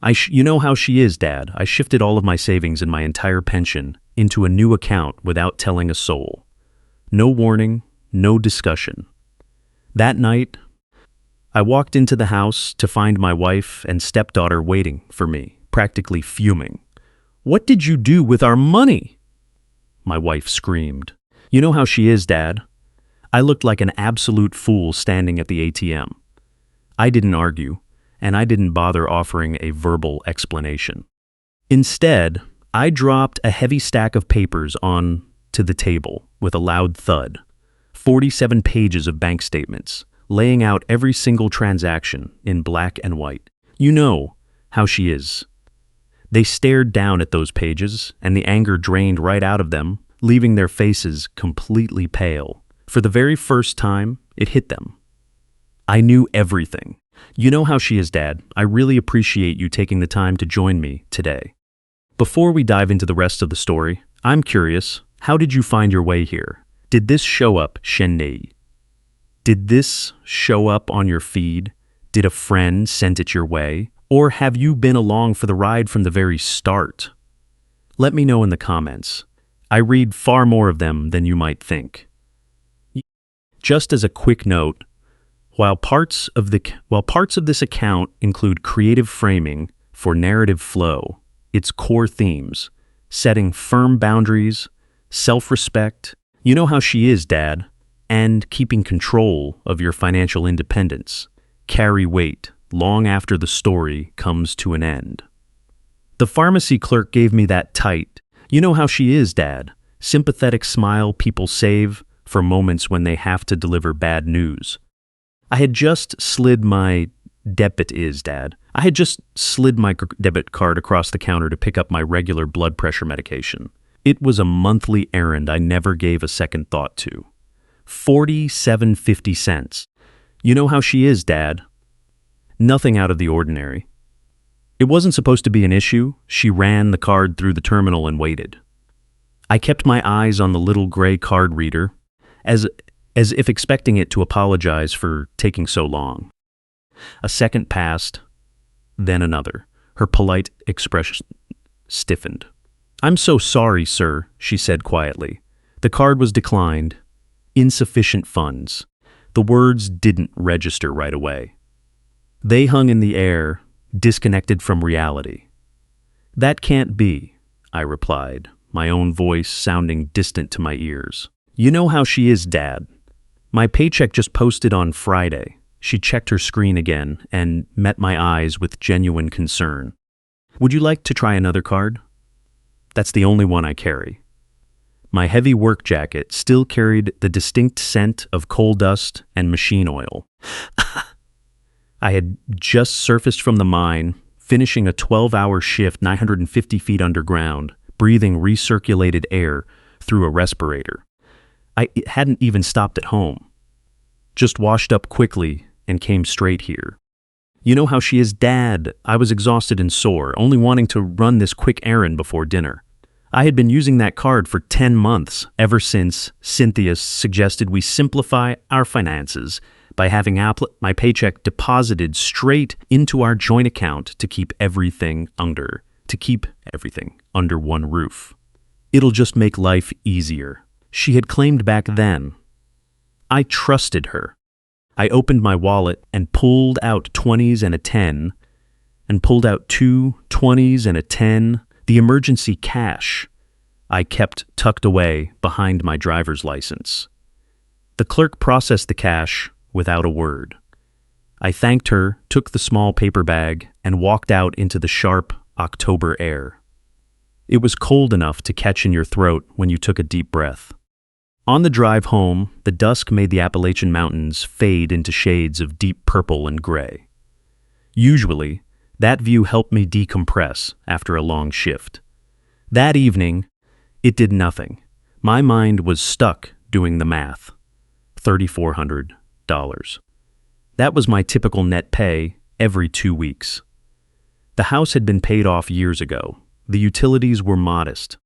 You know how she is, Dad. I shifted all of my savings and my entire pension into a new account without telling a soul. No warning, no discussion. That night, I walked into the house to find my wife and stepdaughter waiting for me, practically fuming. "What did you do with our money?" My wife screamed. "You know how she is, Dad." I looked like an absolute fool standing at the ATM. I didn't argue, and I didn't bother offering a verbal explanation. Instead, I dropped a heavy stack of papers onto the table with a loud thud. 47 pages of bank statements, laying out every single transaction in black and white. You know how she is. They stared down at those pages, and the anger drained right out of them, leaving their faces completely pale. For the very first time, it hit them. I knew everything. You know how she is, Dad. I really appreciate you taking the time to join me today. Before we dive into the rest of the story, I'm curious, how did you find your way here? Did this show up, Shenei? Did this show up on your feed? Did a friend send it your way? Or have you been along for the ride from the very start? Let me know in the comments. I read far more of them than you might think. Just as a quick note, while parts of this account include creative framing for narrative flow, its core themes, setting firm boundaries, self-respect, you know how she is, Dad, and keeping control of your financial independence, carry weight long after the story comes to an end. The pharmacy clerk gave me that tight, "You know how she is, Dad," sympathetic smile people save for moments when they have to deliver bad news. I had just slid my debit card across the counter to pick up my regular blood pressure medication. It was a monthly errand I never gave a second thought to. $47.50. You know how she is, Dad. Nothing out of the ordinary. It wasn't supposed to be an issue. She ran the card through the terminal and waited. I kept my eyes on the little gray card reader, as if expecting it to apologize for taking so long. A second passed, then another. Her polite expression stiffened. "I'm so sorry, sir," she said quietly. The card was declined. Insufficient funds. The words didn't register right away. They hung in the air, disconnected from reality. "That can't be," I replied, my own voice sounding distant to my ears. "You know how she is, Dad. My paycheck just posted on Friday." She checked her screen again and met my eyes with genuine concern. "Would you like to try another card?" That's the only one I carry. My heavy work jacket still carried the distinct scent of coal dust and machine oil. I had just surfaced from the mine, finishing a 12-hour shift 950 feet underground, breathing recirculated air through a respirator. I hadn't even stopped at home. Just washed up quickly and came straight here. "You know how she is, Dad." I was exhausted and sore, only wanting to run this quick errand before dinner. I had been using that card for 10 months, ever since Cynthia suggested we simplify our finances by having my paycheck deposited straight into our joint account to keep everything under one roof. "It'll just make life easier," she had claimed back then. I trusted her. I opened my wallet and pulled out 20s and a 10, and pulled out 2 20s and a 10, the emergency cash I kept tucked away behind my driver's license. The clerk processed the cash without a word. I thanked her, took the small paper bag, and walked out into the sharp October air. It was cold enough to catch in your throat when you took a deep breath. On the drive home, the dusk made the Appalachian Mountains fade into shades of deep purple and gray. Usually, that view helped me decompress after a long shift. That evening, it did nothing. My mind was stuck doing the math. $3,400. That was my typical net pay every 2 weeks. The house had been paid off years ago. The utilities were modest.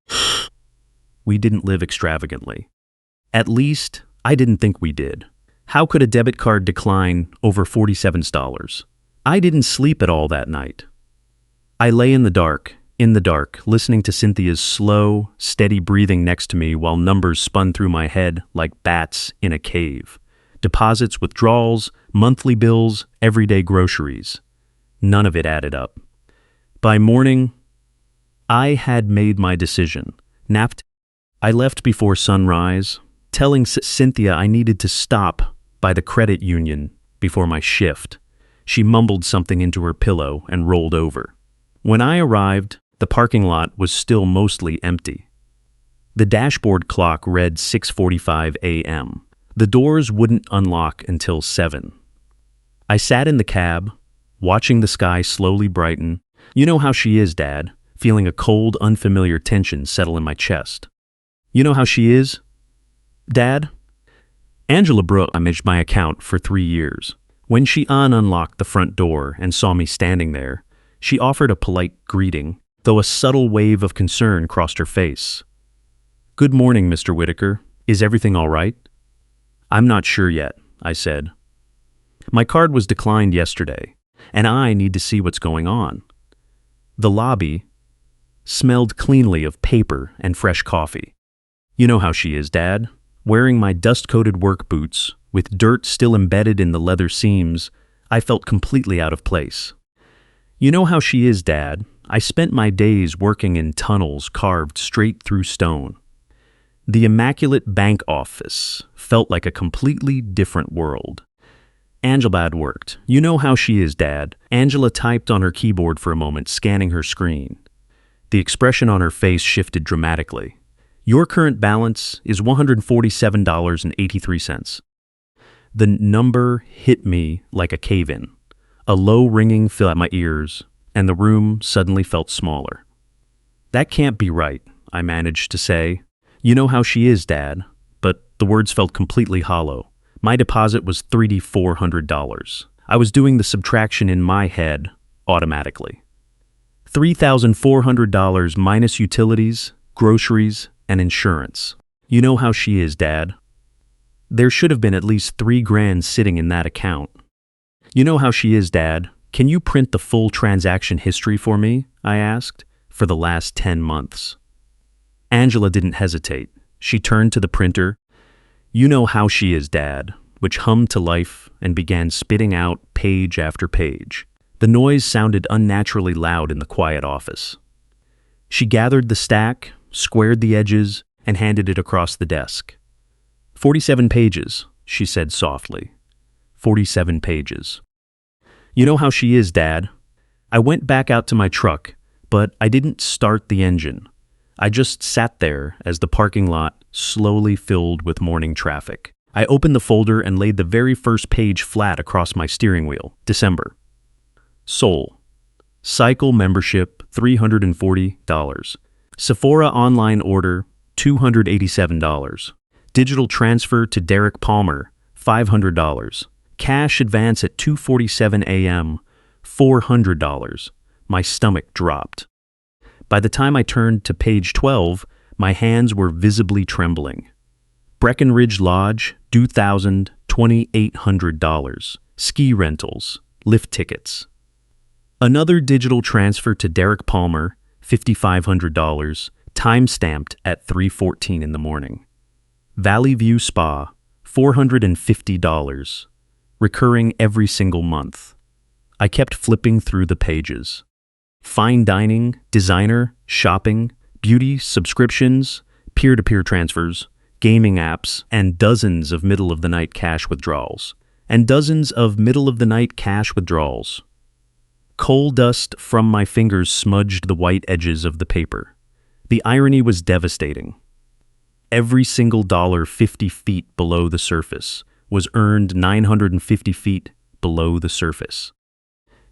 We didn't live extravagantly. At least, I didn't think we did. How could a debit card decline over $47? I didn't sleep at all that night. I lay in the dark, listening to Cynthia's slow, steady breathing next to me while numbers spun through my head like bats in a cave. Deposits, withdrawals, monthly bills, everyday groceries. None of it added up. By morning, I had made my decision. Napped. I left before sunrise, telling Cynthia I needed to stop by the credit union before my shift. She mumbled something into her pillow and rolled over. When I arrived, the parking lot was still mostly empty. The dashboard clock read 6:45 a.m. The doors wouldn't unlock until 7. I sat in the cab, watching the sky slowly brighten. You know how she is, Dad, feeling a cold, unfamiliar tension settle in my chest. You know how she is, Dad? Angela Brooke managed my account for 3 years. When she unlocked the front door and saw me standing there, she offered a polite greeting, though a subtle wave of concern crossed her face. "Good morning, Mr. Whitaker. Is everything all right?" "I'm not sure yet," I said. "My card was declined yesterday, and I need to see what's going on." The lobby smelled cleanly of paper and fresh coffee. You know how she is, Dad. Wearing my dust-coated work boots, with dirt still embedded in the leather seams, I felt completely out of place. You know how she is, Dad. I spent my days working in tunnels carved straight through stone. The immaculate bank office felt like a completely different world. Angela had worked. You know how she is, Dad. Angela typed on her keyboard for a moment, scanning her screen. The expression on her face shifted dramatically. Your current balance is $147.83. The number hit me like a cave-in. A low ringing filled at my ears, and the room suddenly felt smaller. "That can't be right," I managed to say. "You know how she is, Dad," but the words felt completely hollow. My deposit was $3,400. I was doing the subtraction in my head automatically. $3,400 minus utilities, groceries, and insurance. You know how she is, Dad. There should have been at least $3,000 sitting in that account. You know how she is, Dad. Can you print the full transaction history for me? I asked, for the last 10 months. Angela didn't hesitate. She turned to the printer. You know how she is, Dad, which hummed to life and began spitting out page after page. The noise sounded unnaturally loud in the quiet office. She gathered the stack, squared the edges, and handed it across the desk. 47 pages, she said softly. 47 pages. You know how she is, Dad. I went back out to my truck, but I didn't start the engine. I just sat there as the parking lot slowly filled with morning traffic. I opened the folder and laid the very first page flat across my steering wheel. December. Soul. Cycle membership, $340. Sephora online order, $287. Digital transfer to Derek Palmer, $500. Cash advance at 2:47 a.m., $400. My stomach dropped. By the time I turned to page 12, my hands were visibly trembling. Breckenridge Lodge, $2,800. Ski rentals, lift tickets. Another digital transfer to Derek Palmer, $5,500, time-stamped at 3:14 in the morning. Valley View Spa, $450, recurring every single month. I kept flipping through the pages. Fine dining, designer, shopping, beauty, subscriptions, peer-to-peer transfers, gaming apps, and dozens of middle-of-the-night cash withdrawals. Coal dust from my fingers smudged the white edges of the paper. The irony was devastating. Every single dollar 50 feet below the surface was earned 950 feet below the surface.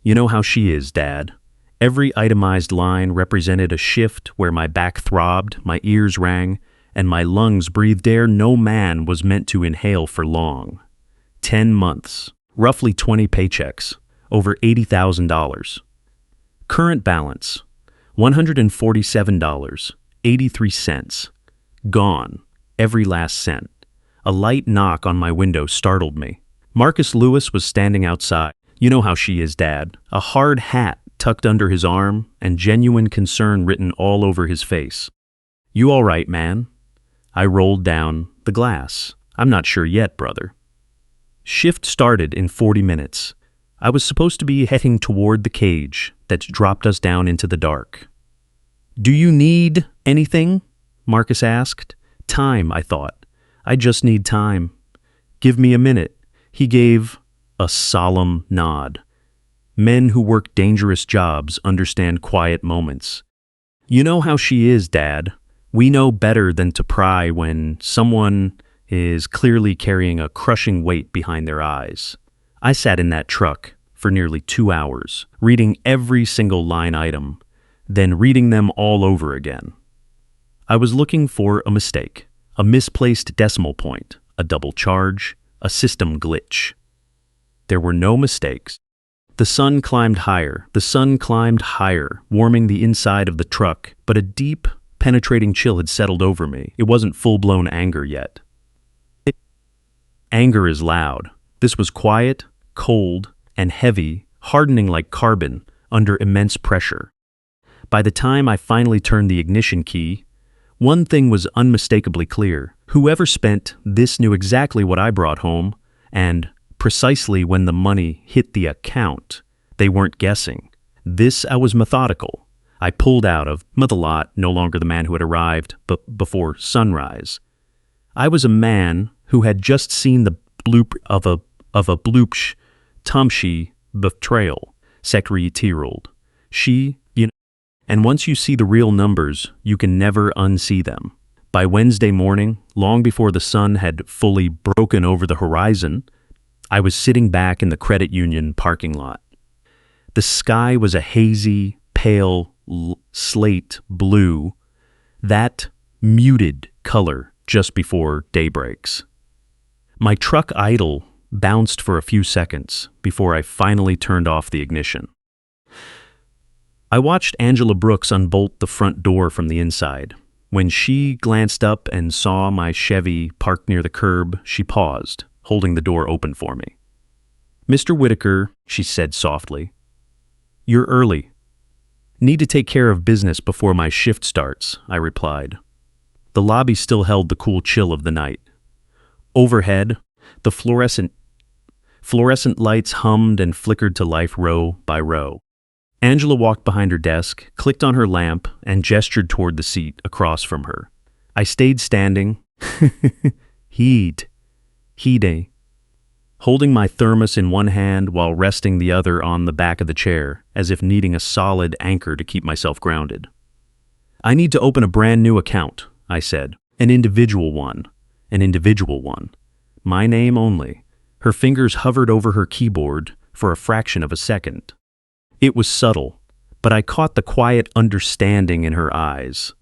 You know how she is, Dad. Every itemized line represented a shift where my back throbbed, my ears rang, and my lungs breathed air no man was meant to inhale for long. 10 months, roughly 20 paychecks, over $80,000. Current balance, $147.83. Gone, every last cent. A light knock on my window startled me. Marcus Lewis was standing outside. You know how she is, Dad. A hard hat tucked under his arm and genuine concern written all over his face. "You all right, man?" I rolled down the glass. "I'm not sure yet, brother." Shift started in 40 minutes. I was supposed to be heading toward the cage that dropped us down into the dark. "Do you need anything?" Marcus asked. "Time," I thought. "I just need time. Give me a minute." He gave a solemn nod. Men who work dangerous jobs understand quiet moments. "You know how she is, Dad. We know better than to pry when someone is clearly carrying a crushing weight behind their eyes." I sat in that truck for nearly 2 hours, reading every single line item, then reading them all over again. I was looking for a mistake, a misplaced decimal point, a double charge, a system glitch. There were no mistakes. The sun climbed higher, warming the inside of the truck, but a deep, penetrating chill had settled over me. It wasn't full-blown anger yet. Anger is loud. This was quiet, cold, and heavy, hardening like carbon under immense pressure. By the time I finally turned the ignition key, one thing was unmistakably clear. Whoever spent this knew exactly what I brought home, and precisely when the money hit the account, they weren't guessing. I was methodical. I pulled out of the lot, no longer the man who had arrived before sunrise. I was a man who had just seen the bloop of a bloopsh Tamshi betrayal, sekretieruld. And once you see the real numbers, you can never unsee them. By Wednesday morning, long before the sun had fully broken over the horizon, I was sitting back in the credit union parking lot. The sky was a hazy, pale, slate blue, that muted color just before day breaks. My truck idle bounced for a few seconds before I finally turned off the ignition. I watched Angela Brooks unbolt the front door from the inside. When she glanced up and saw my Chevy parked near the curb, she paused, holding the door open for me. "Mr. Whitaker," she said softly, "you're early." "Need to take care of business before my shift starts," I replied. The lobby still held the cool chill of the night. Overhead, the fluorescent lights hummed and flickered to life row by row. Angela walked behind her desk, clicked on her lamp, and gestured toward the seat across from her. I stayed standing, heed, holding my thermos in one hand while resting the other on the back of the chair, as if needing a solid anchor to keep myself grounded. "I need to open a brand new account," I said. An individual one. My name only." Her fingers hovered over her keyboard for a fraction of a second. It was subtle, but I caught the quiet understanding in her eyes.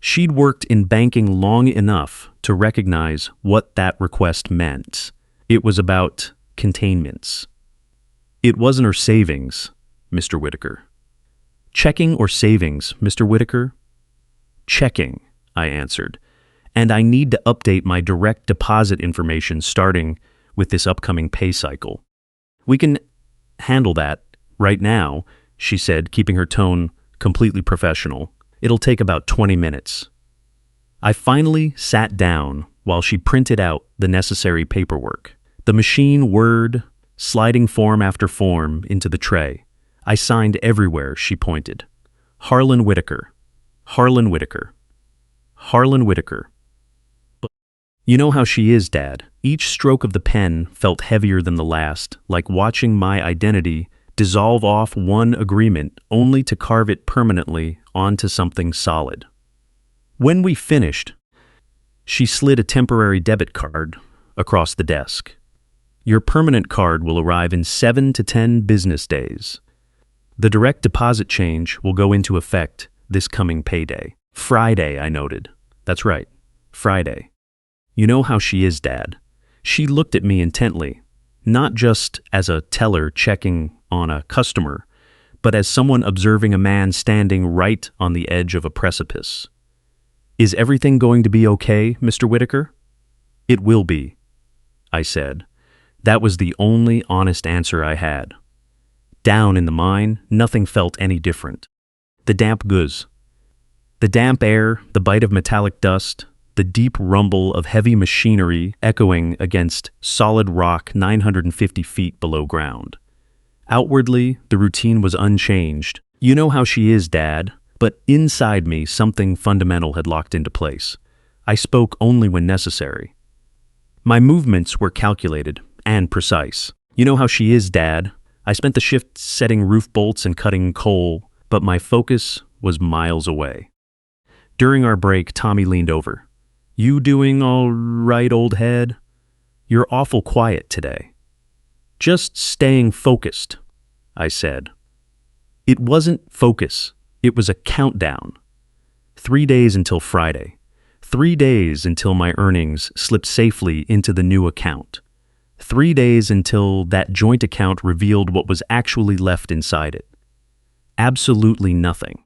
She'd worked in banking long enough to recognize what that request meant. It was about containments. It wasn't her savings, Mr. Whitaker. "Checking or savings, Mr. Whitaker?" "Checking," I answered, "and I need to update my direct deposit information starting with this upcoming pay cycle." "We can handle that right now," she said, keeping her tone completely professional. "It'll take about 20 minutes." I finally sat down while she printed out the necessary paperwork. The machine whirred, sliding form after form into the tray. I signed everywhere she pointed. Harlan Whitaker. Harlan Whitaker. Harlan Whitaker. But you know how she is, Dad. Each stroke of the pen felt heavier than the last, like watching my identity dissolve off one agreement only to carve it permanently onto something solid. When we finished, she slid a temporary debit card across the desk. "Your permanent card will arrive in 7 to 10 business days. The direct deposit change will go into effect this coming payday." "Friday," I noted. "That's right, Friday." You know how she is, Dad. She looked at me intently, not just as a teller checking on a customer, but as someone observing a man standing right on the edge of a precipice. "Is everything going to be okay, Mr. Whitaker?" "It will be," I said. That was the only honest answer I had. Down in the mine, nothing felt any different. The damp guz. The damp air, the bite of metallic dust, the deep rumble of heavy machinery echoing against solid rock 950 feet below ground. Outwardly, the routine was unchanged. You know how she is, Dad, but inside me something fundamental had locked into place. I spoke only when necessary. My movements were calculated and precise. You know how she is, Dad. I spent the shift setting roof bolts and cutting coal, but my focus was miles away. During our break, Tommy leaned over. "You doing all right, old head? You're awful quiet today." "Just staying focused," I said. It wasn't focus. It was a countdown. 3 days until Friday. 3 days until my earnings slipped safely into the new account. 3 days until that joint account revealed what was actually left inside it. Absolutely nothing.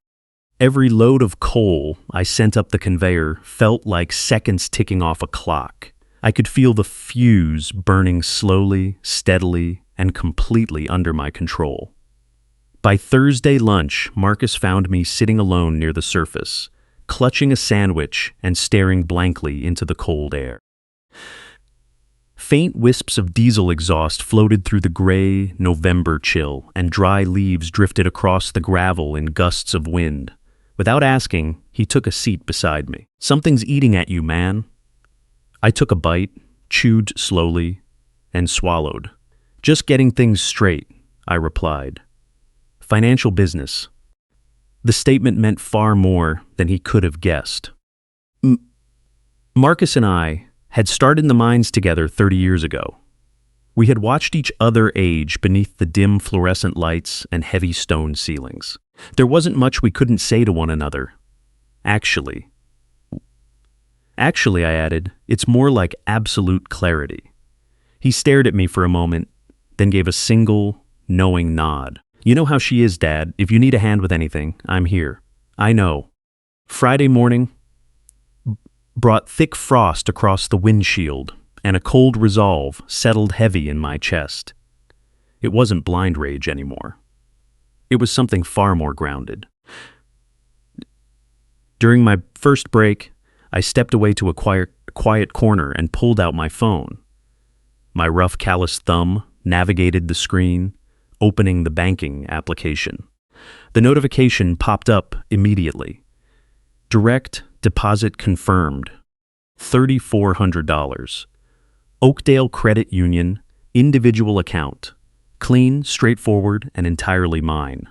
Every load of coal I sent up the conveyor felt like seconds ticking off a clock. I could feel the fuse burning slowly, steadily, and completely under my control. By Thursday lunch, Marcus found me sitting alone near the surface, clutching a sandwich and staring blankly into the cold air. Faint wisps of diesel exhaust floated through the gray November chill, and dry leaves drifted across the gravel in gusts of wind. Without asking, he took a seat beside me. "Something's eating at you, man." I took a bite, chewed slowly, and swallowed. "Just getting things straight," I replied. "Financial business." The statement meant far more than he could have guessed. Marcus and I had started in the mines together 30 years ago. We had watched each other age beneath the dim fluorescent lights and heavy stone ceilings. There wasn't much we couldn't say to one another. Actually, I added, it's more like absolute clarity. He stared at me for a moment, then gave a single, knowing nod. "You know how she is, Dad. If you need a hand with anything, I'm here." "I know." Friday morning brought thick frost across the windshield, and a cold resolve settled heavy in my chest. It wasn't blind rage anymore. It was something far more grounded. During my first break, I stepped away to a quiet corner and pulled out my phone. My rough, calloused thumb navigated the screen, opening the banking application. The notification popped up immediately. Direct deposit confirmed. $3,400. Oakdale Credit Union, individual account. Clean, straightforward, and entirely mine.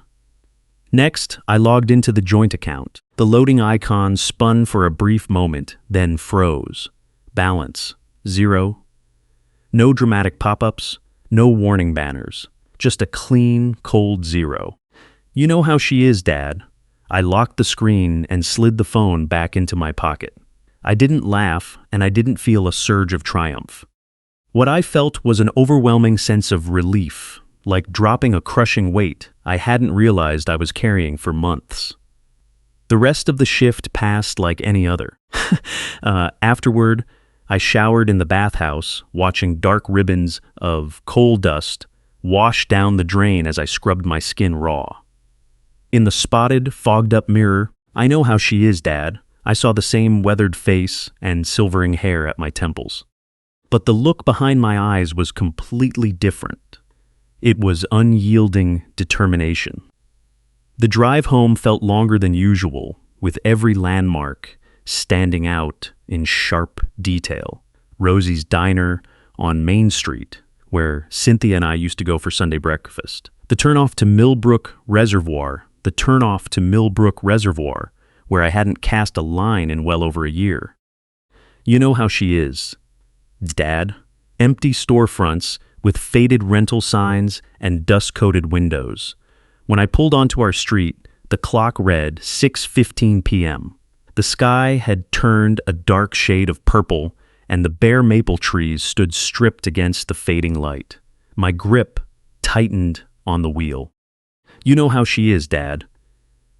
Next, I logged into the joint account. The loading icon spun for a brief moment, then froze. Balance, 0. No dramatic pop-ups, no warning banners. Just a clean, cold 0. You know how she is, Dad. I locked the screen and slid the phone back into my pocket. I didn't laugh, and I didn't feel a surge of triumph. What I felt was an overwhelming sense of relief, like dropping a crushing weight I hadn't realized I was carrying for months. The rest of the shift passed like any other. Afterward, I showered in the bathhouse, watching dark ribbons of coal dust wash down the drain as I scrubbed my skin raw. In the spotted, fogged-up mirror, I know how she is, Dad. I saw the same weathered face and silvering hair at my temples. But the look behind my eyes was completely different. It was unyielding determination. The drive home felt longer than usual, with every landmark standing out in sharp detail. Rosie's Diner on Main Street, where Cynthia and I used to go for Sunday breakfast. The turnoff to Millbrook Reservoir, where I hadn't cast a line in well over a year. You know how she is, Dad. Empty storefronts with faded rental signs and dust-coated windows. When I pulled onto our street, the clock read 6:15 p.m. The sky had turned a dark shade of purple, and the bare maple trees stood stripped against the fading light. My grip tightened on the wheel. You know how she is, Dad.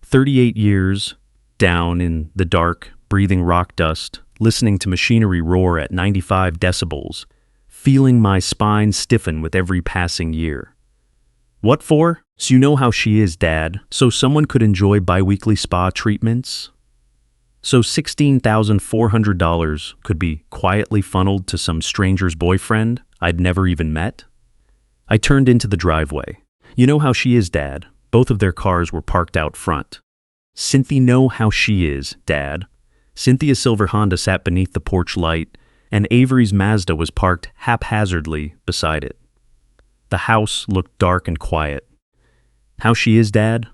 38 years, down in the dark, breathing rock dust, listening to machinery roar at 95 decibels, feeling my spine stiffen with every passing year. What for? So you know how she is, Dad. So someone could enjoy biweekly spa treatments? So $16,400 could be quietly funneled to some stranger's boyfriend I'd never even met? I turned into the driveway. You know how she is, Dad. Both of their cars were parked out front. Cynthia know how she is, Dad. Cynthia's silver Honda sat beneath the porch light, and Avery's Mazda was parked haphazardly beside it. The house looked dark and quiet. How she is, Dad?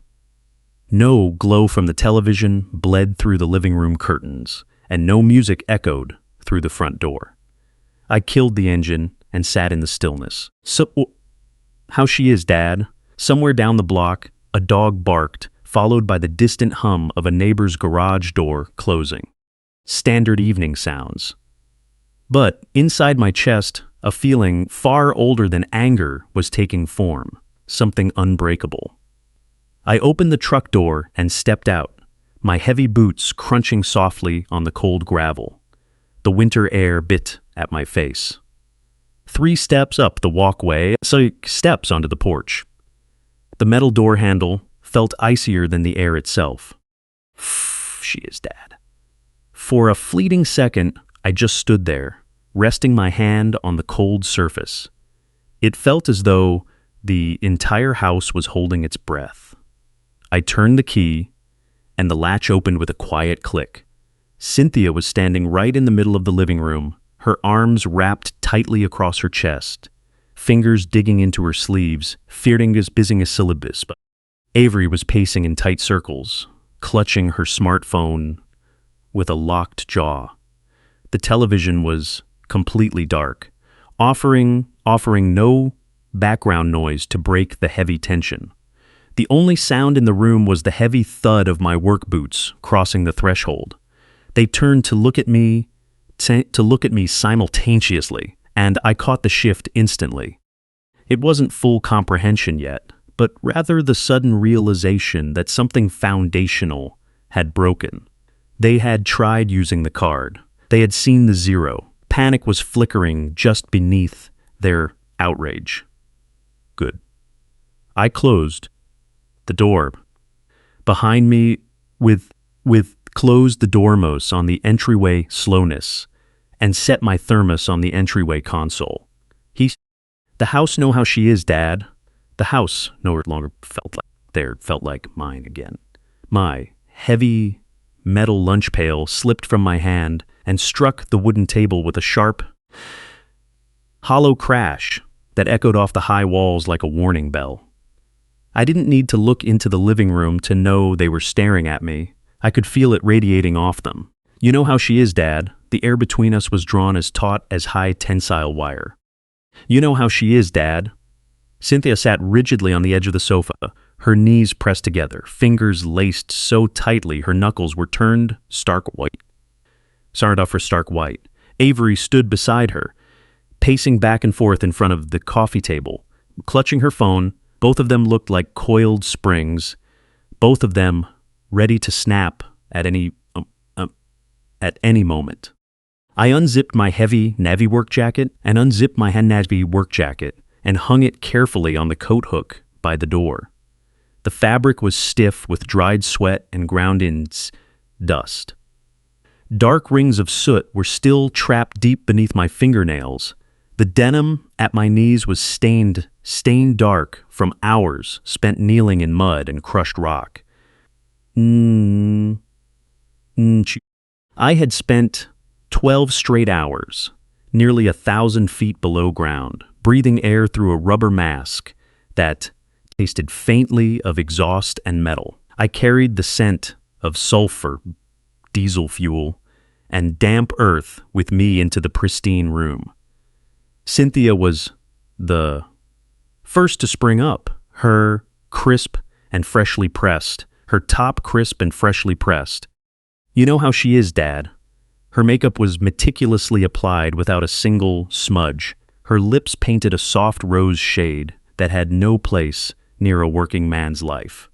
No glow from the television bled through the living room curtains, and no music echoed through the front door. I killed the engine and sat in the stillness. So, how she is, Dad? Somewhere down the block, a dog barked, followed by the distant hum of a neighbor's garage door closing. Standard evening sounds. But inside my chest, a feeling far older than anger was taking form, something unbreakable. I opened the truck door and stepped out, my heavy boots crunching softly on the cold gravel. The winter air bit at my face. 3 steps up the walkway, steps onto the porch. The metal door handle felt icier than the air itself. She is, Dad. For a fleeting second, I just stood there, resting my hand on the cold surface. It felt as though the entire house was holding its breath. I turned the key, and the latch opened with a quiet click. Cynthia was standing right in the middle of the living room, her arms wrapped tightly across her chest, fingers digging into her sleeves, fingers busying a syllabus. Avery was pacing in tight circles, clutching her smartphone with a locked jaw. The television was completely dark, offering no background noise to break the heavy tension. The only sound in the room was the heavy thud of my work boots crossing the threshold. They turned to look at me simultaneously, and I caught the shift instantly. It wasn't full comprehension yet, but rather the sudden realization that something foundational had broken. They had tried using the card. They had seen the zero. Panic was flickering just beneath their outrage. Good. I closed the door behind me with closed the dormos on the entryway slowness and set my thermos on the entryway console. The house know how she is, Dad. The house no longer felt like mine again. My heavy metal lunch pail slipped from my hand and struck the wooden table with a sharp, hollow crash that echoed off the high walls like a warning bell. I didn't need to look into the living room to know they were staring at me. I could feel it radiating off them. You know how she is, Dad. The air between us was drawn as taut as high tensile wire. You know how she is, Dad. Cynthia sat rigidly on the edge of the sofa, her knees pressed together, fingers laced so tightly her knuckles were turned stark white. Avery stood beside her, pacing back and forth in front of the coffee table, clutching her phone. Both of them looked like coiled springs, both of them ready to snap at any moment. I unzipped my heavy navy work jacket and hung it carefully on the coat hook by the door. The fabric was stiff with dried sweat and ground-in dust. Dark rings of soot were still trapped deep beneath my fingernails. The denim at my knees was stained dark from hours spent kneeling in mud and crushed rock. I had spent 12 straight hours, nearly 1,000 feet below ground, breathing air through a rubber mask that tasted faintly of exhaust and metal. I carried the scent of sulfur, diesel fuel, and damp earth with me into the pristine room. Cynthia was the first to spring up, her crisp and freshly pressed, her top crisp and freshly pressed. You know how she is, Dad. Her makeup was meticulously applied without a single smudge. Her lips painted a soft rose shade that had no place near a working man's life.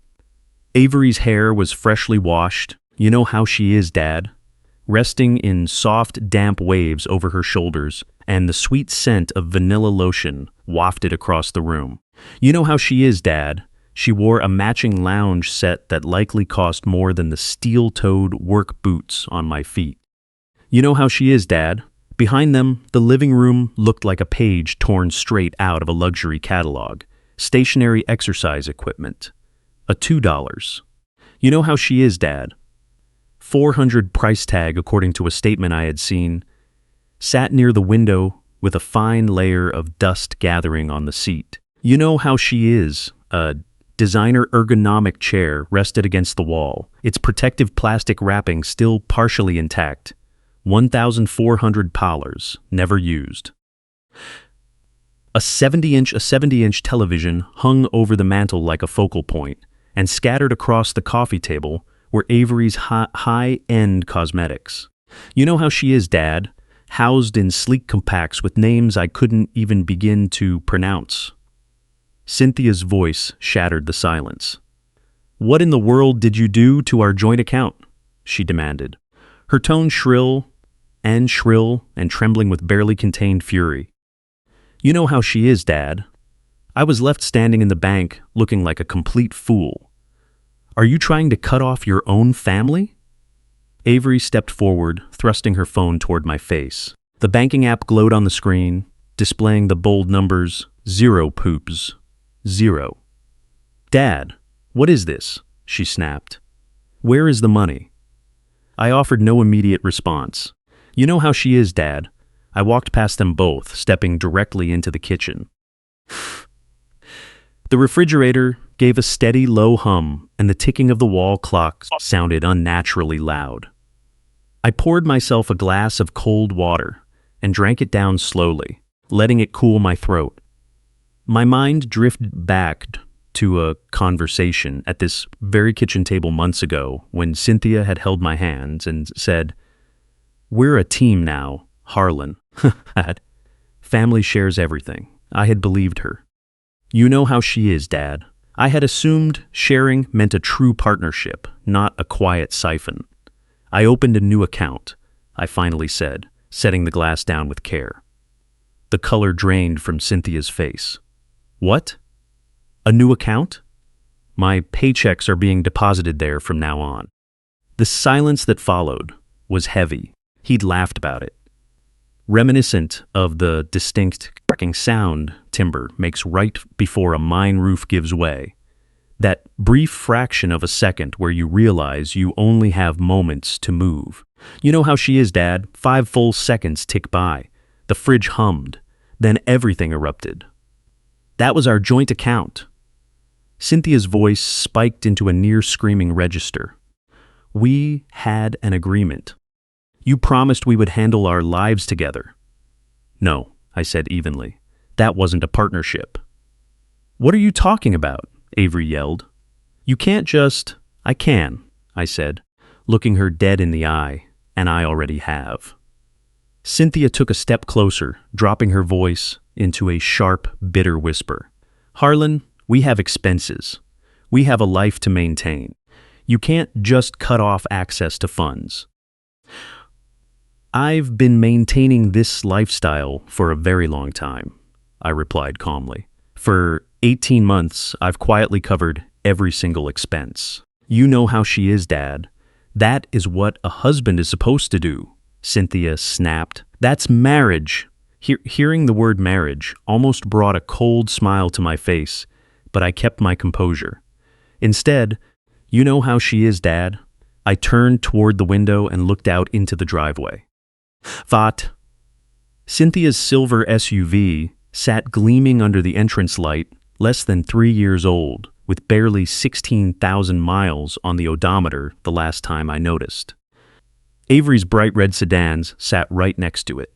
Avery's hair was freshly washed. You know how she is, Dad. resting in soft, damp waves over her shoulders, and the sweet scent of vanilla lotion wafted across the room. You know how she is, Dad. She wore a matching lounge set that likely cost more than the steel-toed work boots on my feet. You know how she is, Dad. Behind them, the living room looked like a page torn straight out of a luxury catalog. Stationary exercise equipment. A $2. You know how she is, Dad. $400 price tag according to a statement I had seen. Sat near the window with a fine layer of dust gathering on the seat. You know how she is. A designer ergonomic chair rested against the wall, its protective plastic wrapping still partially intact. $1,400, never used. A 70-inch television hung over the mantel like a focal point, and scattered across the coffee table were Avery's high-end cosmetics. You know how she is, Dad, housed in sleek compacts with names I couldn't even begin to pronounce. Cynthia's voice shattered the silence. "What in the world did you do to our joint account?" she demanded, her tone shrill and trembling with barely contained fury. You know how she is, Dad. I was left standing in the bank looking like a complete fool. Are you trying to cut off your own family? Avery stepped forward, thrusting her phone toward my face. The banking app glowed on the screen, displaying the bold numbers, 0 poops. 0. Dad, what is this? She snapped. Where is the money? I offered no immediate response. You know how she is, Dad. I walked past them both, stepping directly into the kitchen. The refrigerator gave a steady, low hum, and the ticking of the wall clock sounded unnaturally loud. I poured myself a glass of cold water and drank it down slowly, letting it cool my throat. My mind drifted back to a conversation at this very kitchen table months ago when Cynthia had held my hands and said, "We're a team now, Harlan." Family shares everything. I had believed her. You know how she is, Dad. I had assumed sharing meant a true partnership, not a quiet siphon. I opened a new account, I finally said, setting the glass down with care. The color drained from Cynthia's face. What? A new account? My paychecks are being deposited there from now on. The silence that followed was heavy. He'd laughed about it. Reminiscent of the distinct cracking sound timber makes right before a mine roof gives way. That brief fraction of a second where you realize you only have moments to move. You know how she is, Dad. 5 full seconds tick by. The fridge hummed. Then everything erupted. That was our joint account. Cynthia's voice spiked into a near-screaming register. We had an agreement. You promised we would handle our lives together. No, I said evenly. That wasn't a partnership. What are you talking about? Avery yelled. You can't just... I can, I said, looking her dead in the eye, and I already have. Cynthia took a step closer, dropping her voice into a sharp, bitter whisper. Harlan, we have expenses. We have a life to maintain. You can't just cut off access to funds. I've been maintaining this lifestyle for a very long time, I replied calmly. For 18 months, I've quietly covered every single expense. You know how she is, Dad. That is what a husband is supposed to do, Cynthia snapped. That's marriage. Hearing the word marriage almost brought a cold smile to my face, but I kept my composure. Instead, you know how she is, Dad. I turned toward the window and looked out into the driveway. Vat. Cynthia's silver SUV sat gleaming under the entrance light, less than 3 years old, with barely 16,000 miles on the odometer the last time I noticed. Avery's bright red sedans sat right next to it.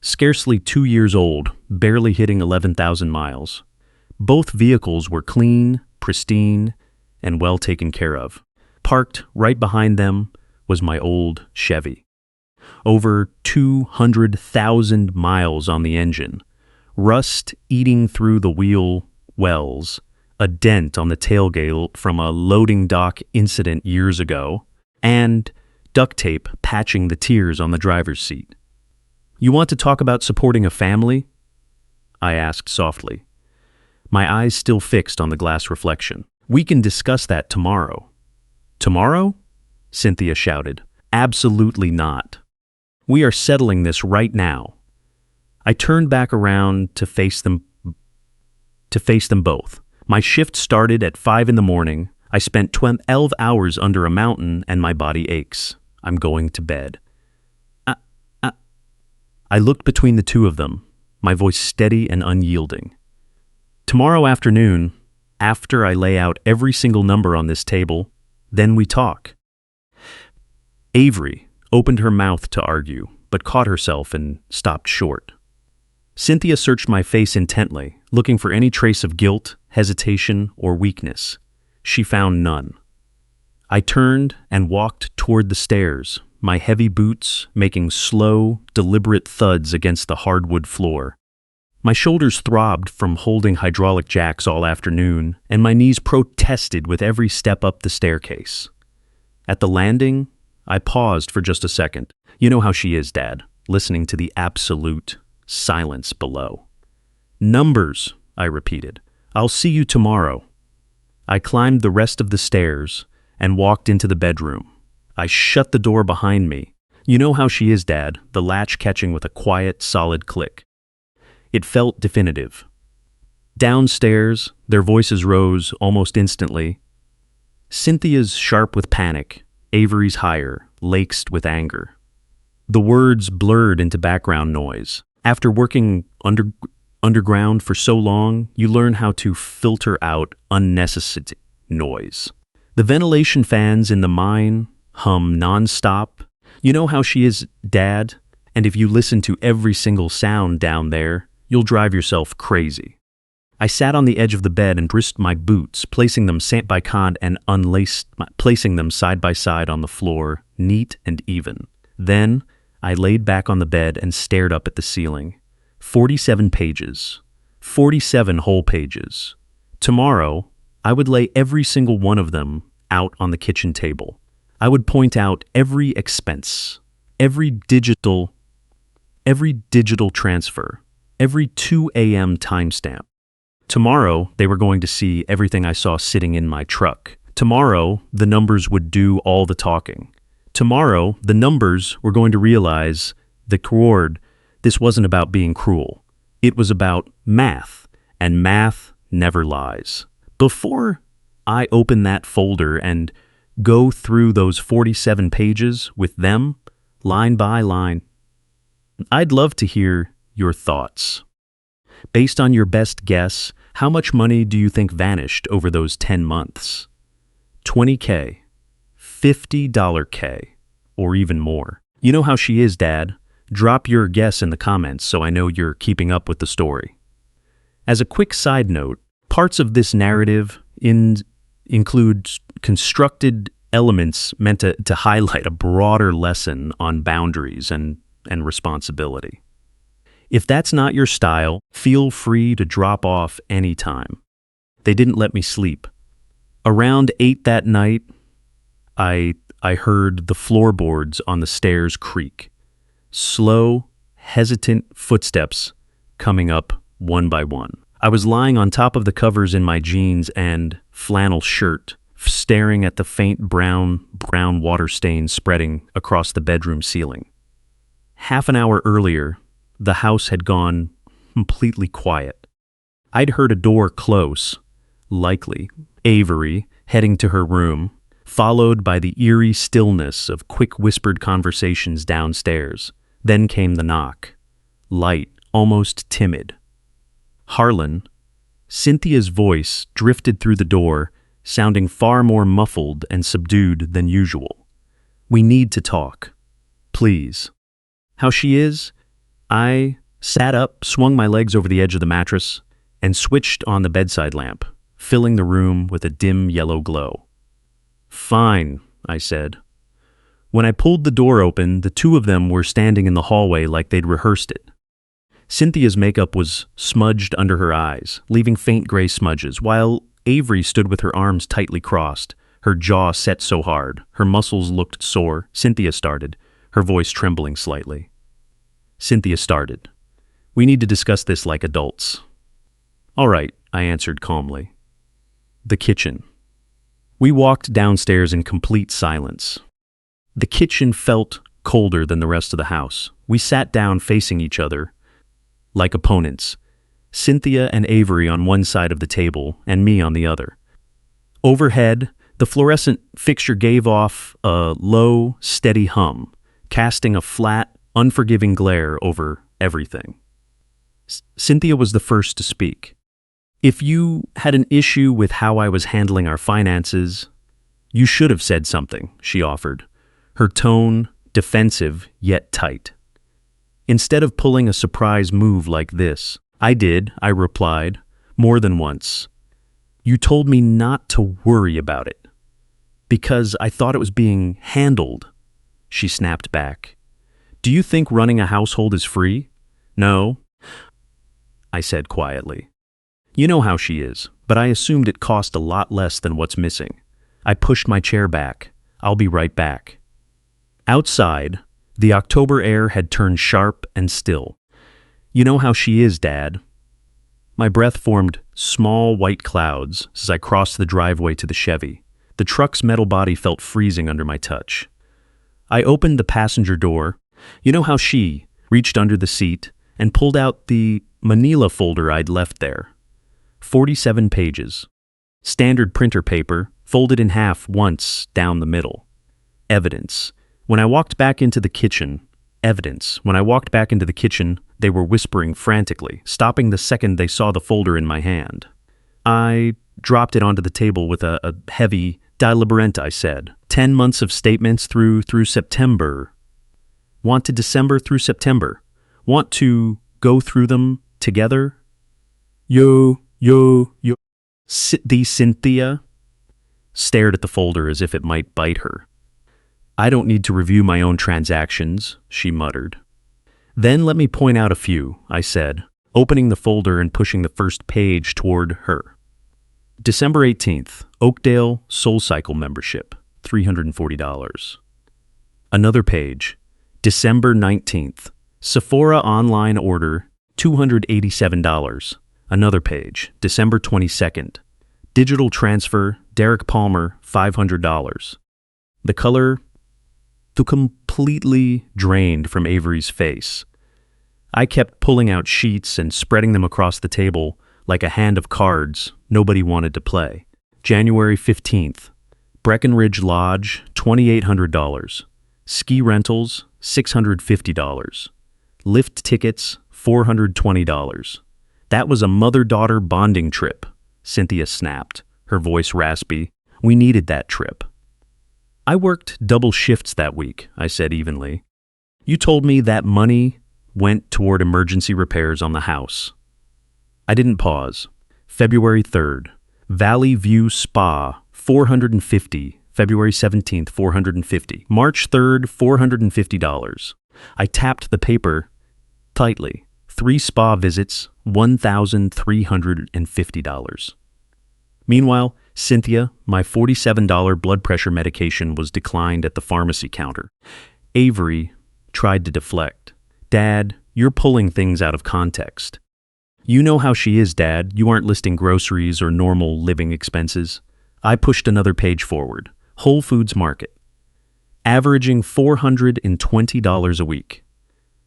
Scarcely 2 years old, barely hitting 11,000 miles. Both vehicles were clean, pristine, and well taken care of. Parked right behind them was my old Chevy. Over 200,000 miles on the engine, rust eating through the wheel wells, a dent on the tailgate from a loading dock incident years ago, and duct tape patching the tears on the driver's seat. "You want to talk about supporting a family?" I asked softly, my eyes still fixed on the glass reflection. "We can discuss that tomorrow." "Tomorrow?" Cynthia shouted. "Absolutely not. We are settling this right now." I turned back around to face them both. My shift started at 5 in the morning. I spent 12 hours under a mountain and my body aches. I'm going to bed. I looked between the two of them, my voice steady and unyielding. "Tomorrow afternoon, after I lay out every single number on this table, then we talk." Avery opened her mouth to argue, but caught herself and stopped short. Cynthia searched my face intently, looking for any trace of guilt, hesitation, or weakness. She found none. I turned and walked toward the stairs, my heavy boots making slow, deliberate thuds against the hardwood floor. My shoulders throbbed from holding hydraulic jacks all afternoon, and my knees protested with every step up the staircase. At the landing, I paused for just a second. You know how she is, Dad, listening to the absolute silence below. "Numbers," I repeated. "I'll see you tomorrow." I climbed the rest of the stairs and walked into the bedroom. I shut the door behind me. You know how she is, Dad, the latch catching with a quiet, solid click. It felt definitive. Downstairs, their voices rose almost instantly. Cynthia's sharp with panic, Avery's higher, laced with anger. The words blurred into background noise. After working underground for so long, you learn how to filter out unnecessary noise. The ventilation fans in the mine hum nonstop. You know how she is, Dad, and if you listen to every single sound down there, you'll drive yourself crazy. I sat on the edge of the bed and brisked my boots, placing them placing them side by side on the floor, neat and even. Then I laid back on the bed and stared up at the ceiling. 47 pages. 47 whole pages. Tomorrow, I would lay every single one of them out on the kitchen table. I would point out every expense, every digital transfer, every 2 a.m. timestamp. Tomorrow, they were going to see everything I saw sitting in my truck. Tomorrow, the numbers would do all the talking. Tomorrow, the numbers were going to realize this wasn't about being cruel. It was about math, and math never lies. Before I open that folder and go through those 47 pages with them, line by line, I'd love to hear your thoughts. Based on your best guess, how much money do you think vanished over those 10 months? $20K, $50K, or even more. You know how she is, Dad. Drop your guess in the comments so I know you're keeping up with the story. As a quick side note, parts of this narrative include constructed elements meant to highlight a broader lesson on boundaries and responsibility. If that's not your style, feel free to drop off anytime. They didn't let me sleep. Around 8 that night, I heard the floorboards on the stairs creak. Slow, hesitant footsteps coming up one by one. I was lying on top of the covers in my jeans and flannel shirt, staring at the faint brown water stain spreading across the bedroom ceiling. Half an hour earlier, the house had gone completely quiet. I'd heard a door close, likely Avery heading to her room, followed by the eerie stillness of quick whispered conversations downstairs. Then came the knock, light, almost timid. Harlan, Cynthia's voice drifted through the door, sounding far more muffled and subdued than usual. "We need to talk. Please." How she is? I sat up, swung my legs over the edge of the mattress, and switched on the bedside lamp, filling the room with a dim yellow glow. "Fine," I said. When I pulled the door open, the two of them were standing in the hallway like they'd rehearsed it. Cynthia's makeup was smudged under her eyes, leaving faint gray smudges, while Avery stood with her arms tightly crossed, her jaw set so hard, her muscles looked sore. Cynthia started, her voice trembling slightly. Cynthia started. We need to discuss this like adults. All right, I answered calmly. The kitchen. We walked downstairs in complete silence. The kitchen felt colder than the rest of the house. We sat down facing each other, like opponents. Cynthia and Avery on one side of the table, and me on the other. Overhead, the fluorescent fixture gave off a low, steady hum, casting a flat, unforgiving glare over everything. Cynthia was the first to speak. If you had an issue with how I was handling our finances, you should have said something, she offered, her tone defensive yet tight. Instead of pulling a surprise move like this, I replied, more than once. You told me not to worry about it, because I thought it was being handled, she snapped back. Do you think running a household is free? No, I said quietly. You know how she is, but I assumed it cost a lot less than what's missing. I pushed my chair back. I'll be right back. Outside, the October air had turned sharp and still. You know how she is, Dad. My breath formed small white clouds as I crossed the driveway to the Chevy. The truck's metal body felt freezing under my touch. I opened the passenger door. You know how she reached under the seat and pulled out the manila folder I'd left there. 47 pages. Standard printer paper, folded in half once down the middle. Evidence. When I walked back into the kitchen, they were whispering frantically, stopping the second they saw the folder in my hand. I dropped it onto the table with a heavy deliberant, I said. 10 months of statements through September. Want to December through September. Want to go through them together? Yo. Cynthia stared at the folder as if it might bite her. I don't need to review my own transactions, she muttered. Then let me point out a few, I said, opening the folder and pushing the first page toward her. December 18th, Oakdale SoulCycle membership, $340. Another page, December 19th, Sephora online order, $287. Another page, December 22nd, digital transfer, Derek Palmer, $500. The color completely drained from Avery's face. I kept pulling out sheets and spreading them across the table like a hand of cards nobody wanted to play. January 15th, Breckenridge Lodge, $2,800. Ski rentals, $650. Lift tickets, $420. That was a mother-daughter bonding trip, Cynthia snapped, her voice raspy. We needed that trip. I worked double shifts that week, I said evenly. You told me that money went toward emergency repairs on the house. I didn't pause. February 3rd, Valley View Spa, $450. February 17th, $450. March 3rd, $450. I tapped the paper tightly. 3 spa visits, $1,350. Meanwhile, Cynthia, my $47 blood pressure medication was declined at the pharmacy counter. Avery tried to deflect. Dad, you're pulling things out of context. You know how she is, Dad. You aren't listing groceries or normal living expenses. I pushed another page forward. Whole Foods Market. Averaging $420 a week.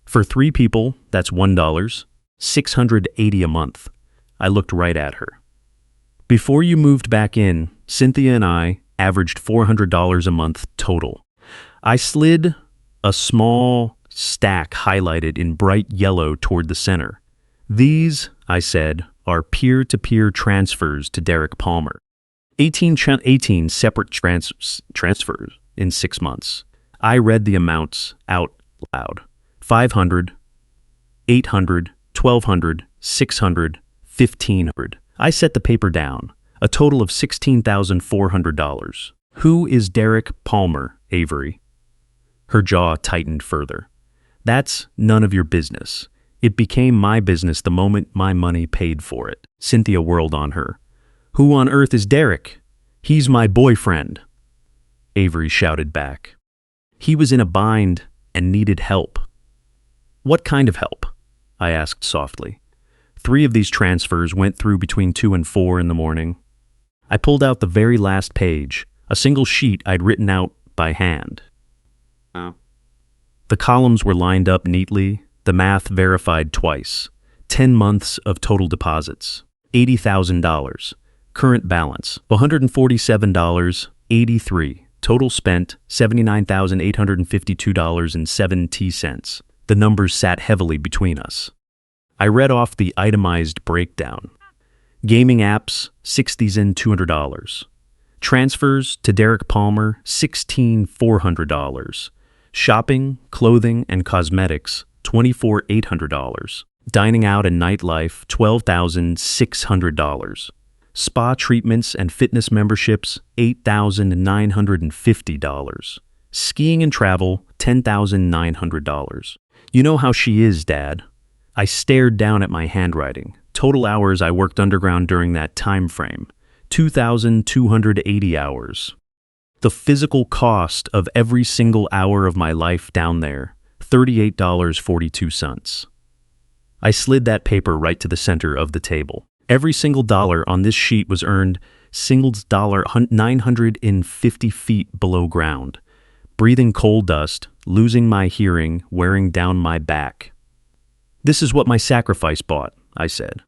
For 3 people, that's $1, $680 a month. I looked right at her. Before you moved back in, Cynthia and I averaged $400 a month total. I slid a small stack highlighted in bright yellow toward the center. These, I said, are peer-to-peer transfers to Derek Palmer. 18 separate transfers in 6 months. I read the amounts out loud. 500, 800, 1,200, 600, 1,500. I set the paper down. A total of $16,400. Who is Derek Palmer, Avery? Her jaw tightened further. That's none of your business. It became my business the moment my money paid for it. Cynthia whirled on her. Who on earth is Derek? He's my boyfriend. Avery shouted back. He was in a bind and needed help. What kind of help? I asked softly. 3 of these transfers went through between 2 and 4 in the morning. I pulled out the very last page, a single sheet I'd written out by hand. Oh. The columns were lined up neatly, the math verified twice. 10 months of total deposits, $80,000. Current balance, $147.83. Total spent, $79,852.70. The numbers sat heavily between us. I read off the itemized breakdown. Gaming apps, $60,200. Transfers to Derek Palmer, $16,400. Shopping, clothing, and cosmetics, $24,800. Dining out and nightlife, $12,600. Spa treatments and fitness memberships, $8,950. Skiing and travel, $10,900. You know how she is, Dad. I stared down at my handwriting. Total hours I worked underground during that time frame, 2,280 hours. The physical cost of every single hour of my life down there, $38.42. I slid that paper right to the center of the table. Every single dollar on this sheet was earned singles dollar 950 feet below ground, breathing coal dust, losing my hearing, wearing down my back. This is what my sacrifice bought, I said.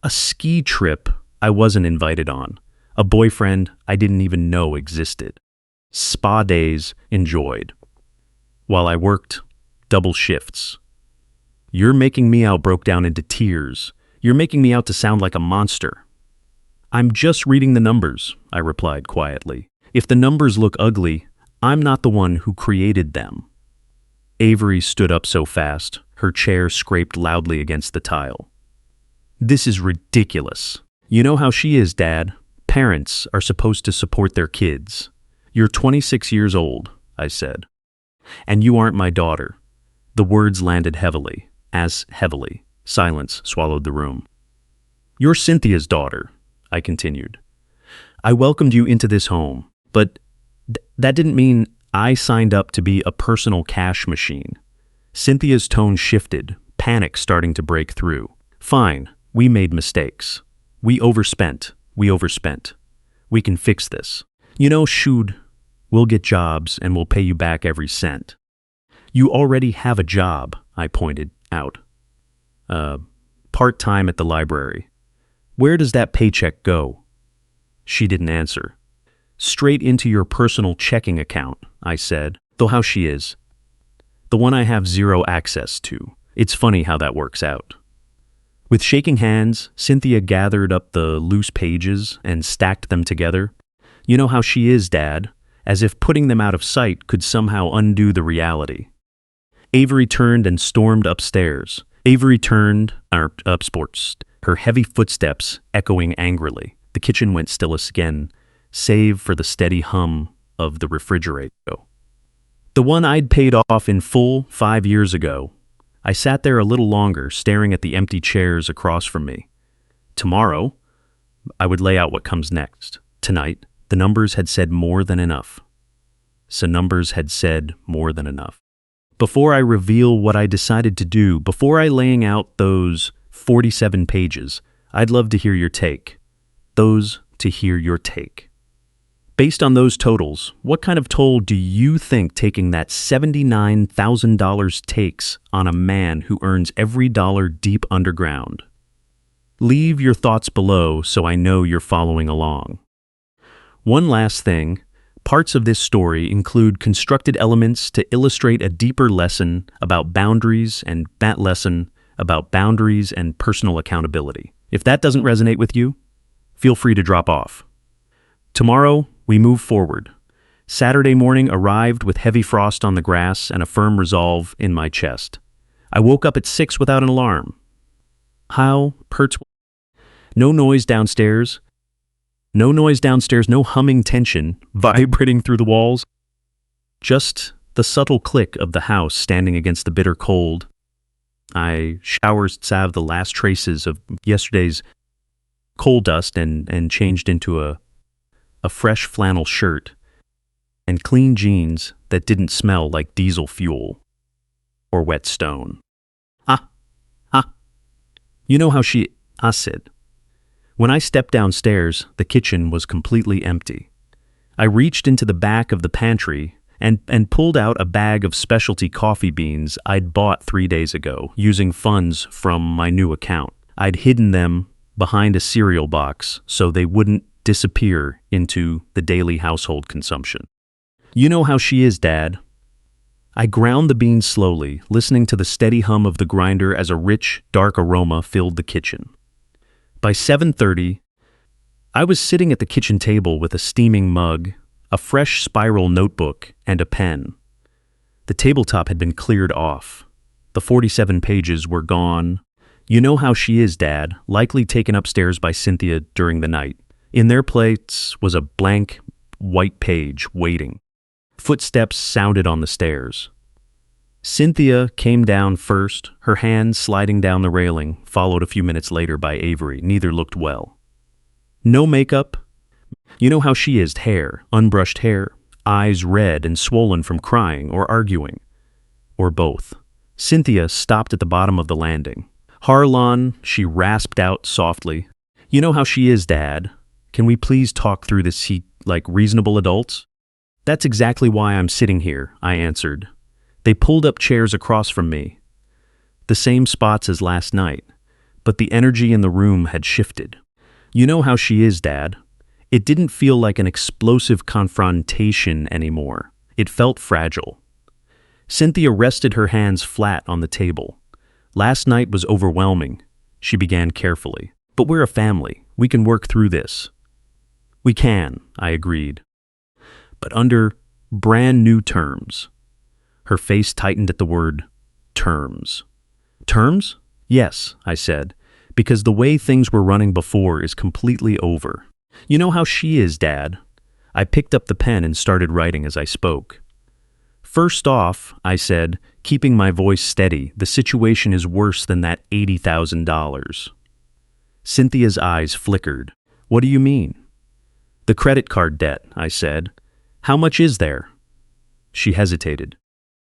A ski trip I wasn't invited on. A boyfriend I didn't even know existed. Spa days enjoyed. While I worked double shifts. You're making me out broke down into tears. You're making me out to sound like a monster. I'm just reading the numbers, I replied quietly. If the numbers look ugly, I'm not the one who created them. Avery stood up so fast, her chair scraped loudly against the tile. This is ridiculous. You know how she is, Dad. Parents are supposed to support their kids. You're 26 years old, I said. And you aren't my daughter. The words landed heavily, as heavily. Silence swallowed the room. You're Cynthia's daughter, I continued. I welcomed you into this home, but that didn't mean I signed up to be a personal cash machine. Cynthia's tone shifted, panic starting to break through. Fine, we made mistakes. We overspent. We can fix this. You know, shoot, we'll get jobs and we'll pay you back every cent. You already have a job, I pointed out. Part-time at the library. Where does that paycheck go? She didn't answer. Straight into your personal checking account, I said, though how she is. The one I have zero access to. It's funny how that works out. With shaking hands, Cynthia gathered up the loose pages and stacked them together. You know how she is, Dad, as if putting them out of sight could somehow undo the reality. Avery turned and stormed upstairs. Her heavy footsteps echoing angrily. The kitchen went still again, save for the steady hum of the refrigerator. The one I'd paid off in full 5 years ago. I sat there a little longer, staring at the empty chairs across from me. Tomorrow, I would lay out what comes next. Tonight, the numbers had said more than enough. Before I reveal what I decided to do, before I laying out those 47 pages, I'd love to hear your take. Based on those totals, what kind of toll do you think taking that $79,000 takes on a man who earns every dollar deep underground? Leave your thoughts below so I know you're following along. One last thing. Parts of this story include constructed elements to illustrate a deeper lesson about boundaries and personal accountability. If that doesn't resonate with you, feel free to drop off. Tomorrow, we move forward. Saturday morning arrived with heavy frost on the grass and a firm resolve in my chest. I woke up at 6 without an alarm. No noise downstairs, no humming tension vibrating through the walls. Just the subtle click of the house standing against the bitter cold. I salved the last traces of yesterday's coal dust and changed into a fresh flannel shirt and clean jeans that didn't smell like diesel fuel or wet stone. Ah, ah. You know how she, I said. When I stepped downstairs, the kitchen was completely empty. I reached into the back of the pantry and pulled out a bag of specialty coffee beans I'd bought 3 days ago using funds from my new account. I'd hidden them behind a cereal box so they wouldn't disappear into the daily household consumption. You know how she is, Dad. I ground the beans slowly, listening to the steady hum of the grinder as a rich, dark aroma filled the kitchen. By 7:30, I was sitting at the kitchen table with a steaming mug, a fresh spiral notebook, and a pen. The tabletop had been cleared off. The 47 pages were gone. You know how she is, Dad, likely taken upstairs by Cynthia during the night. In their place was a blank, white page waiting. Footsteps sounded on the stairs. Cynthia came down first, her hand sliding down the railing, followed a few minutes later by Avery. Neither looked well. No makeup. You know how she is, hair, unbrushed hair, eyes red and swollen from crying or arguing. Or both. Cynthia stopped at the bottom of the landing. Harlan, she rasped out softly. You know how she is, Dad. Can we please talk through this like reasonable adults? That's exactly why I'm sitting here, I answered. They pulled up chairs across from me. The same spots as last night, but the energy in the room had shifted. You know how she is, Dad. It didn't feel like an explosive confrontation anymore. It felt fragile. Cynthia rested her hands flat on the table. Last night was overwhelming, she began carefully. But we're a family. We can work through this. We can, I agreed. But under brand new terms. Her face tightened at the word terms. Terms? Yes, I said, because the way things were running before is completely over. You know how she is, Dad. I picked up the pen and started writing as I spoke. First off, I said, keeping my voice steady, the situation is worse than that $80,000. Cynthia's eyes flickered. What do you mean? The credit card debt, I said. How much is there? She hesitated.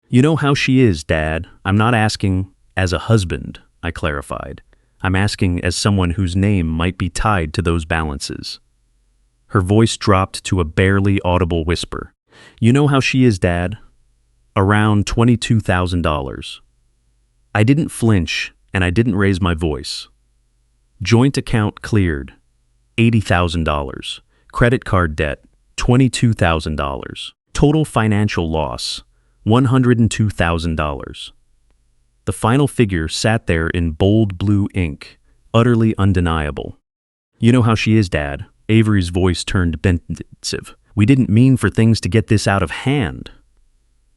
You know how she is, Dad. I'm not asking as a husband, I clarified. I'm asking as someone whose name might be tied to those balances. Her voice dropped to a barely audible whisper. You know how she is, Dad. Around $22,000. I didn't flinch, and I didn't raise my voice. Joint account cleared, $80,000. Credit card debt, $22,000. Total financial loss, $102,000. The final figure sat there in bold blue ink, utterly undeniable. You know how she is, Dad. Avery's voice turned pensive. We didn't mean for things to get this out of hand.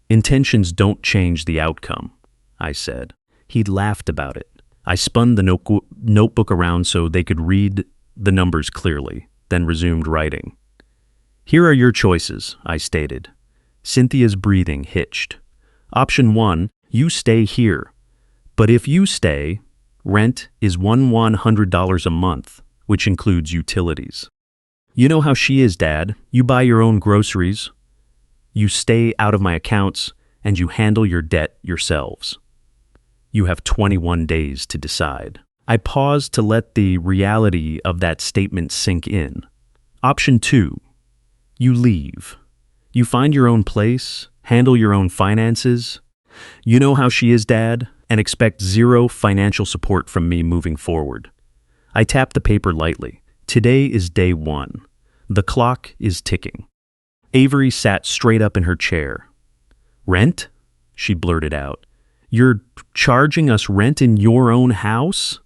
Intentions don't change the outcome, I said. He'd laughed about it. I spun the notebook around so they could read the numbers clearly, then resumed writing. Here are your choices, I stated. Cynthia's breathing hitched. Option 1, you stay here. But if you stay, rent is $100 a month, which includes utilities. You know how she is, Dad. You buy your own groceries, you stay out of my accounts, and you handle your debt yourselves. You have 21 days to decide. I paused to let the reality of that statement sink in. Option 2, you leave. You find your own place, handle your own finances. You know how she is, Dad, and expect zero financial support from me moving forward. I tapped the paper lightly. Today is day 1. The clock is ticking. Avery sat straight up in her chair. Rent? She blurted out. You're charging us rent in your own house?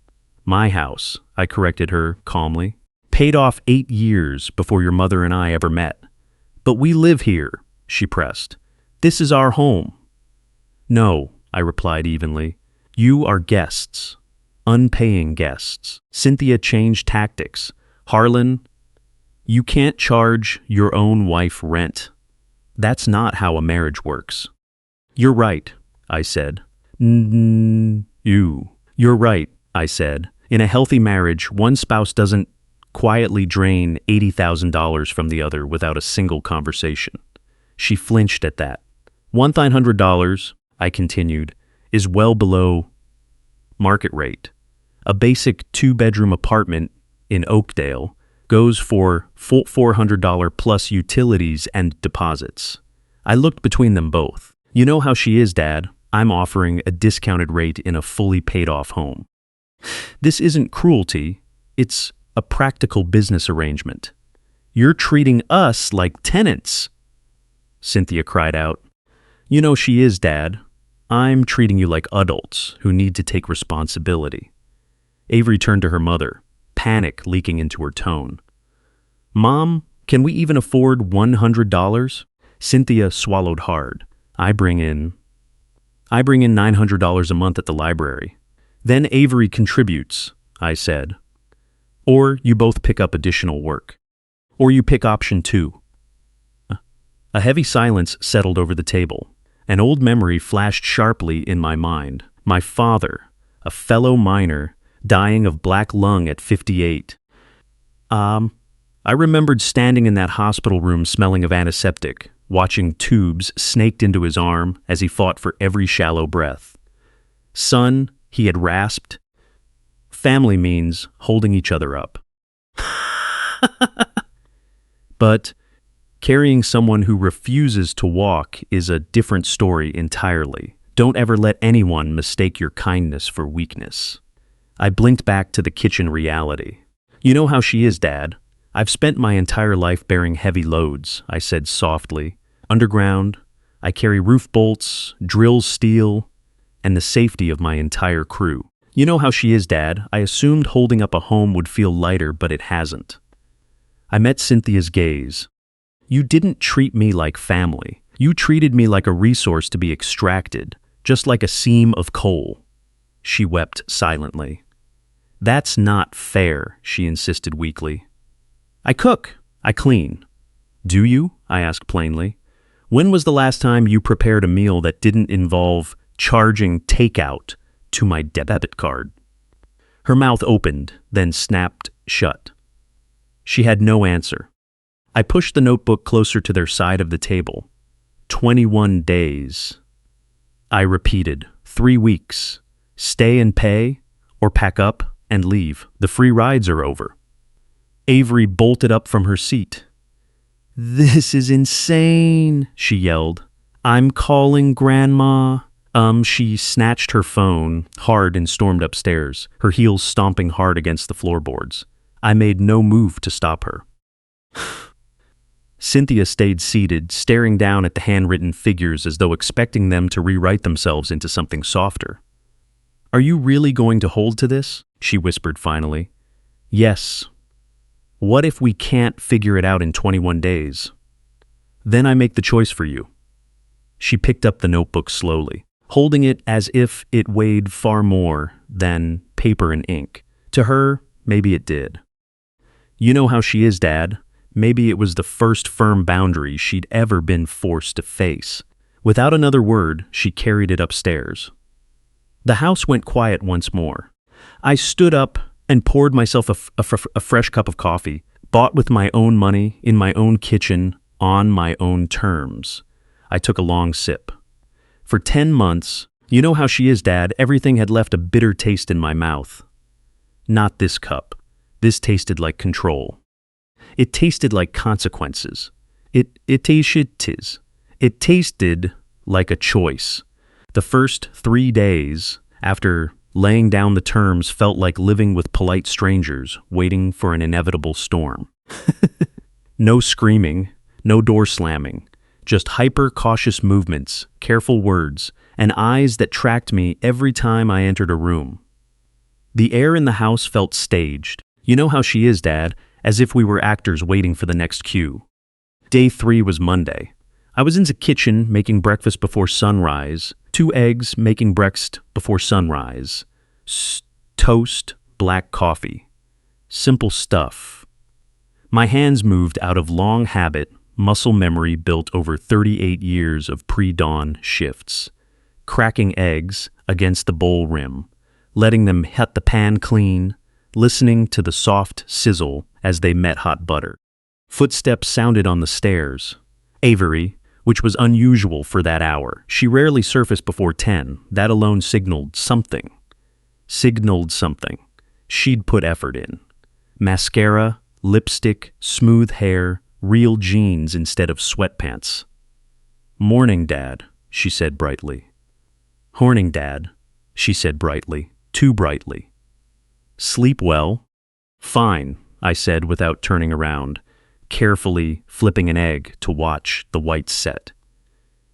My house, I corrected her calmly. Paid off 8 years before your mother and I ever met. But we live here, she pressed. This is our home. No, I replied evenly. You are guests. Unpaying guests. Cynthia changed tactics. Harlan, you can't charge your own wife rent. That's not how a marriage works. You're right, I said. You're right, I said. In a healthy marriage, one spouse doesn't quietly drain $80,000 from the other without a single conversation. She flinched at that. $1,900, I continued, is well below market rate. A basic two-bedroom apartment in Oakdale goes for full $400 plus utilities and deposits. I looked between them both. You know how she is, Dad. I'm offering a discounted rate in a fully paid-off home. This isn't cruelty. It's a practical business arrangement. You're treating us like tenants, Cynthia cried out. You know she is, Dad. I'm treating you like adults who need to take responsibility. Avery turned to her mother, panic leaking into her tone. Mom, can we even afford $100? Cynthia swallowed hard. I bring in $900 a month at the library. Then Avery contributes, I said. Or you both pick up additional work. Or you pick option 2. A heavy silence settled over the table. An old memory flashed sharply in my mind. My father, a fellow miner, dying of black lung at 58. I remembered standing in that hospital room smelling of antiseptic, watching tubes snaked into his arm as he fought for every shallow breath. Son, he had rasped. Family means holding each other up. But carrying someone who refuses to walk is a different story entirely. Don't ever let anyone mistake your kindness for weakness. I blinked back to the kitchen reality. You know how she is, Dad. I've spent my entire life bearing heavy loads, I said softly. Underground, I carry roof bolts, drill steel, and the safety of my entire crew. You know how she is, Dad. I assumed holding up a home would feel lighter, but it hasn't. I met Cynthia's gaze. You didn't treat me like family. You treated me like a resource to be extracted, just like a seam of coal. She wept silently. That's not fair, she insisted weakly. I cook. I clean. Do you? I asked plainly. When was the last time you prepared a meal that didn't involve charging takeout to my debit card? Her mouth opened, then snapped shut. She had no answer. I pushed the notebook closer to their side of the table. 21 days. I repeated, 3 weeks. Stay and pay, or pack up and leave. The free rides are over. Avery bolted up from her seat. This is insane, she yelled. I'm calling Grandma. She snatched her phone hard and stormed upstairs, her heels stomping hard against the floorboards. I made no move to stop her. Cynthia stayed seated, staring down at the handwritten figures as though expecting them to rewrite themselves into something softer. Are you really going to hold to this? She whispered finally. Yes. What if we can't figure it out in 21 days? Then I make the choice for you. She picked up the notebook slowly, holding it as if it weighed far more than paper and ink. To her, maybe it did. You know how she is, Dad. Maybe it was the first firm boundary she'd ever been forced to face. Without another word, she carried it upstairs. The house went quiet once more. I stood up and poured myself a fresh cup of coffee, bought with my own money, in my own kitchen, on my own terms. I took a long sip. For 10 months, you know how she is, Dad, everything had left a bitter taste in my mouth. Not this cup. This tasted like control. It tasted like consequences. It tasted like a choice. The first 3 days after laying down the terms felt like living with polite strangers, waiting for an inevitable storm. No screaming, no door slamming, just hyper-cautious movements, careful words, and eyes that tracked me every time I entered a room. The air in the house felt staged. You know how she is, Dad, as if we were actors waiting for the next cue. Day 3 was Monday. I was in the kitchen making breakfast before sunrise, 2 eggs making breakfast before sunrise, toast, black coffee. Simple stuff. My hands moved out of long habit, muscle memory built over 38 years of pre-dawn shifts, cracking eggs against the bowl rim, letting them hit the pan clean, listening to the soft sizzle as they met hot butter. Footsteps sounded on the stairs. Avery, which was unusual for that hour. She rarely surfaced before 10. That alone signaled something. She'd put effort in. Mascara, lipstick, smooth hair, real jeans instead of sweatpants. "Morning, Dad," she said brightly. "Horning, Dad," she said brightly, too brightly. "Sleep well?" "Fine," I said without turning around, carefully flipping an egg to watch the whites set.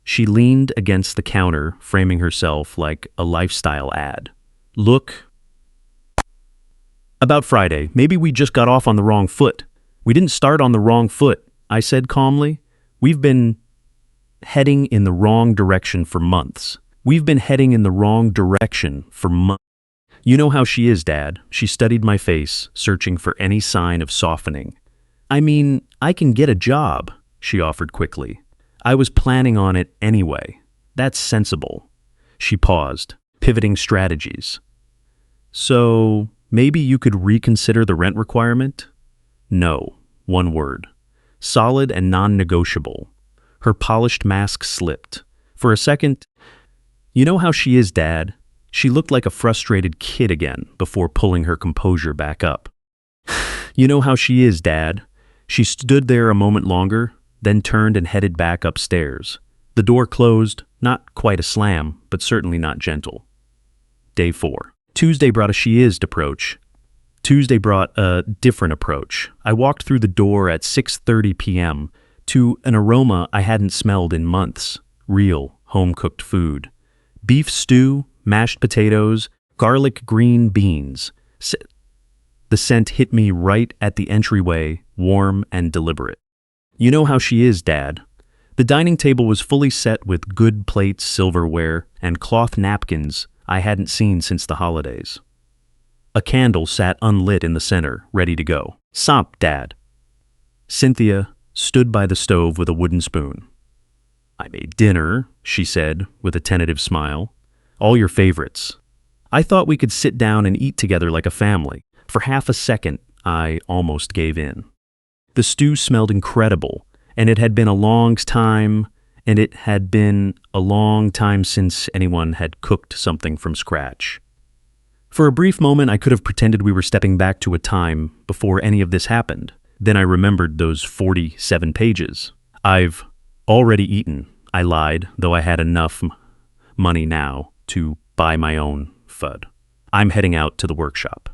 She leaned against the counter, framing herself like a lifestyle ad. "Look, about Friday, maybe we just got off on the wrong foot." "We didn't start on the wrong foot," I said calmly. "We've been heading in the wrong direction for months. You know how she is, Dad." She studied my face, searching for any sign of softening. "I mean, I can get a job," she offered quickly. "I was planning on it anyway. That's sensible." She paused, pivoting strategies. "So, maybe you could reconsider the rent requirement?" "No," one word. Solid and non-negotiable. Her polished mask slipped. For a second, "You know how she is, Dad." She looked like a frustrated kid again before pulling her composure back up. "You know how she is, Dad." She stood there a moment longer, then turned and headed back upstairs. The door closed, not quite a slam, but certainly not gentle. Day 4. Tuesday brought a different approach. I walked through the door at 6:30 p.m. to an aroma I hadn't smelled in months. Real, home-cooked food. Beef stew, mashed potatoes, garlic green beans. The scent hit me right at the entryway, warm and deliberate. "You know how she is, Dad." The dining table was fully set with good plates, silverware, and cloth napkins I hadn't seen since the holidays. A candle sat unlit in the center, ready to go. "Samp, Dad." Cynthia stood by the stove with a wooden spoon. "I made dinner," she said, with a tentative smile. "All your favorites. I thought we could sit down and eat together like a family." For half a second, I almost gave in. The stew smelled incredible, and it had been a long time since anyone had cooked something from scratch. For a brief moment, I could have pretended we were stepping back to a time before any of this happened. Then I remembered those 47 pages. "I've already eaten," I lied, though I had enough money now to buy my own food. I'm heading out to the workshop."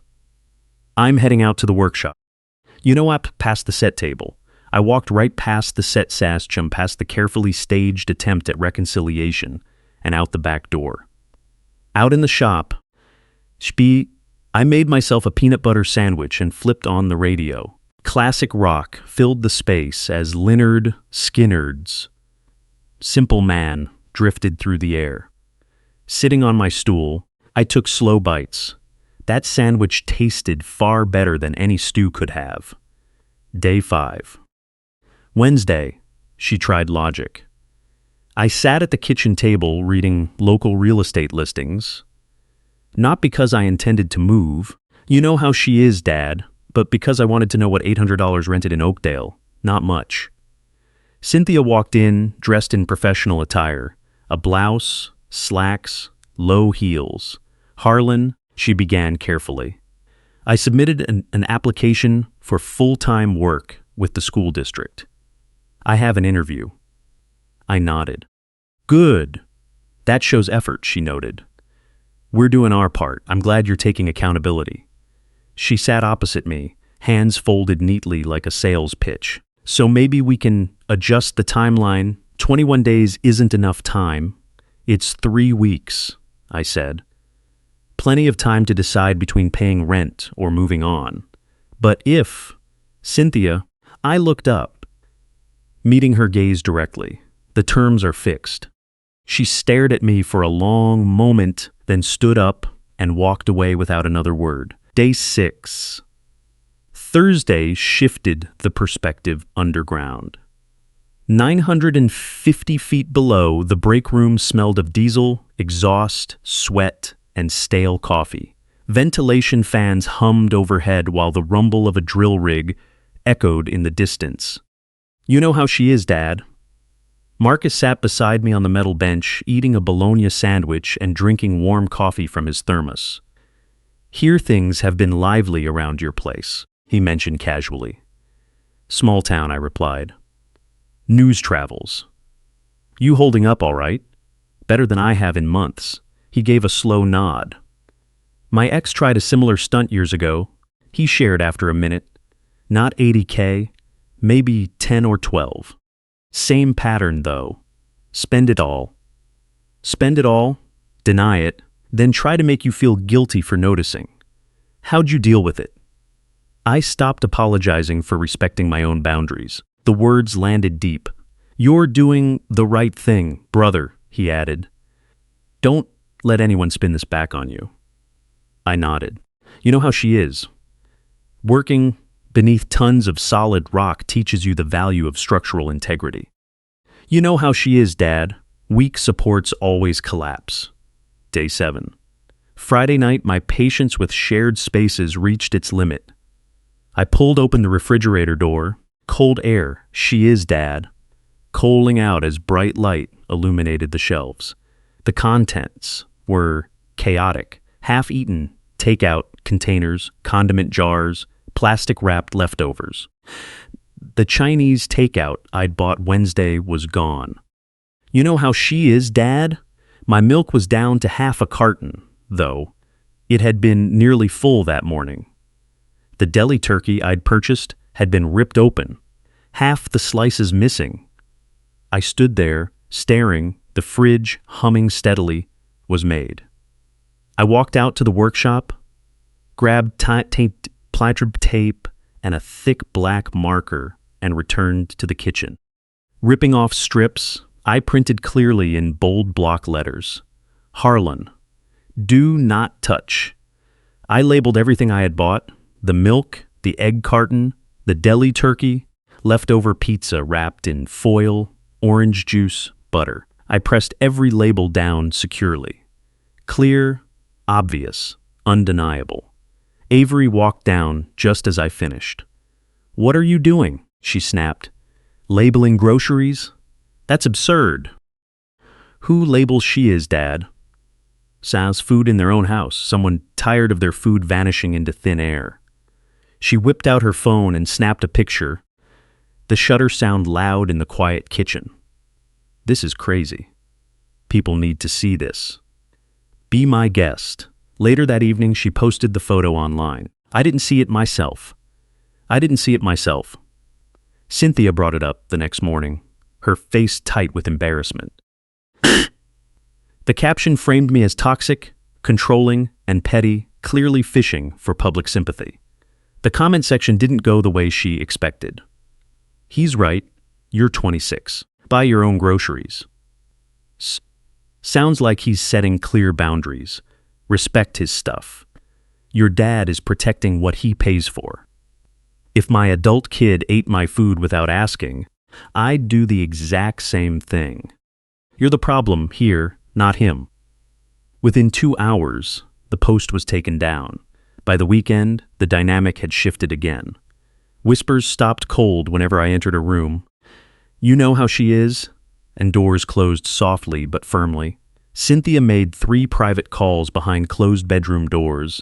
You know, up past the set table. I walked right past the set saschum, past the carefully staged attempt at reconciliation, and out the back door. Out in the shop, I made myself a peanut butter sandwich and flipped on the radio. Classic rock filled the space as Lynyrd Skynyrd's Simple Man drifted through the air. Sitting on my stool, I took slow bites. That sandwich tasted far better than any stew could have. Day 5. Wednesday, she tried logic. I sat at the kitchen table reading local real estate listings. Not because I intended to move. You know how she is, Dad, but because I wanted to know what $800 rented in Oakdale. Not much. Cynthia walked in, dressed in professional attire. A blouse, slacks, low heels. "Harlan," she began carefully. "I submitted an application for full-time work with the school district. I have an interview." I nodded. "Good. That shows effort," she noted. "We're doing our part. I'm glad you're taking accountability." She sat opposite me, hands folded neatly like a sales pitch. "So maybe we can adjust the timeline. 21 days isn't enough time. It's 3 weeks," I said. "Plenty of time to decide between paying rent or moving on. But if, Cynthia," I looked up, meeting her gaze directly. "The terms are fixed." She stared at me for a long moment, then stood up and walked away without another word. Day 6. Thursday shifted the perspective underground. 950 feet below, the break room smelled of diesel, exhaust, sweat, and stale coffee. Ventilation fans hummed overhead while the rumble of a drill rig echoed in the distance. "You know how she is, Dad." Marcus sat beside me on the metal bench, eating a bologna sandwich and drinking warm coffee from his thermos. "Here things have been lively around your place," he mentioned casually. "Small town," I replied. "News travels." "You holding up all right?" "Better than I have in months." He gave a slow nod. "My ex tried a similar stunt years ago," he shared after a minute. "Not 80K, maybe 10 or 12. Same pattern, though. Spend it all. Spend it all, deny it, then try to make you feel guilty for noticing. How'd you deal with it?" I stopped apologizing for respecting my own boundaries. The words landed deep. "You're doing the right thing, brother," he added. "Don't let anyone spin this back on you." I nodded. "You know how she is. Working beneath tons of solid rock teaches you the value of structural integrity." "You know how she is, Dad. Weak supports always collapse." Day 7. Friday night, my patience with shared spaces reached its limit. I pulled open the refrigerator door. Cold air, "She is, Dad," coaling out as bright light illuminated the shelves. The contents were chaotic, half-eaten takeout containers, condiment jars, plastic-wrapped leftovers. The Chinese takeout I'd bought Wednesday was gone. "You know how she is, Dad?" My milk was down to half a carton, though. It had been nearly full that morning. The deli turkey I'd purchased had been ripped open, half the slices missing. I stood there, staring, the fridge, humming steadily, was made. I walked out to the workshop, grabbed plaid tape and a thick black marker, and returned to the kitchen. Ripping off strips, I printed clearly in bold block letters, "Harlan, do not touch." I labeled everything I had bought: the milk, the egg carton, the deli turkey, leftover pizza wrapped in foil, orange juice, butter. I pressed every label down securely. Clear, obvious, undeniable. Avery walked down just as I finished. "What are you doing?" she snapped. "Labeling groceries? That's absurd." "Who labels she is, Dad?" "Sans food in their own house, someone tired of their food vanishing into thin air." She whipped out her phone and snapped a picture. The shutter sound loud in the quiet kitchen. "This is crazy. People need to see this." Be my guest. Later that evening, she posted the photo online. I didn't see it myself. Cynthia brought it up the next morning, her face tight with embarrassment. The caption framed me as toxic, controlling, and petty, clearly fishing for public sympathy. The comment section didn't go the way she expected. "He's right. You're 26. Buy your own groceries." Sounds like he's setting clear boundaries. Respect his stuff. Your dad is protecting what he pays for. If my adult kid ate my food without asking, I'd do the exact same thing. You're the problem here, not him. Within 2 hours, the post was taken down. By the weekend, the dynamic had shifted again. Whispers stopped cold whenever I entered a room. "You know how she is?" And doors closed softly but firmly. Cynthia made 3 private calls behind closed bedroom doors.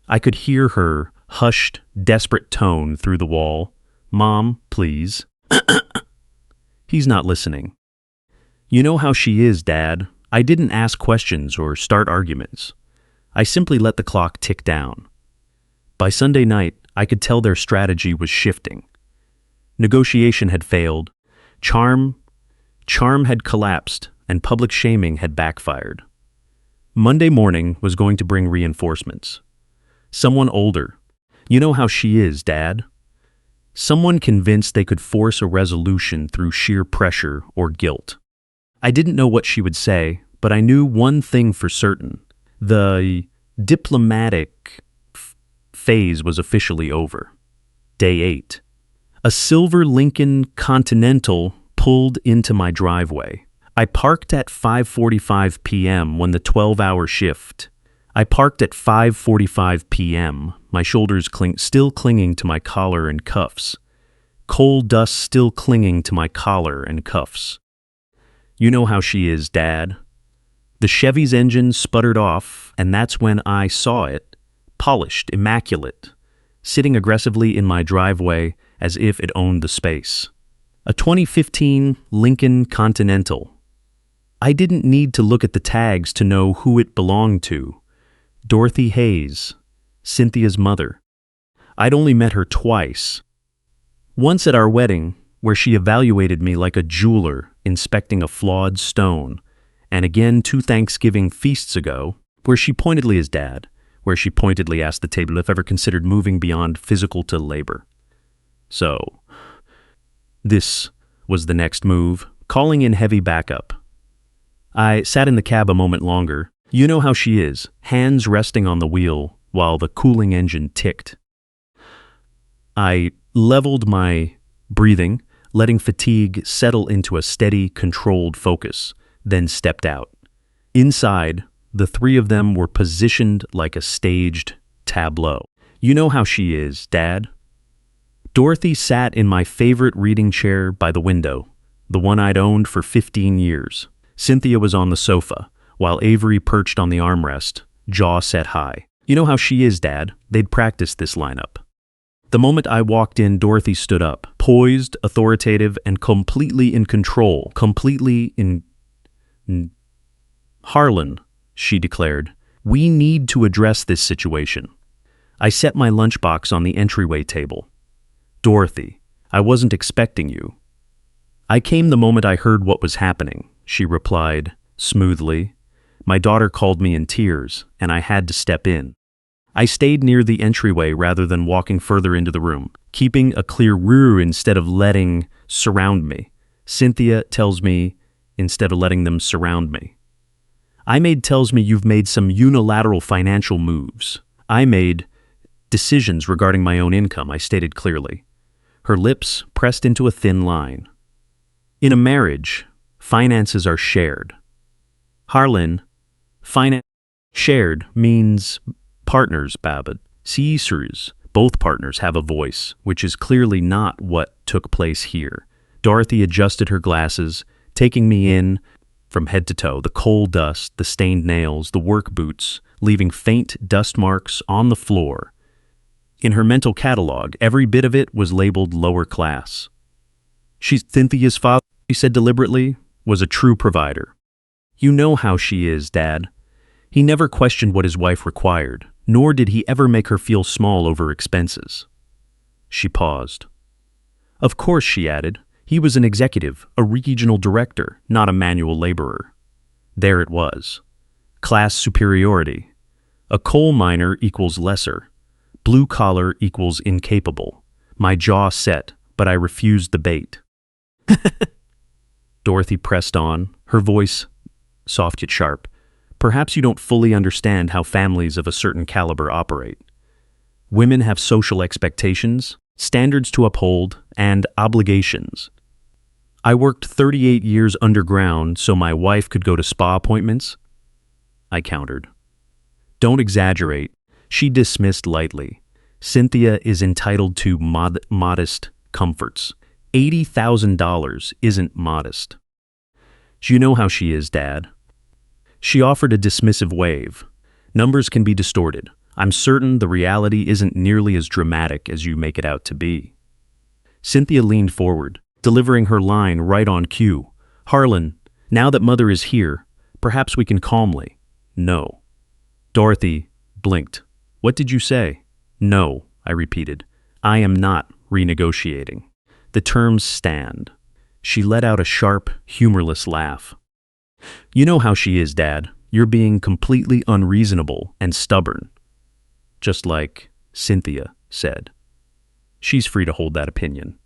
I could hear her hushed, desperate tone through the wall. "Mom, please." He's not listening. "You know how she is, Dad." I didn't ask questions or start arguments. I simply let the clock tick down. By Sunday night, I could tell their strategy was shifting. Negotiation had failed. Charm had collapsed, and public shaming had backfired. Monday morning was going to bring reinforcements. Someone older. "You know how she is, Dad." Someone convinced they could force a resolution through sheer pressure or guilt. I didn't know what she would say, but I knew one thing for certain. The diplomatic phase was officially over. Day 8. A silver Lincoln Continental pulled into my driveway. I parked at 5:45 p.m. when the 12-hour shift. I parked at 5:45 p.m., my shoulders still clinging to my collar and cuffs. Coal dust still clinging to my collar and cuffs. You know how she is, Dad. The Chevy's engine sputtered off, and that's when I saw it, polished, immaculate, sitting aggressively in my driveway as if it owned the space. A 2015 Lincoln Continental. I didn't need to look at the tags to know who it belonged to. Dorothy Hayes, Cynthia's mother. I'd only met her twice. Once at our wedding, where she evaluated me like a jeweler inspecting a flawed stone, and again 2 Thanksgiving feasts ago, where she pointedly asked the table if ever considered moving beyond physical to labor. So, this was the next move, calling in heavy backup. I sat in the cab a moment longer. You know how she is, hands resting on the wheel while the cooling engine ticked. I leveled my breathing, letting fatigue settle into a steady, controlled focus, then stepped out. Inside, the 3 of them were positioned like a staged tableau. You know how she is, Dad. Dorothy sat in my favorite reading chair by the window, the one I'd owned for 15 years. Cynthia was on the sofa, while Avery perched on the armrest, jaw set high. You know how she is, Dad. They'd practiced this lineup. The moment I walked in, Dorothy stood up, poised, authoritative, and completely in control. Harlan, she declared, we need to address this situation. I set my lunchbox on the entryway table. Dorothy, I wasn't expecting you. I came the moment I heard what was happening, she replied smoothly. My daughter called me in tears, and I had to step in. I stayed near the entryway rather than walking further into the room, keeping a clear rear instead of letting surround me. Cynthia tells me instead of letting them surround me. tells me you've made some unilateral financial moves. I made decisions regarding my own income, I stated clearly. Her lips pressed into a thin line. In a marriage, finances are shared. Harlan, shared means partners, Babbitt. Caesars, both partners have a voice, which is clearly not what took place here. Dorothy adjusted her glasses, taking me in from head to toe, the coal dust, the stained nails, the work boots, leaving faint dust marks on the floor. In her mental catalog, every bit of it was labeled lower class. Cynthia's father, she said deliberately, was a true provider. You know how she is, Dad. He never questioned what his wife required, nor did he ever make her feel small over expenses. She paused. Of course, she added, he was an executive, a regional director, not a manual laborer. There it was. Class superiority. A coal miner equals lesser. Blue collar equals incapable. My jaw set, but I refused the bait. Dorothy pressed on, her voice soft yet sharp. Perhaps you don't fully understand how families of a certain caliber operate. Women have social expectations, standards to uphold, and obligations. I worked 38 years underground so my wife could go to spa appointments, I countered. Don't exaggerate, she dismissed lightly. Cynthia is entitled to modest comforts. $80,000 isn't modest. You know how she is, Dad. She offered a dismissive wave. Numbers can be distorted. I'm certain the reality isn't nearly as dramatic as you make it out to be. Cynthia leaned forward, delivering her line right on cue. Harlan, now that Mother is here, perhaps we can calmly. No. Dorothy blinked. What did you say? No, I repeated. I am not renegotiating. The terms stand. She let out a sharp, humorless laugh. You know how she is, Dad. You're being completely unreasonable and stubborn. Just like Cynthia said. She's free to hold that opinion.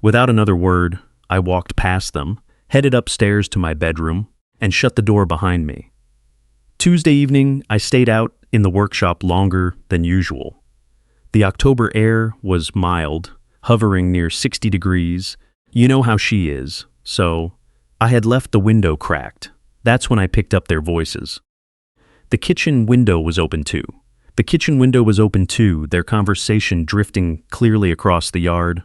Without another word, I walked past them, headed upstairs to my bedroom, and shut the door behind me. Tuesday evening, I stayed out in the workshop longer than usual. The October air was mild, hovering near 60 degrees. You know how she is, so I had left the window cracked. That's when I picked up their voices. The kitchen window was open too. Their conversation drifting clearly across the yard.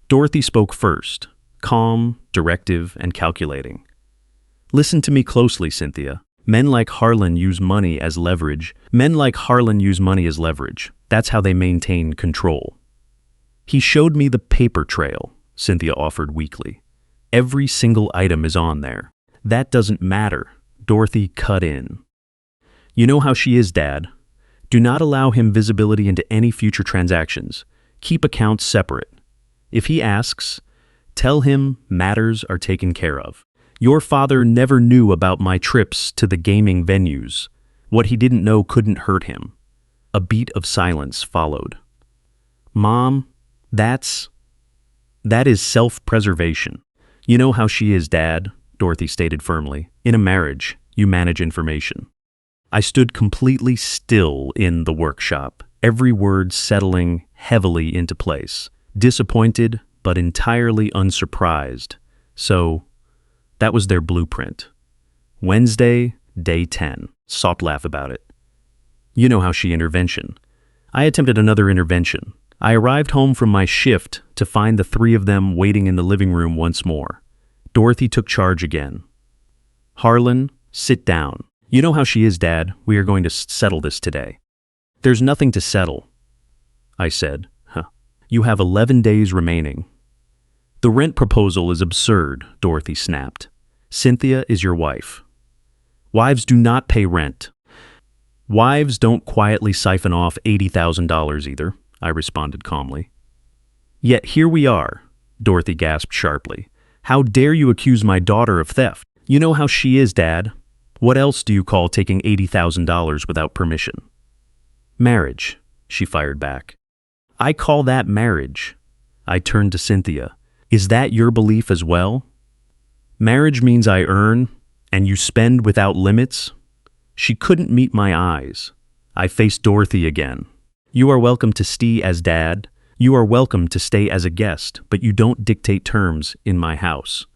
Dorothy spoke first, calm, directive, and calculating. Listen to me closely, Cynthia. Men like Harlan use money as leverage. That's how they maintain control. He showed me the paper trail, Cynthia offered weakly. Every single item is on there. That doesn't matter, Dorothy cut in. You know how she is, Dad. Do not allow him visibility into any future transactions. Keep accounts separate. If he asks, tell him matters are taken care of. Your father never knew about my trips to the gaming venues. What he didn't know couldn't hurt him. A beat of silence followed. Mom, that is self-preservation. You know how she is, Dad, Dorothy stated firmly. In a marriage, you manage information. I stood completely still in the workshop, every word settling heavily into place. Disappointed, but entirely unsurprised. So, that was their blueprint. Wednesday, day 10. Soft laugh about it. You know how she intervention. I attempted another intervention. I arrived home from my shift to find the three of them waiting in the living room once more. Dorothy took charge again. Harlan, sit down. You know how she is, Dad. We are going to settle this today. There's nothing to settle, I said. You have 11 days remaining. The rent proposal is absurd, Dorothy snapped. Cynthia is your wife. Wives do not pay rent. Wives don't quietly siphon off $80,000 either, I responded calmly. Yet here we are, Dorothy gasped sharply. How dare you accuse my daughter of theft? You know how she is, Dad. What else do you call taking $80,000 without permission? Marriage, she fired back. I call that marriage. I turned to Cynthia. Is that your belief as well? Marriage means I earn, and you spend without limits? She couldn't meet my eyes. I faced Dorothy again. You are welcome to stay as Dad. You are welcome to stay as a guest, but you don't dictate terms in my house.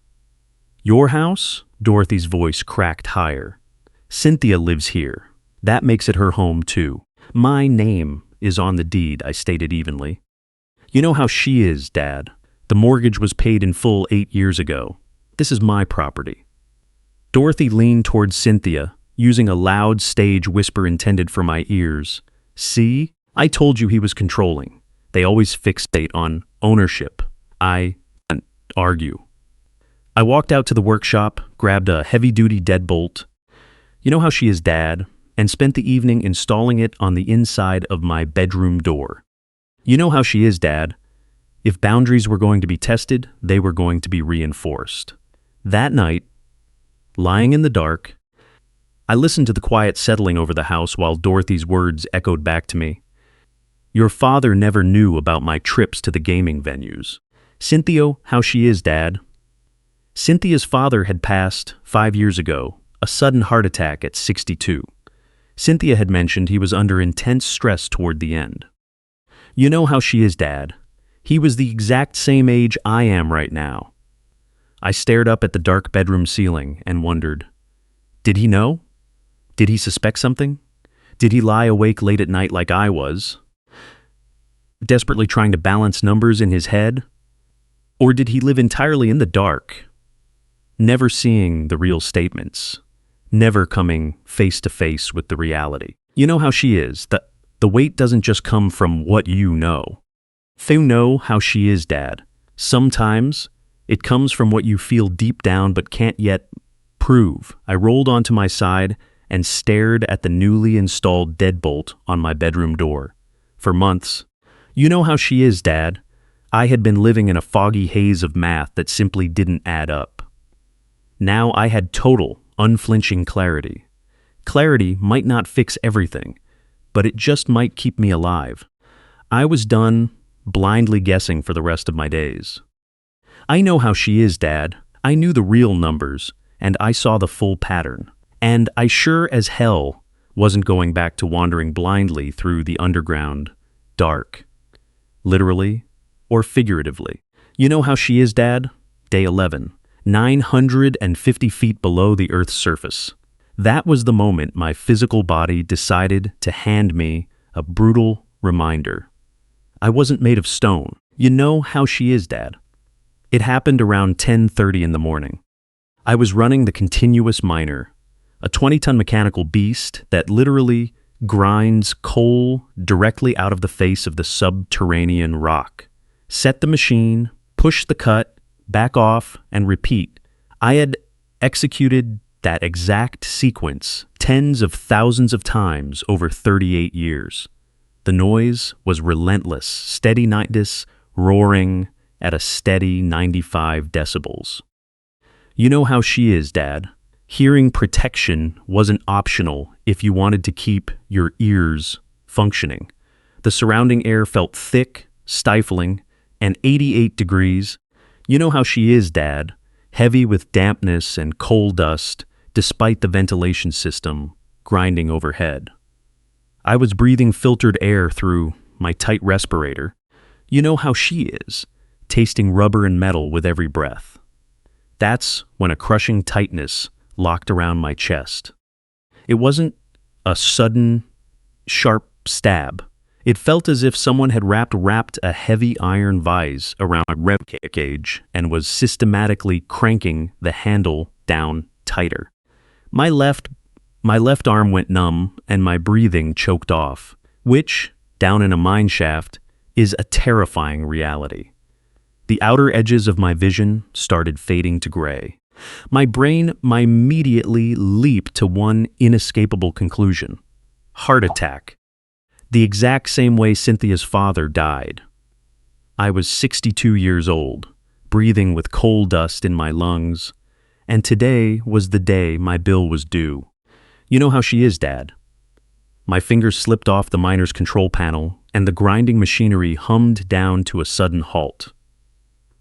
Your house? Dorothy's voice cracked higher. Cynthia lives here. That makes it her home, too. My name is on the deed, I stated evenly. You know how she is, Dad. The mortgage was paid in full 8 years ago. This is my property. Dorothy leaned towards Cynthia, using a loud stage whisper intended for my ears. See? I told you he was controlling. They always fixate on ownership. I can't argue. I walked out to the workshop, grabbed a heavy-duty deadbolt. You know how she is, Dad, and spent the evening installing it on the inside of my bedroom door. You know how she is, Dad. If boundaries were going to be tested, they were going to be reinforced. That night, lying in the dark, I listened to the quiet settling over the house while Dorothy's words echoed back to me. Your father never knew about my trips to the gaming venues. Cynthia, how she is, Dad. Cynthia's father had passed 5 years ago, a sudden heart attack at 62. Cynthia had mentioned he was under intense stress toward the end. You know how she is, Dad. He was the exact same age I am right now. I stared up at the dark bedroom ceiling and wondered, did he know? Did he suspect something? Did he lie awake late at night like I was, desperately trying to balance numbers in his head? Or did he live entirely in the dark, never seeing the real statements, never coming face to face with the reality? You know how she is. The weight doesn't just come from what you know. You know how she is, Dad. Sometimes it comes from what you feel deep down but can't yet prove. I rolled onto my side and stared at the newly installed deadbolt on my bedroom door. For months, you know how she is, Dad. I had been living in a foggy haze of math that simply didn't add up. Now I had total, unflinching clarity. Clarity might not fix everything, but it just might keep me alive. I was done blindly guessing for the rest of my days. I know how she is, Dad. I knew the real numbers, and I saw the full pattern. And I sure as hell wasn't going back to wandering blindly through the underground, dark, literally or figuratively. You know how she is, Dad? Day 11, 950 feet below the Earth's surface. That was the moment my physical body decided to hand me a brutal reminder. I wasn't made of stone. You know how she is, Dad. It happened around 10:30 in the morning. I was running the continuous miner, a 20-ton mechanical beast that literally grinds coal directly out of the face of the subterranean rock. Set the machine, push the cut, back off, and repeat. I had executed that exact sequence tens of thousands of times over 38 years. The noise was relentless, steady nightness, roaring at a steady 95 decibels. You know how she is, Dad. Hearing protection wasn't optional if you wanted to keep your ears functioning. The surrounding air felt thick, stifling, and 88 degrees. You know how she is, Dad. Heavy with dampness and coal dust, despite the ventilation system grinding overhead. I was breathing filtered air through my tight respirator. You know how she is, tasting rubber and metal with every breath. That's when a crushing tightness locked around my chest. It wasn't a sudden, sharp stab. It felt as if someone had wrapped a heavy iron vise around my rib cage and was systematically cranking the handle down tighter. My left arm went numb and my breathing choked off, which, down in a mine shaft, is a terrifying reality. The outer edges of my vision started fading to gray. My brain immediately leaped to one inescapable conclusion: heart attack. The exact same way Cynthia's father died. I was 62 years old, breathing with coal dust in my lungs, and today was the day my bill was due. You know how she is, Dad. My fingers slipped off the miner's control panel, and the grinding machinery hummed down to a sudden halt.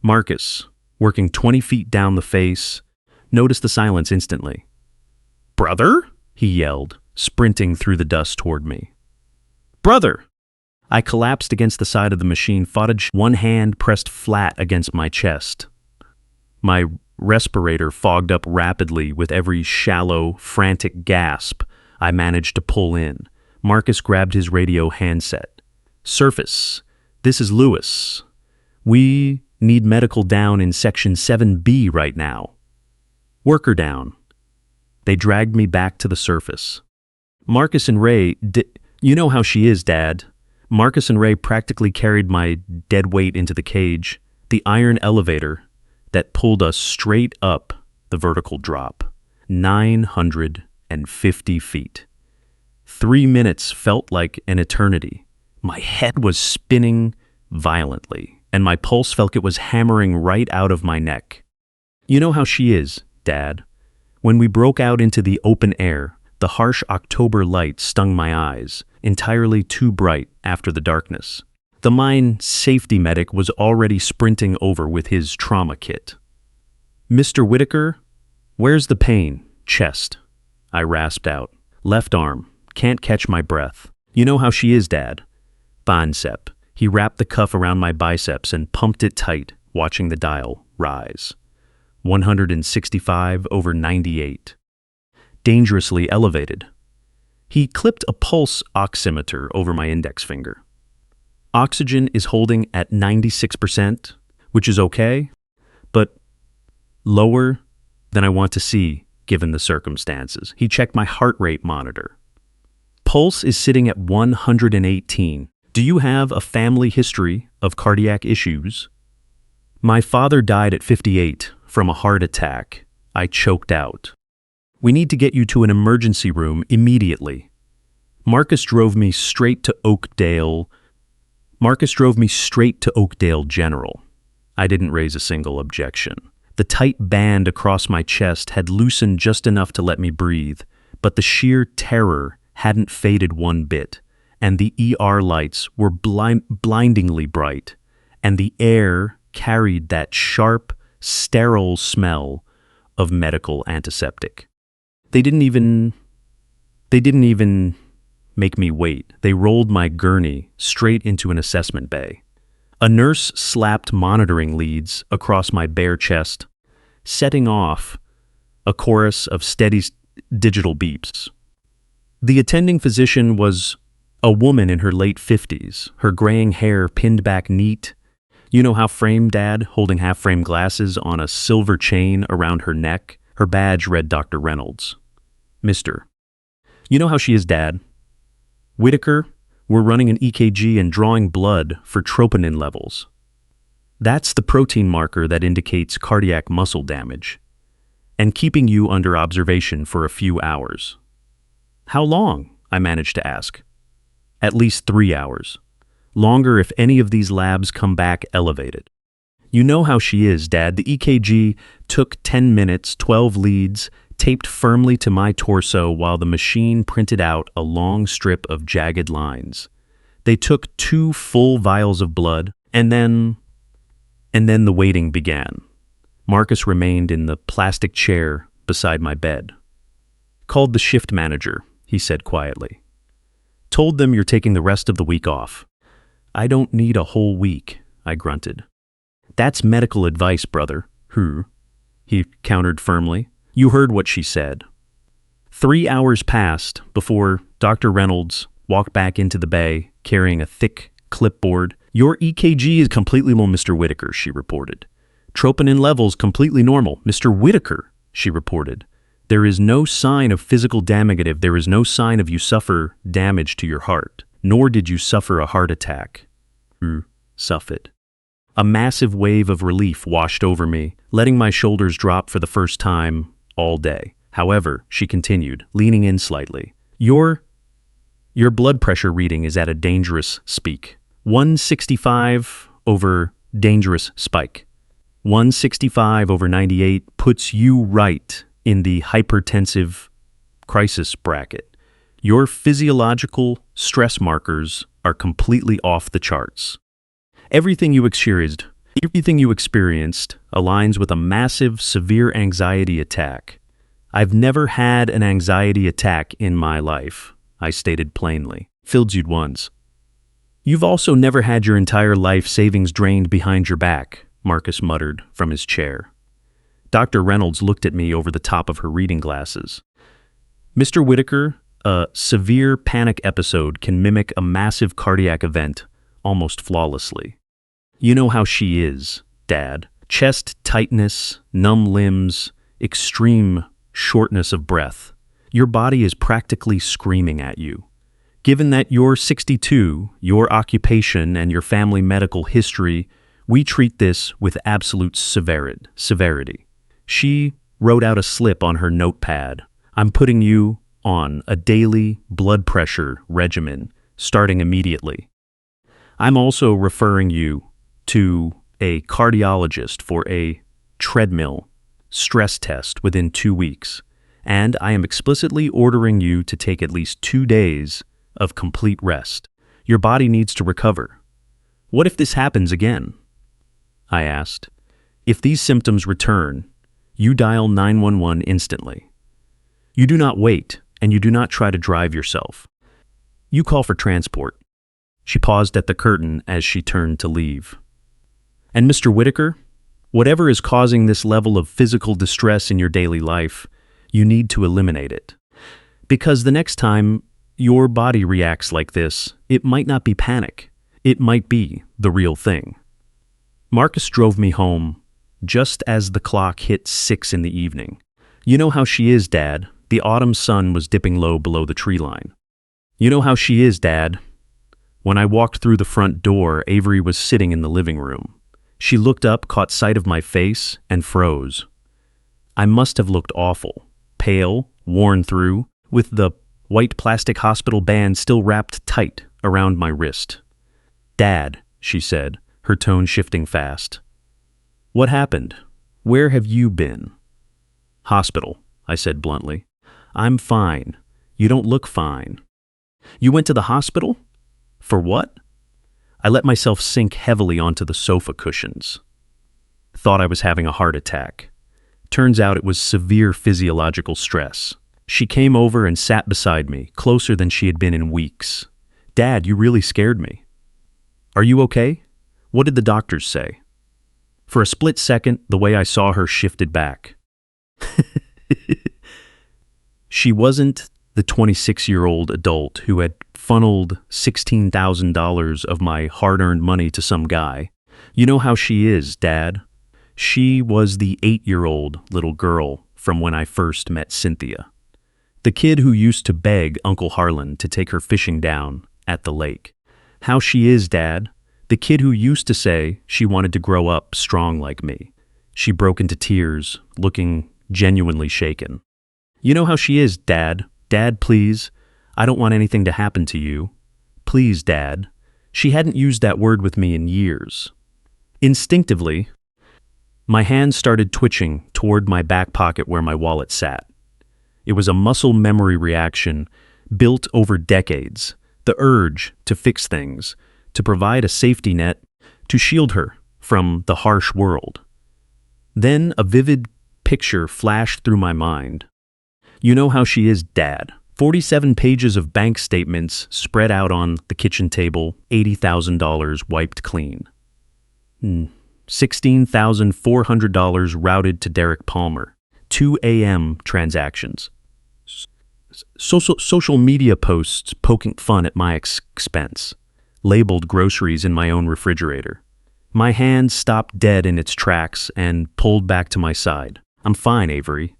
Marcus, working 20 feet down the face, noticed the silence instantly. "Brother?" he yelled, sprinting through the dust toward me. "Brother!" I collapsed against the side of the machine, one hand pressed flat against my chest. My respirator fogged up rapidly with every shallow, frantic gasp I managed to pull in. Marcus grabbed his radio handset. "Surface, this is Lewis. We need medical down in Section 7B right now. Worker down." They dragged me back to the surface. Marcus and Ray, you know how she is, Dad. Marcus and Ray practically carried my dead weight into the cage, the iron elevator that pulled us straight up the vertical drop, 950 feet. 3 minutes felt like an eternity. My head was spinning violently, and my pulse felt it was hammering right out of my neck. You know how she is, Dad. When we broke out into the open air, the harsh October light stung my eyes, entirely too bright after the darkness. The mine safety medic was already sprinting over with his trauma kit. "Mr. Whitaker, where's the pain?" "Chest," I rasped out. "Left arm, can't catch my breath." You know how she is, Dad. "Bicep." He wrapped the cuff around my biceps and pumped it tight, watching the dial rise. 165/98. Dangerously elevated. He clipped a pulse oximeter over my index finger. Oxygen is holding at 96%, which is okay, but lower than I want to see given the circumstances. He checked my heart rate monitor. Pulse is sitting at 118. "Do you have a family history of cardiac issues?" "My father died at 58 from a heart attack," I choked out. "We need to get you to an emergency room immediately." Marcus drove me straight to Oakdale General. I didn't raise a single objection. The tight band across my chest had loosened just enough to let me breathe, but the sheer terror hadn't faded one bit, and the ER lights were blindingly bright, and the air carried that sharp, sterile smell of medical antiseptic. They didn't even make me wait. They rolled my gurney straight into an assessment bay. A nurse slapped monitoring leads across my bare chest, setting off a chorus of steady digital beeps. The attending physician was a woman in her late 50s, her graying hair pinned back neat. You know how frame, Dad, holding half-frame glasses on a silver chain around her neck, Her badge read Dr. Reynolds. Mr. You know how she is, Dad. Whitaker, we're running an EKG and drawing blood for troponin levels. That's the protein marker that indicates cardiac muscle damage, and keeping you under observation for a few hours. How long? I managed to ask. At least 3 hours. Longer if any of these labs come back elevated. You know how she is, Dad. The EKG took 10 minutes, 12 leads, taped firmly to my torso while the machine printed out a long strip of jagged lines. They took 2 full vials of blood, and then the waiting began. Marcus remained in the plastic chair beside my bed. Called the shift manager, he said quietly. Told them you're taking the rest of the week off. I don't need a whole week, I grunted. That's medical advice, brother. He countered firmly. You heard what she said. 3 hours passed before Dr. Reynolds walked back into the bay carrying a thick clipboard. Your EKG is completely normal, Mr. Whitaker, she reported. Troponin levels completely normal. Mr. Whitaker, she reported. There is no sign of physical damage. There is no sign of you suffer damage to your heart, nor did you suffer a heart attack. Suffered. A massive wave of relief washed over me, letting my shoulders drop for the first time all day. However, she continued, leaning in slightly. Your blood pressure reading is at a dangerous spike. 165 over dangerous spike. 165 over 98 puts you right in the hypertensive crisis bracket. Your physiological stress markers are completely off the charts. Everything you experienced aligns with a massive, severe anxiety attack. I've never had an anxiety attack in my life, I stated plainly. Filled you once. You've also never had your entire life savings drained behind your back, Marcus muttered from his chair. Dr. Reynolds looked at me over the top of her reading glasses. Mr. Whitaker, a severe panic episode can mimic a massive cardiac event almost flawlessly. You know how she is, Dad. Chest tightness, numb limbs, extreme shortness of breath. Your body is practically screaming at you. Given that you're 62, your occupation and your family medical history, we treat this with absolute severity. She wrote out a slip on her notepad. I'm putting you on a daily blood pressure regimen, starting immediately. I'm also referring you to a cardiologist for a treadmill stress test within 2 weeks, and I am explicitly ordering you to take at least 2 days of complete rest. Your body needs to recover. What if this happens again? I asked. If these symptoms return, you dial 911 instantly. You do not wait, and you do not try to drive yourself. You call for transport. She paused at the curtain as she turned to leave. And Mr. Whitaker, whatever is causing this level of physical distress in your daily life, you need to eliminate it. Because the next time your body reacts like this, it might not be panic. It might be the real thing. Marcus drove me home just as the clock hit 6 in the evening. You know how she is, Dad. The autumn sun was dipping low below the tree line. You know how she is, Dad. When I walked through the front door, Avery was sitting in the living room. She looked up, caught sight of my face, and froze. I must have looked awful, pale, worn through, with the white plastic hospital band still wrapped tight around my wrist. Dad, she said, her tone shifting fast. What happened? Where have you been? Hospital, I said bluntly. I'm fine. You don't look fine. You went to the hospital? For what? I let myself sink heavily onto the sofa cushions. Thought I was having a heart attack. Turns out it was severe physiological stress. She came over and sat beside me, closer than she had been in weeks. Dad, you really scared me. Are you okay? What did the doctors say? For a split second, the way I saw her shifted back. She wasn't the 26-year-old adult who had funneled $16,000 of my hard-earned money to some guy. You know how she is, Dad. She was the 8-year-old little girl from when I first met Cynthia. The kid who used to beg Uncle Harlan to take her fishing down at the lake. How she is, Dad. The kid who used to say she wanted to grow up strong like me. She broke into tears, looking genuinely shaken. You know how she is, Dad. Dad, please. I don't want anything to happen to you. Please, Dad. She hadn't used that word with me in years. Instinctively, my hand started twitching toward my back pocket where my wallet sat. It was a muscle memory reaction built over decades, the urge to fix things, to provide a safety net, to shield her from the harsh world. Then a vivid picture flashed through my mind. You know how she is, Dad. 47 pages of bank statements spread out on the kitchen table, $80,000 wiped clean. $16,400 routed to Derek Palmer. 2 a.m. transactions. Social media posts poking fun at my expense. Labeled groceries in my own refrigerator. My hand stopped dead in its tracks and pulled back to my side. I'm fine, Avery.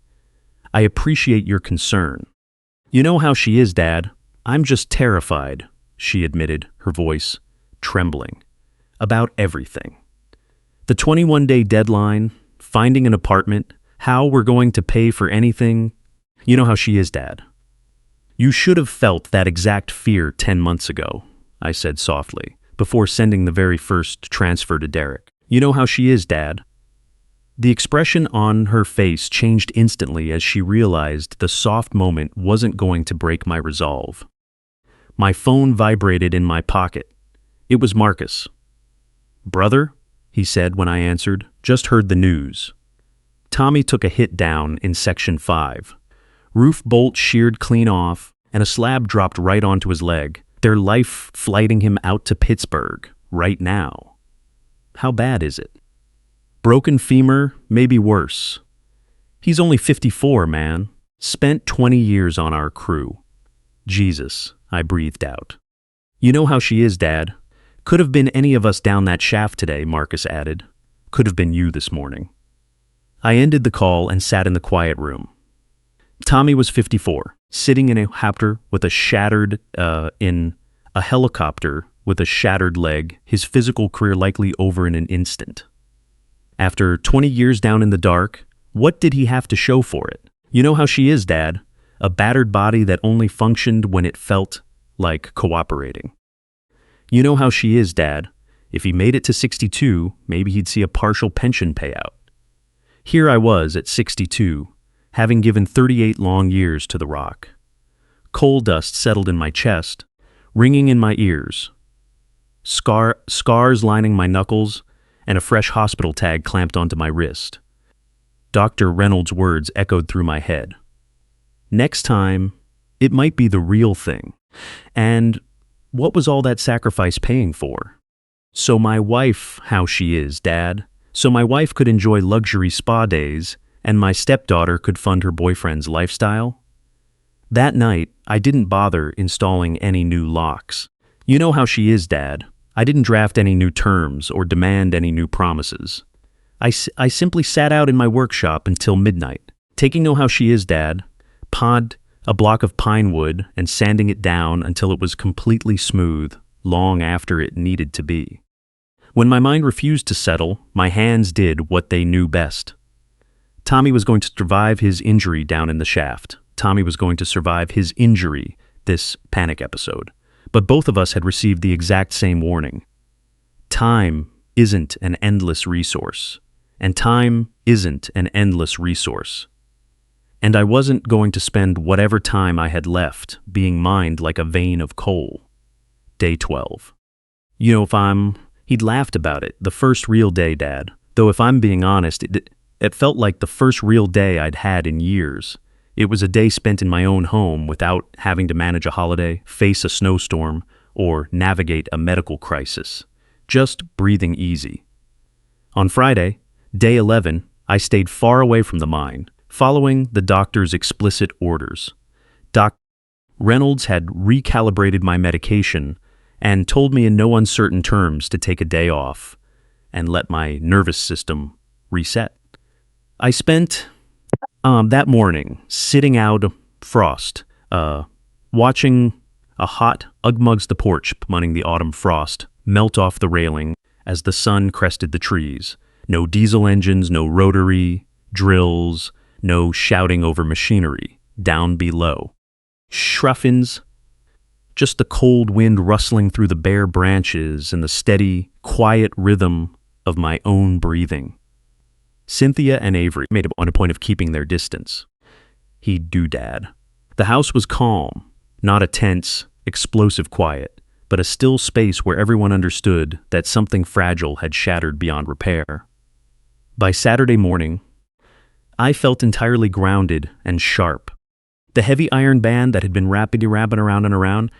I appreciate your concern. You know how she is, Dad. I'm just terrified, she admitted, her voice trembling. About everything. The 21-day deadline, finding an apartment, how we're going to pay for anything. You know how she is, Dad. You should have felt that exact fear 10 months ago, I said softly, before sending the very first transfer to Derek. You know how she is, Dad. The expression on her face changed instantly as she realized the soft moment wasn't going to break my resolve. My phone vibrated in my pocket. It was Marcus. Brother, he said when I answered, just heard the news. Tommy took a hit down in Section 5. Roof bolt sheared clean off, and a slab dropped right onto his leg, their life flighting him out to Pittsburgh, right now. How bad is it? Broken femur, maybe worse. He's only 54, man. Spent 20 years on our crew. Jesus, I breathed out. You know how she is, Dad. Could have been any of us down that shaft today, Marcus added. Could have been you this morning. I ended the call and sat in the quiet room. Tommy was 54, sitting in a helicopter with a shattered leg, his physical career likely over in an instant. After 20 years down in the dark, what did he have to show for it? You know how she is, Dad. A battered body that only functioned when it felt like cooperating. You know how she is, Dad. If he made it to 62, maybe he'd see a partial pension payout. Here I was at 62, having given 38 long years to the rock. Coal dust settled in my chest, ringing in my ears. Scars lining my knuckles, and a fresh hospital tag clamped onto my wrist. Dr. Reynolds' words echoed through my head. Next time, it might be the real thing. And what was all that sacrifice paying for? So my wife, how she is, Dad. So my wife could enjoy luxury spa days, and my stepdaughter could fund her boyfriend's lifestyle? That night, I didn't bother installing any new locks. You know how she is, Dad. I didn't draft any new terms or demand any new promises. I simply sat out in my workshop until midnight, taking Know How She Is, Dad, pawed a block of pine wood and sanding it down until it was completely smooth, long after it needed to be. When my mind refused to settle, my hands did what they knew best. Tommy was going to survive his injury down in the shaft. Tommy was going to survive his injury, this panic episode. But both of us had received the exact same warning. Time isn't an endless resource, and time isn't an endless resource. And I wasn't going to spend whatever time I had left being mined like a vein of coal. Day 12. You know, he'd laughed about it, the first real day, Dad. Though if I'm being honest, it felt like the first real day I'd had in years. It was a day spent in my own home without having to manage a holiday, face a snowstorm, or navigate a medical crisis. Just breathing easy. On Friday, day 11, I stayed far away from the mine, following the doctor's explicit orders. Dr. Reynolds had recalibrated my medication and told me in no uncertain terms to take a day off and let my nervous system reset. I spent That morning, sitting out frost, watching a hot Ugmugs the porch, munning the autumn frost, melt off the railing as the sun crested the trees. No diesel engines, no rotary drills, no shouting over machinery. Down below. Schruffins, just the cold wind rustling through the bare branches and the steady, quiet rhythm of my own breathing. Cynthia and Avery made it on a point of keeping their distance. He'd do, Dad. The house was calm, not a tense, explosive quiet, but a still space where everyone understood that something fragile had shattered beyond repair. By Saturday morning, I felt entirely grounded and sharp. The heavy iron band that had been wrapping around and around,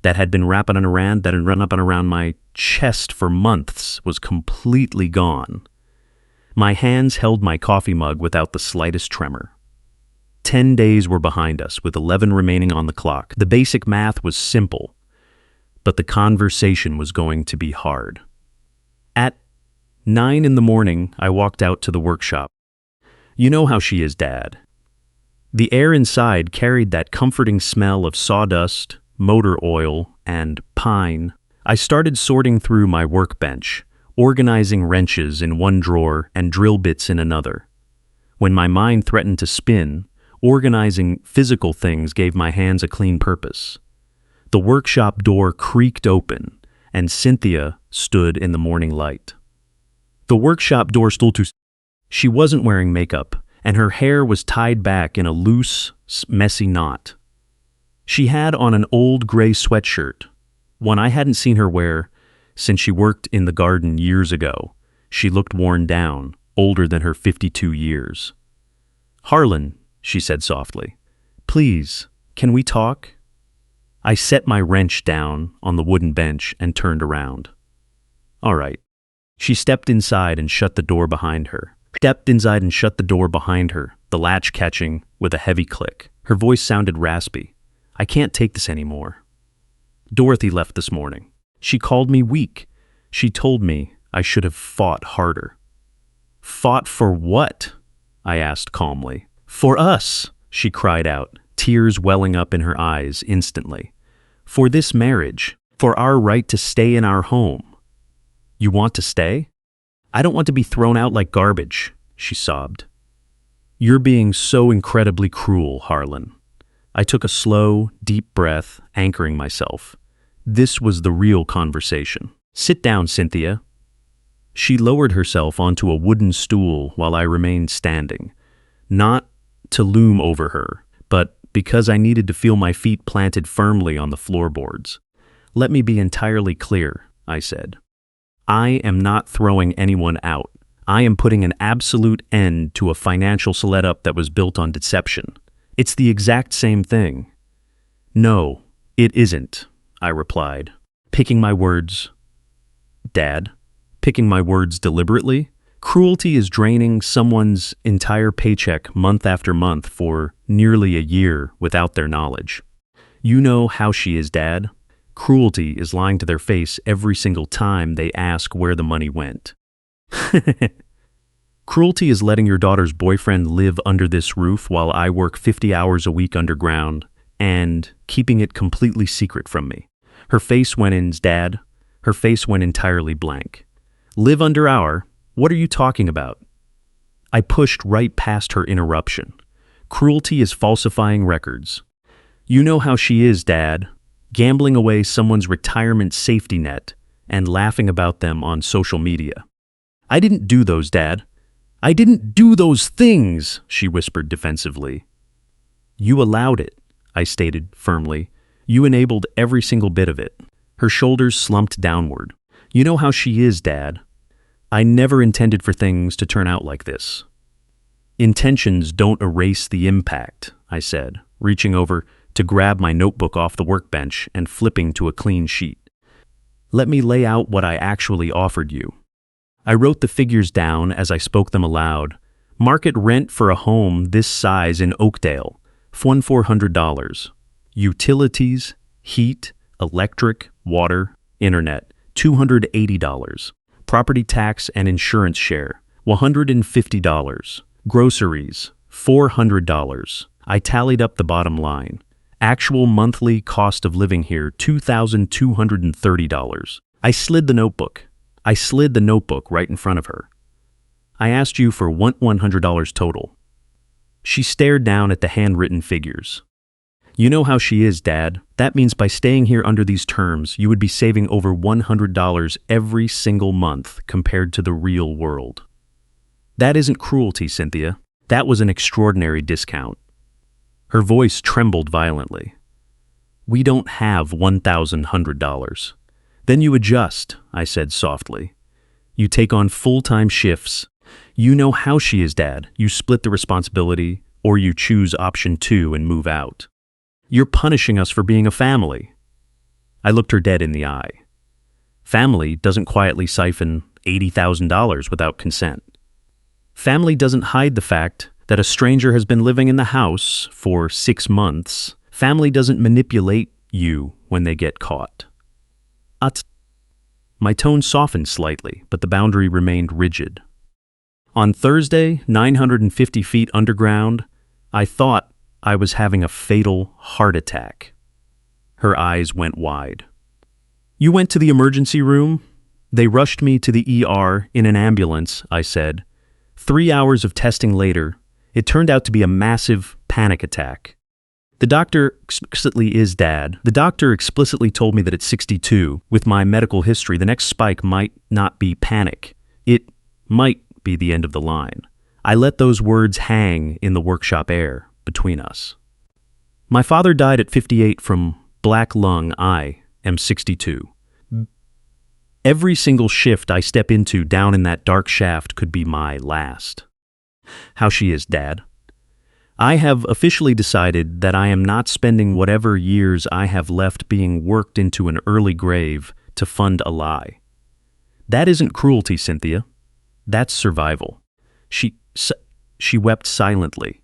that had run up and around my chest for months, was completely gone. My hands held my coffee mug without the slightest tremor. 10 days were behind us, with 11 remaining on the clock. The basic math was simple, but the conversation was going to be hard. At 9 in the morning, I walked out to the workshop. You know how she is, Dad. The air inside carried that comforting smell of sawdust, motor oil, and pine. I started sorting through my workbench, organizing wrenches in one drawer and drill bits in another. When my mind threatened to spin, organizing physical things gave my hands a clean purpose. The workshop door creaked open, and Cynthia stood in the morning light. The workshop door stood to... She wasn't wearing makeup, and her hair was tied back in a loose, messy knot. She had on an old gray sweatshirt, one I hadn't seen her wear since she worked in the garden years ago. She looked worn down, older than her 52 years. "Harlan," she said softly, "please, can we talk?" I set my wrench down on the wooden bench and turned around. "All right." She stepped inside and shut the door behind her. The latch catching with a heavy click. Her voice sounded raspy. "I can't take this anymore. Dorothy left this morning. She called me weak. She told me I should have fought harder." "Fought for what?" I asked calmly. "For us," she cried out, tears welling up in her eyes instantly. "For this marriage. For our right to stay in our home." "You want to stay?" "I don't want to be thrown out like garbage," she sobbed. "You're being so incredibly cruel, Harlan." I took a slow, deep breath, anchoring myself. This was the real conversation. "Sit down, Cynthia." She lowered herself onto a wooden stool while I remained standing, not to loom over her, but because I needed to feel my feet planted firmly on the floorboards. "Let me be entirely clear," I said. "I am not throwing anyone out. I am putting an absolute end to a financial setup that was built on deception. It's the exact same thing." "No, it isn't," I replied, picking my words. "Dad, picking my words deliberately? Cruelty is draining someone's entire paycheck month after month for nearly a year without their knowledge. You know how she is, Dad. Cruelty is lying to their face every single time they ask where the money went." "Cruelty is letting your daughter's boyfriend live under this roof while I work 50 hours a week underground and keeping it completely secret from me." Her face went entirely blank. "Live under our? What are you talking about?" I pushed right past her interruption. "Cruelty is falsifying records. You know how she is, Dad, gambling away someone's retirement safety net and laughing about them on social media." "I didn't do those, Dad. I didn't do those things," she whispered defensively. "You allowed it," I stated firmly. "You enabled every single bit of it." Her shoulders slumped downward. "You know how she is, Dad. I never intended for things to turn out like this." "Intentions don't erase the impact," I said, reaching over to grab my notebook off the workbench and flipping to a clean sheet. "Let me lay out what I actually offered you." I wrote the figures down as I spoke them aloud. Market rent for a home this size in Oakdale, $1,400. Utilities, heat, electric, water, internet, $280. Property tax and insurance share, $150. Groceries, $400. I tallied up the bottom line. Actual monthly cost of living here, $2,230. I slid the notebook right in front of her. I asked you for $100 total. She stared down at the handwritten figures. You know how she is, Dad. That means by staying here under these terms, you would be saving over $100 every single month compared to the real world. That isn't cruelty, Cynthia. That was an extraordinary discount. Her voice trembled violently. We don't have $1,100. Then you adjust, I said softly. You take on full-time shifts. You know how she is, Dad. You split the responsibility, or you choose option 2 and move out. You're punishing us for being a family. I looked her dead in the eye. Family doesn't quietly siphon $80,000 without consent. Family doesn't hide the fact that a stranger has been living in the house for 6 months. Family doesn't manipulate you when they get caught. My tone softened slightly, but the boundary remained rigid. On Thursday, 950 feet underground, I thought I was having a fatal heart attack. Her eyes went wide. You went to the emergency room? They rushed me to the ER in an ambulance, I said. 3 hours of testing later, it turned out to be a massive panic attack. The doctor explicitly is Dad. The doctor explicitly told me that at 62, with my medical history, the next spike might not be panic. It might be the end of the line. I let those words hang in the workshop air between us. My father died at 58 from black lung. I am 62. Every single shift I step into down in that dark shaft could be my last. How she is, Dad. I have officially decided that I am not spending whatever years I have left being worked into an early grave to fund a lie. That isn't cruelty, Cynthia. That's survival. She wept silently,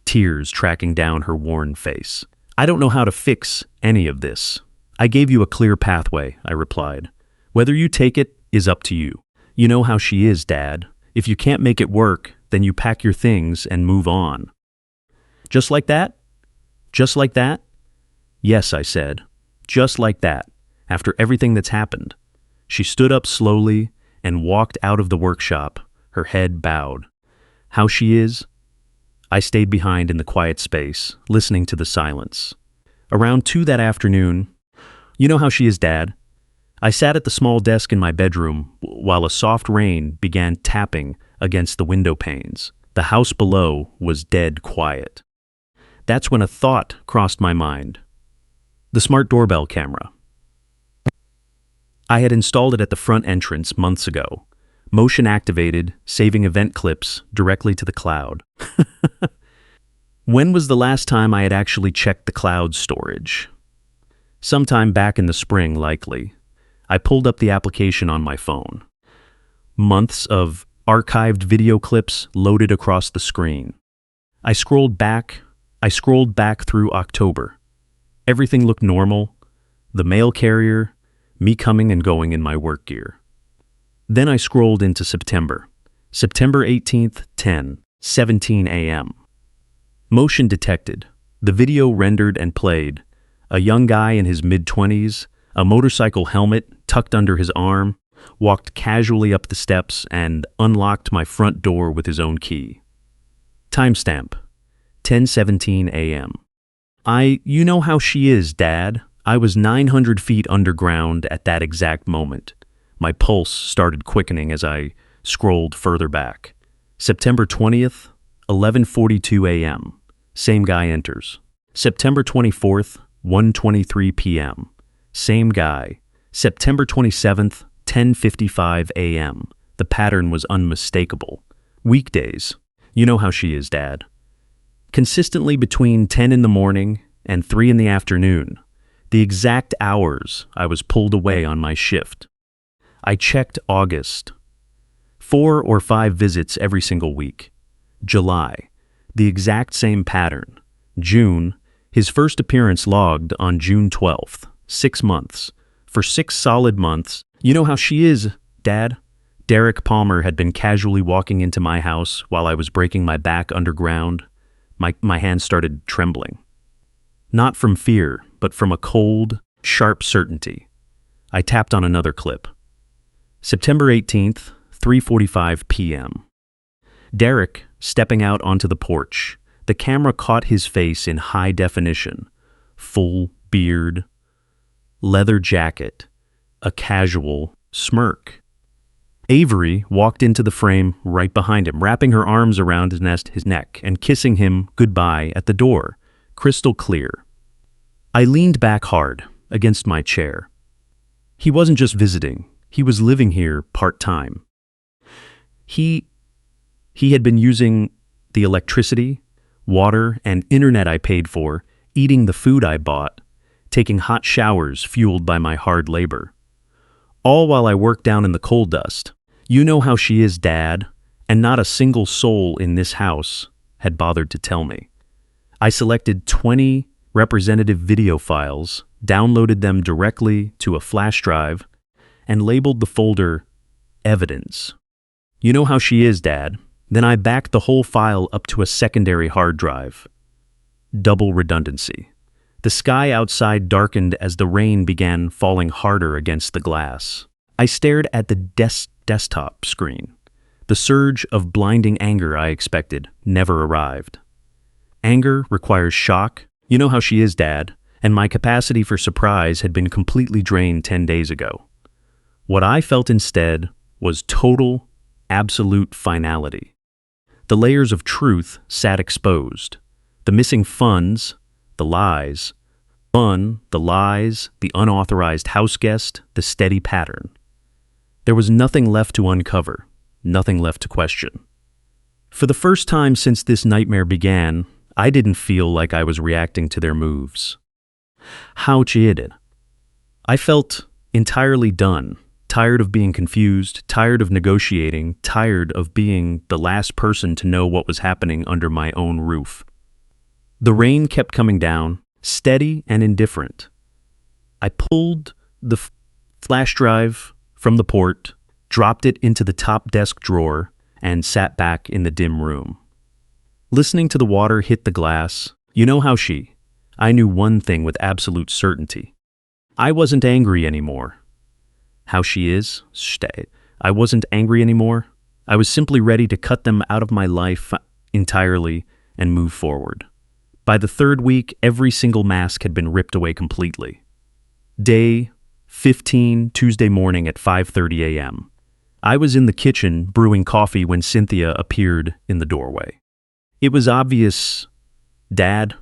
tears tracking down her worn face. I don't know how to fix any of this. I gave you a clear pathway, I replied. Whether you take it is up to you. You know how she is, Dad. If you can't make it work, then you pack your things and move on. Just like that? Just like that? Yes, I said. Just like that, after everything that's happened. She stood up slowly and walked out of the workshop, her head bowed. How she is? I stayed behind in the quiet space, listening to the silence. Around 2 that afternoon, you know how she is, Dad. I sat at the small desk in my bedroom while a soft rain began tapping against the window panes. The house below was dead quiet. That's when a thought crossed my mind. The smart doorbell camera. I had installed it at the front entrance months ago. Motion activated, saving event clips directly to the cloud. When was the last time I had actually checked the cloud storage? Sometime back in the spring, likely. I pulled up the application on my phone. Months of archived video clips loaded across the screen. I scrolled back through October. Everything looked normal. The mail carrier, me coming and going in my work gear. Then I scrolled into September. September 18th, 10:17 a.m. Motion detected. The video rendered and played. A young guy in his mid-20s, a motorcycle helmet tucked under his arm, walked casually up the steps and unlocked my front door with his own key. Timestamp. 10:17 a.m. You know how she is, Dad. I was 900 feet underground at that exact moment. My pulse started quickening as I scrolled further back. September 20th, 11:42 a.m. Same guy enters. September 24th, 1:23 p.m. Same guy. September 27th, 10:55 a.m. The pattern was unmistakable. Weekdays. You know how she is, Dad. Consistently between 10 in the morning and 3 in the afternoon, the exact hours I was pulled away on my shift. I checked August. 4 or 5 visits every single week. July, the exact same pattern. June, his first appearance logged on June 12th. 6 months. For 6 solid months. You know how she is, Dad. Derek Palmer had been casually walking into my house while I was breaking my back underground. My hands started trembling. Not from fear, but from a cold, sharp certainty. I tapped on another clip. September 18th, 3:45 p.m. Derek stepping out onto the porch. The camera caught his face in high definition. Full beard, leather jacket, a casual smirk. Avery walked into the frame right behind him, wrapping her arms around his neck and kissing him goodbye at the door, crystal clear. I leaned back hard against my chair. He wasn't just visiting, he was living here part-time. He had been using the electricity, water, and internet I paid for, eating the food I bought, taking hot showers fueled by my hard labor. All while I worked down in the coal dust. You know how she is, Dad, and not a single soul in this house had bothered to tell me. I selected 20 representative video files, downloaded them directly to a flash drive, and labeled the folder Evidence. You know how she is, Dad. Then I backed the whole file up to a secondary hard drive. Double redundancy. The sky outside darkened as the rain began falling harder against the glass. I stared at the desktop screen. The surge of blinding anger I expected never arrived. Anger requires shock. You know how she is, Dad, and my capacity for surprise had been completely drained 10 days ago. What I felt instead was total, absolute finality. The layers of truth sat exposed. The missing funds, the lies, the unauthorized house guest, the steady pattern. There was nothing left to uncover, nothing left to question. For the first time since this nightmare began, I didn't feel like I was reacting to their moves. How cheated. I felt entirely done, tired of being confused, tired of negotiating, tired of being the last person to know what was happening under my own roof. The rain kept coming down, steady and indifferent. I pulled the flash drive from the port, dropped it into the top desk drawer, and sat back in the dim room. Listening to the water hit the glass, you know how I knew one thing with absolute certainty. I wasn't angry anymore. How she is? I wasn't angry anymore. I was simply ready to cut them out of my life entirely and move forward. By the third week, every single mask had been ripped away completely. Day 15, Tuesday morning at 5:30 a.m. I was in the kitchen brewing coffee when Cynthia appeared in the doorway. It was obvious, Dad.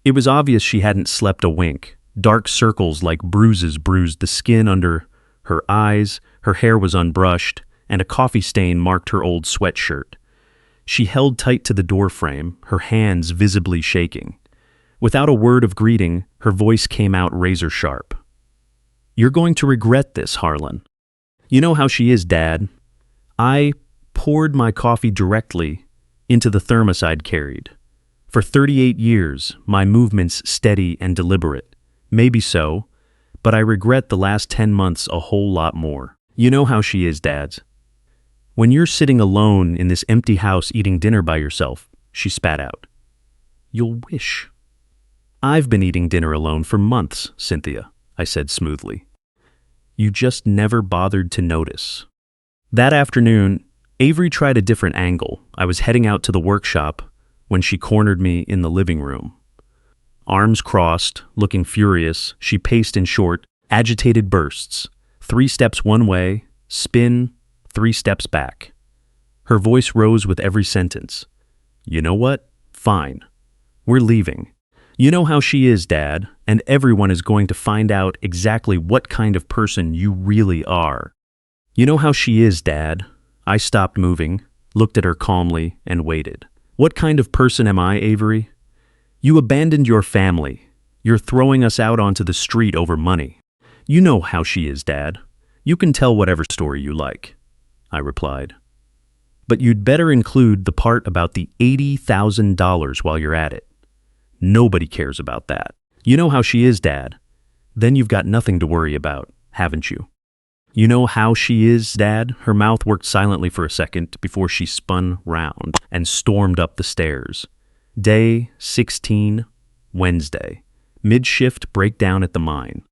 It was obvious she hadn't slept a wink. Dark circles like bruises bruised the skin under her eyes, her hair was unbrushed, and a coffee stain marked her old sweatshirt. She held tight to the doorframe, her hands visibly shaking. Without a word of greeting, her voice came out razor sharp. You're going to regret this, Harlan. You know how she is, Dad. I poured my coffee directly into the thermos I'd carried. For 38 years, my movements steady and deliberate. Maybe so, but I regret the last 10 months a whole lot more. You know how she is, Dad. When you're sitting alone in this empty house eating dinner by yourself, she spat out. You'll wish. I've been eating dinner alone for months, Cynthia, I said smoothly. You just never bothered to notice. That afternoon, Avery tried a different angle. I was heading out to the workshop when she cornered me in the living room. Arms crossed, looking furious, she paced in short, agitated bursts. 3 steps one way, spin, 3 steps back. Her voice rose with every sentence. You know what? Fine. We're leaving. You know how she is, Dad, and everyone is going to find out exactly what kind of person you really are. You know how she is, Dad. I stopped moving, looked at her calmly, and waited. What kind of person am I, Avery? You abandoned your family. You're throwing us out onto the street over money. You know how she is, Dad. You can tell whatever story you like, I replied. But you'd better include the part about the $80,000 while you're at it. Nobody cares about that. You know how she is, Dad. Then you've got nothing to worry about, haven't you? You know how she is, Dad? Her mouth worked silently for a second before she spun round and stormed up the stairs. Day 16, Wednesday. Mid-shift breakdown at the mine.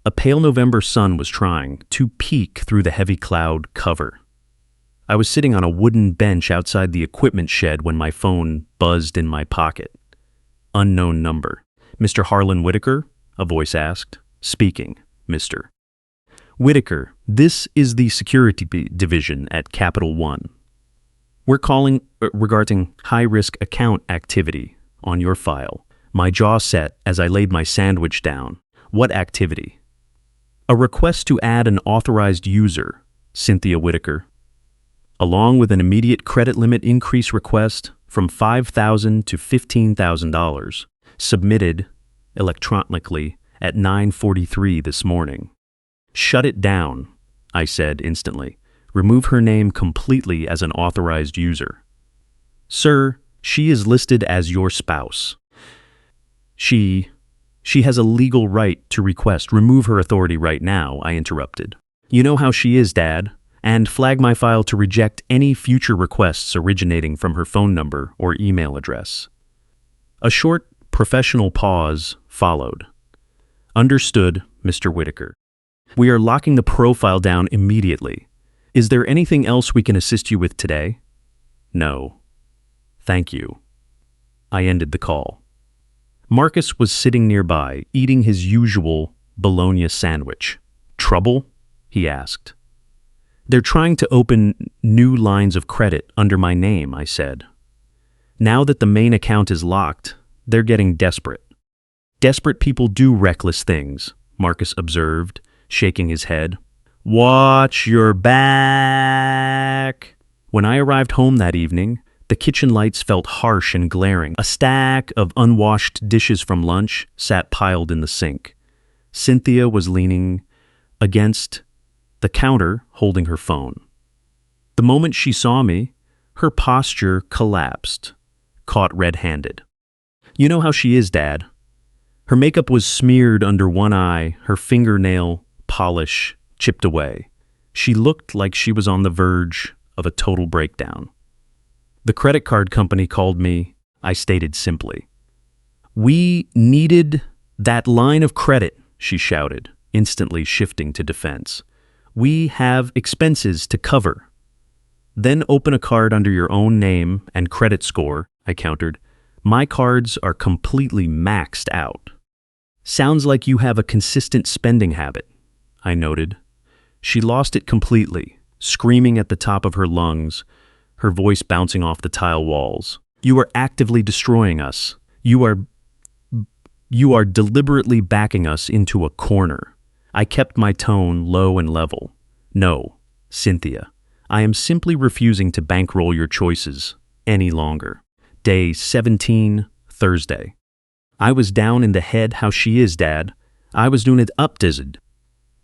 A pale November sun was trying to peek through the heavy cloud cover. I was sitting on a wooden bench outside the equipment shed when my phone buzzed in my pocket. Unknown number. Mr. Harlan Whitaker? A voice asked. Speaking, Mr. Whitaker, this is the security division at Capital One. We're calling regarding high-risk account activity on your file. My jaw set as I laid my sandwich down. What activity? A request to add an authorized user, Cynthia Whitaker, along with an immediate credit limit increase request from $5,000 to $15,000, submitted electronically at 9:43 this morning. Shut it down, I said instantly. Remove her name completely as an authorized user. Sir, she is listed as your spouse. She has a legal right to request. Remove her authority right now, I interrupted. You know how she is, Dad, and flag my file to reject any future requests originating from her phone number or email address. A short, professional pause followed. Understood, Mr. Whitaker. We are locking the profile down immediately. Is there anything else we can assist you with today? No. Thank you. I ended the call. Marcus was sitting nearby, eating his usual bologna sandwich. Trouble? He asked. They're trying to open new lines of credit under my name, I said. Now that the main account is locked, they're getting desperate. Desperate people do reckless things, Marcus observed, shaking his head. Watch your back. When I arrived home that evening, the kitchen lights felt harsh and glaring. A stack of unwashed dishes from lunch sat piled in the sink. Cynthia was leaning against the counter, holding her phone. The moment she saw me, her posture collapsed, caught red-handed. You know how she is, Dad. Her makeup was smeared under one eye, her fingernail polish chipped away. She looked like she was on the verge of a total breakdown. The credit card company called me, I stated simply. We needed that line of credit, she shouted, instantly shifting to defense. We have expenses to cover. Then open a card under your own name and credit score, I countered. My cards are completely maxed out. Sounds like you have a consistent spending habit, I noted. She lost it completely, screaming at the top of her lungs, her voice bouncing off the tile walls. You are actively destroying us. You are deliberately backing us into a corner. I kept my tone low and level. No, Cynthia, I am simply refusing to bankroll your choices any longer. Day 17, Thursday. I was down in the head how she is, Dad. I was doing it updized.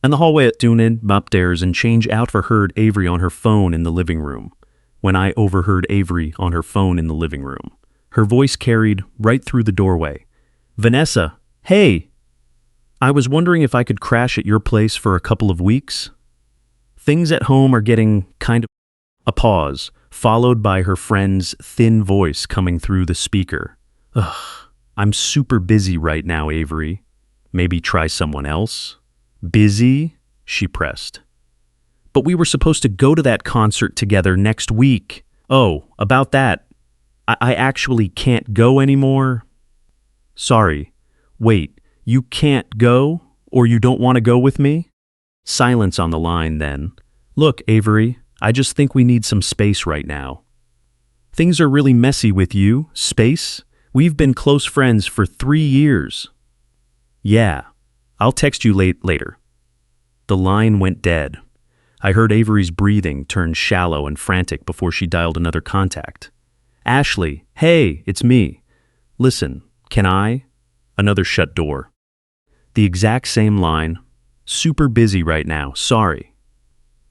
And the hallway at doing it upstairs and change out for heard Avery on her phone in the living room. When I overheard Avery on her phone in the living room. Her voice carried right through the doorway. Vanessa, hey! I was wondering if I could crash at your place for a couple of weeks. Things at home are getting kind of... A pause, followed by her friend's thin voice coming through the speaker. Ugh, I'm super busy right now, Avery. Maybe try someone else? Busy? She pressed. But we were supposed to go to that concert together next week. Oh, about that. I actually can't go anymore. Sorry. Wait, you can't go? Or you don't want to go with me? Silence on the line then. Look, Avery, I just think we need some space right now. Things are really messy with you. Space? We've been close friends for 3 years. Yeah, I'll text you later. The line went dead. I heard Avery's breathing turn shallow and frantic before she dialed another contact. Ashley, hey, it's me. Listen, can I? Another shut door. The exact same line. Super busy right now, sorry.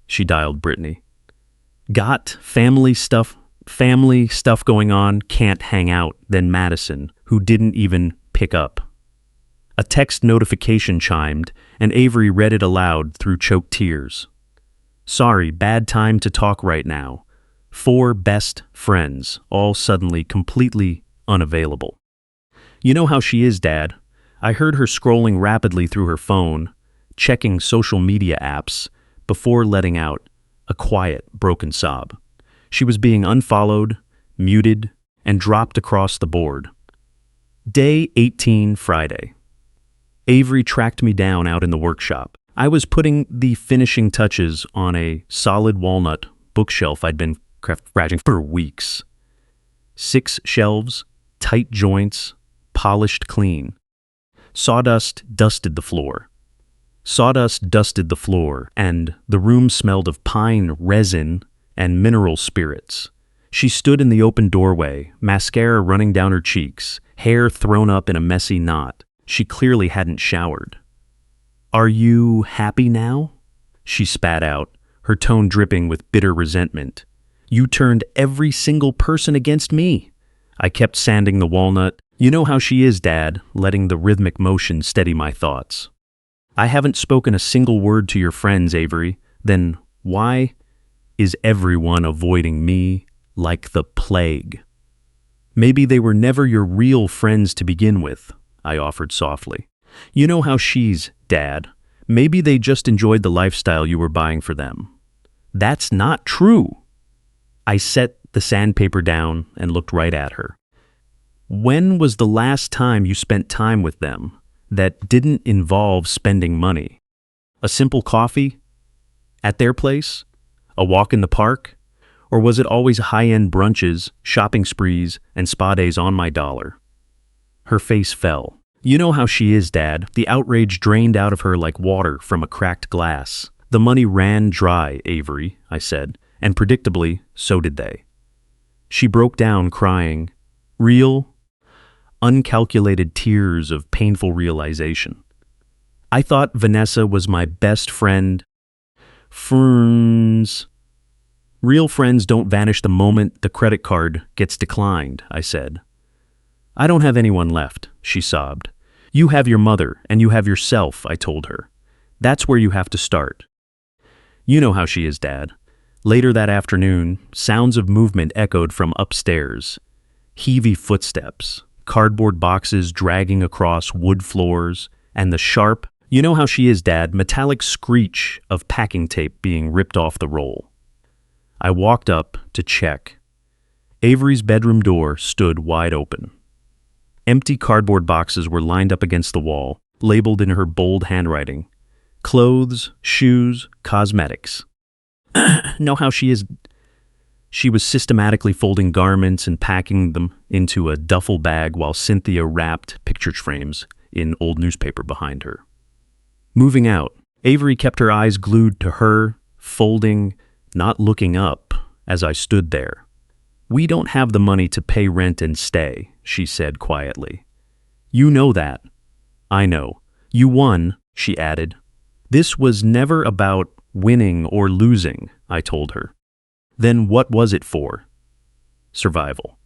She dialed Brittany. Got family stuff going on, can't hang out. Then Madison, who didn't even pick up. A text notification chimed, and Avery read it aloud through choked tears. "Sorry, bad time to talk right now. 4 best friends, all suddenly completely unavailable." You know how she is, Dad. I heard her scrolling rapidly through her phone, checking social media apps, before letting out a quiet, broken sob. She was being unfollowed, muted, and dropped across the board. Day 18, Friday. Avery tracked me down out in the workshop. I was putting the finishing touches on a solid walnut bookshelf I'd been scratching for weeks. 6 shelves, tight joints, polished clean. Sawdust dusted the floor. And the room smelled of pine resin and mineral spirits. She stood in the open doorway, mascara running down her cheeks, hair thrown up in a messy knot. She clearly hadn't showered. "Are you happy now?" she spat out, her tone dripping with bitter resentment. "You turned every single person against me." I kept sanding the walnut. You know how she is, Dad, letting the rhythmic motion steady my thoughts. "I haven't spoken a single word to your friends, Avery. Then why is everyone avoiding me like the plague?" "Maybe they were never your real friends to begin with," I offered softly. "You know how she's, Dad. Maybe they just enjoyed the lifestyle you were buying for them." "That's not true." I set the sandpaper down and looked right at her. "When was the last time you spent time with them that didn't involve spending money? A simple coffee? At their place? A walk in the park? Or was it always high-end brunches, shopping sprees, and spa days on my dollar?" Her face fell. "You know how she is, Dad." The outrage drained out of her like water from a cracked glass. "The money ran dry, Avery," I said, and predictably, so did they. She broke down crying. Real, uncalculated tears of painful realization. "I thought Vanessa was my best friend." "Friends." "Real friends don't vanish the moment the credit card gets declined," I said. "I don't have anyone left," she sobbed. "You have your mother, and you have yourself," I told her. "That's where you have to start." You know how she is, Dad. Later that afternoon, sounds of movement echoed from upstairs. Heavy footsteps, cardboard boxes dragging across wood floors, and the sharp, you know how she is, Dad, metallic screech of packing tape being ripped off the roll. I walked up to check. Avery's bedroom door stood wide open. Empty cardboard boxes were lined up against the wall, labeled in her bold handwriting. Clothes, shoes, cosmetics. Know how she is? She was systematically folding garments and packing them into a duffel bag while Cynthia wrapped picture frames in old newspaper behind her. Moving out, Avery kept her eyes glued to her, folding, not looking up, as I stood there. "We don't have the money to pay rent and stay," she said quietly. "You know that." "I know. You won," she added. "This was never about winning or losing," I told her. "Then what was it for?" Survival.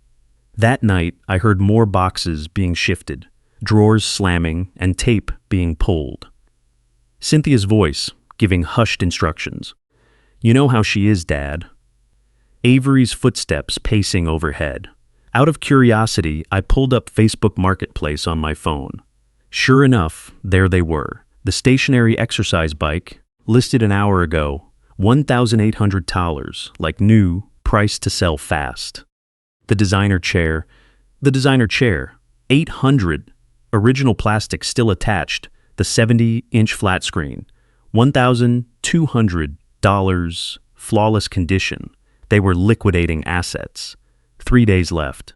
That night, I heard more boxes being shifted, drawers slamming, and tape being pulled. Cynthia's voice, giving hushed instructions. "You know how she is, Dad." Avery's footsteps pacing overhead. Out of curiosity, I pulled up Facebook Marketplace on my phone. Sure enough, there they were. The stationary exercise bike, listed an hour ago, $1,800, like new, priced to sell fast. The designer chair, $800, original plastic still attached, the 70-inch flat screen, $1,200, flawless condition. They were liquidating assets. 3 days left.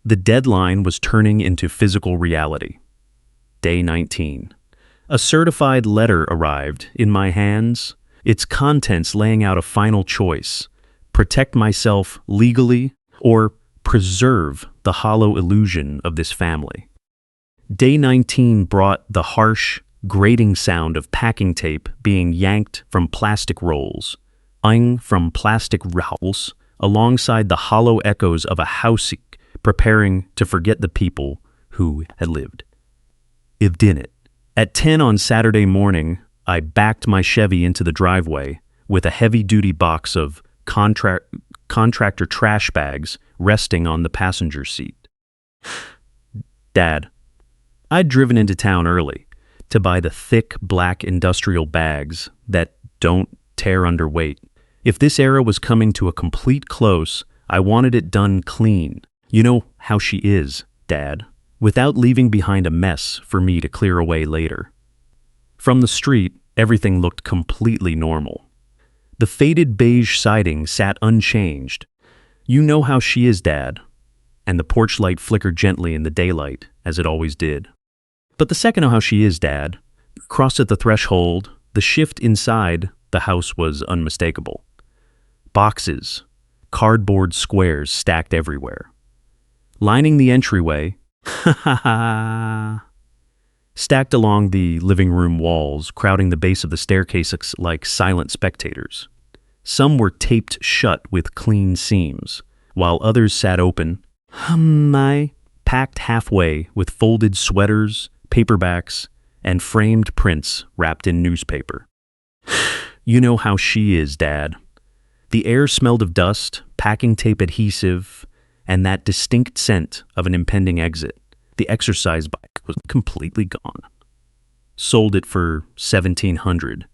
The deadline was turning into physical reality. Day 19. A certified letter arrived in my hands, its contents laying out a final choice: protect myself legally or preserve the hollow illusion of this family. Day 19 brought the harsh, grating sound of packing tape being yanked from plastic rolls, from plastic rolls, alongside the hollow echoes of a house preparing to forget the people who had lived. lived in it. At 10 on Saturday morning, I backed my Chevy into the driveway with a heavy-duty box of contractor trash bags resting on the passenger seat. Dad, I'd driven into town early to buy the thick black industrial bags that don't tear underweight. If this era was coming to a complete close, I wanted it done clean. You know how she is, Dad, without leaving behind a mess for me to clear away later. From the street, everything looked completely normal. The faded beige siding sat unchanged. You know how she is, Dad. And the porch light flickered gently in the daylight, as it always did. But the second how she is, Dad crossed at the threshold, the shift inside the house was unmistakable. Boxes, cardboard squares stacked everywhere. Lining the entryway, stacked along the living room walls, crowding the base of the staircase like silent spectators. Some were taped shut with clean seams, while others sat open, packed halfway with folded sweaters, paperbacks, and framed prints wrapped in newspaper. You know how she is, Dad. The air smelled of dust, packing tape adhesive, and that distinct scent of an impending exit. The exercise bike was completely gone. Sold it for $1,700.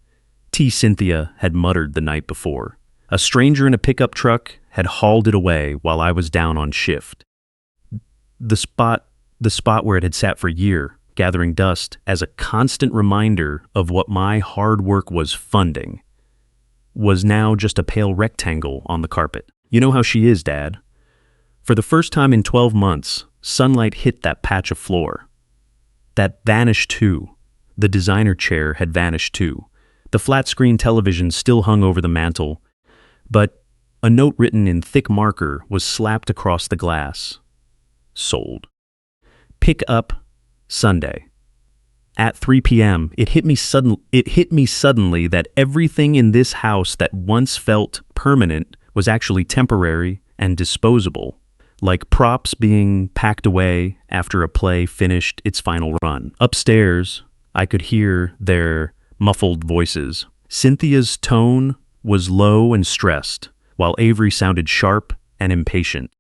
Cynthia had muttered the night before. A stranger in a pickup truck had hauled it away while I was down on shift. The spot where it had sat for a year, gathering dust as a constant reminder of what my hard work was funding, was now just a pale rectangle on the carpet. You know how she is, Dad. For the first time in 12 months, sunlight hit that patch of floor. That vanished too. The designer chair had vanished too. The flat-screen television still hung over the mantel, but a note written in thick marker was slapped across the glass. Sold. Pick up Sunday. At 3 p.m., it hit me suddenly that everything in this house that once felt permanent was actually temporary and disposable, like props being packed away after a play finished its final run. Upstairs, I could hear their muffled voices. Cynthia's tone was low and stressed, while Avery sounded sharp and impatient.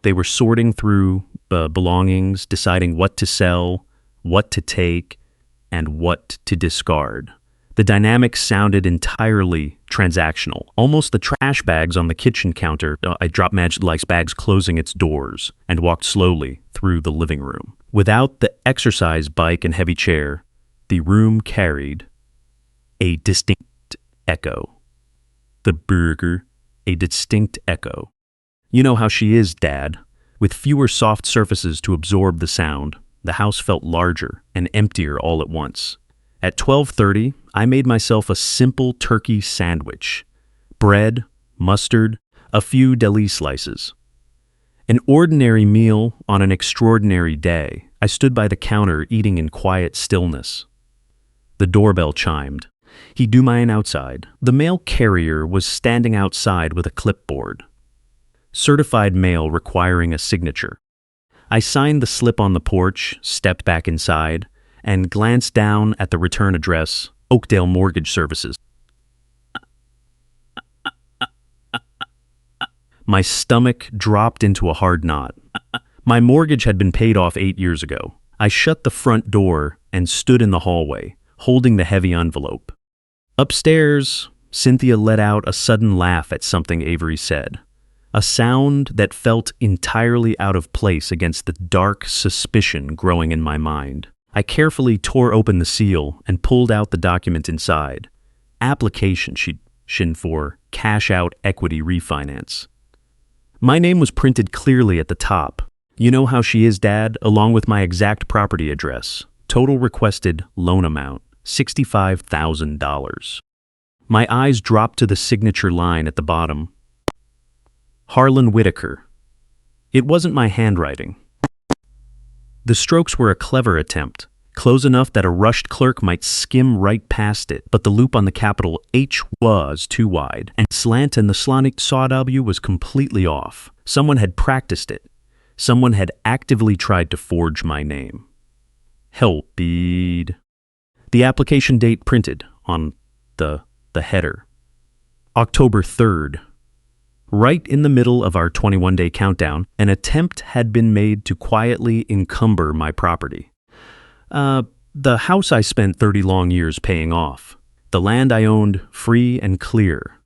They were sorting through belongings, deciding what to sell, what to take, and what to discard. The dynamic sounded entirely transactional. Almost the trash bags on the kitchen counter. I dropped Magic Like's bags closing its doors and walked slowly through the living room. Without the exercise bike and heavy chair, the room carried a distinct echo. The burger, a distinct echo. You know how she is, Dad. With fewer soft surfaces to absorb the sound, the house felt larger and emptier all at once. At 12:30, I made myself a simple turkey sandwich. Bread, mustard, a few deli slices. An ordinary meal on an extraordinary day. I stood by the counter eating in quiet stillness. The doorbell chimed. He do mine outside. The mail carrier was standing outside with a clipboard. Certified mail requiring a signature. I signed the slip on the porch, stepped back inside, and glanced down at the return address, Oakdale Mortgage Services. My stomach dropped into a hard knot. My mortgage had been paid off 8 years ago. I shut the front door and stood in the hallway, holding the heavy envelope. Upstairs, Cynthia let out a sudden laugh at something Avery said. A sound that felt entirely out of place against the dark suspicion growing in my mind. I carefully tore open the seal and pulled out the document inside. Application for cash out equity refinance. My name was printed clearly at the top. You know how she is, Dad, along with my exact property address. Total requested loan amount, $65,000. My eyes dropped to the signature line at the bottom. Harlan Whitaker. It wasn't my handwriting. The strokes were a clever attempt, close enough that a rushed clerk might skim right past it, but the loop on the capital H was too wide, and slant in the Slonic saw W was completely off. Someone had practiced it. Someone had actively tried to forge my name. Helped. The application date printed on the header. October 3rd. Right in the middle of our 21-day countdown, an attempt had been made to quietly encumber my property. The house I spent 30 long years paying off. The land I owned free and clear.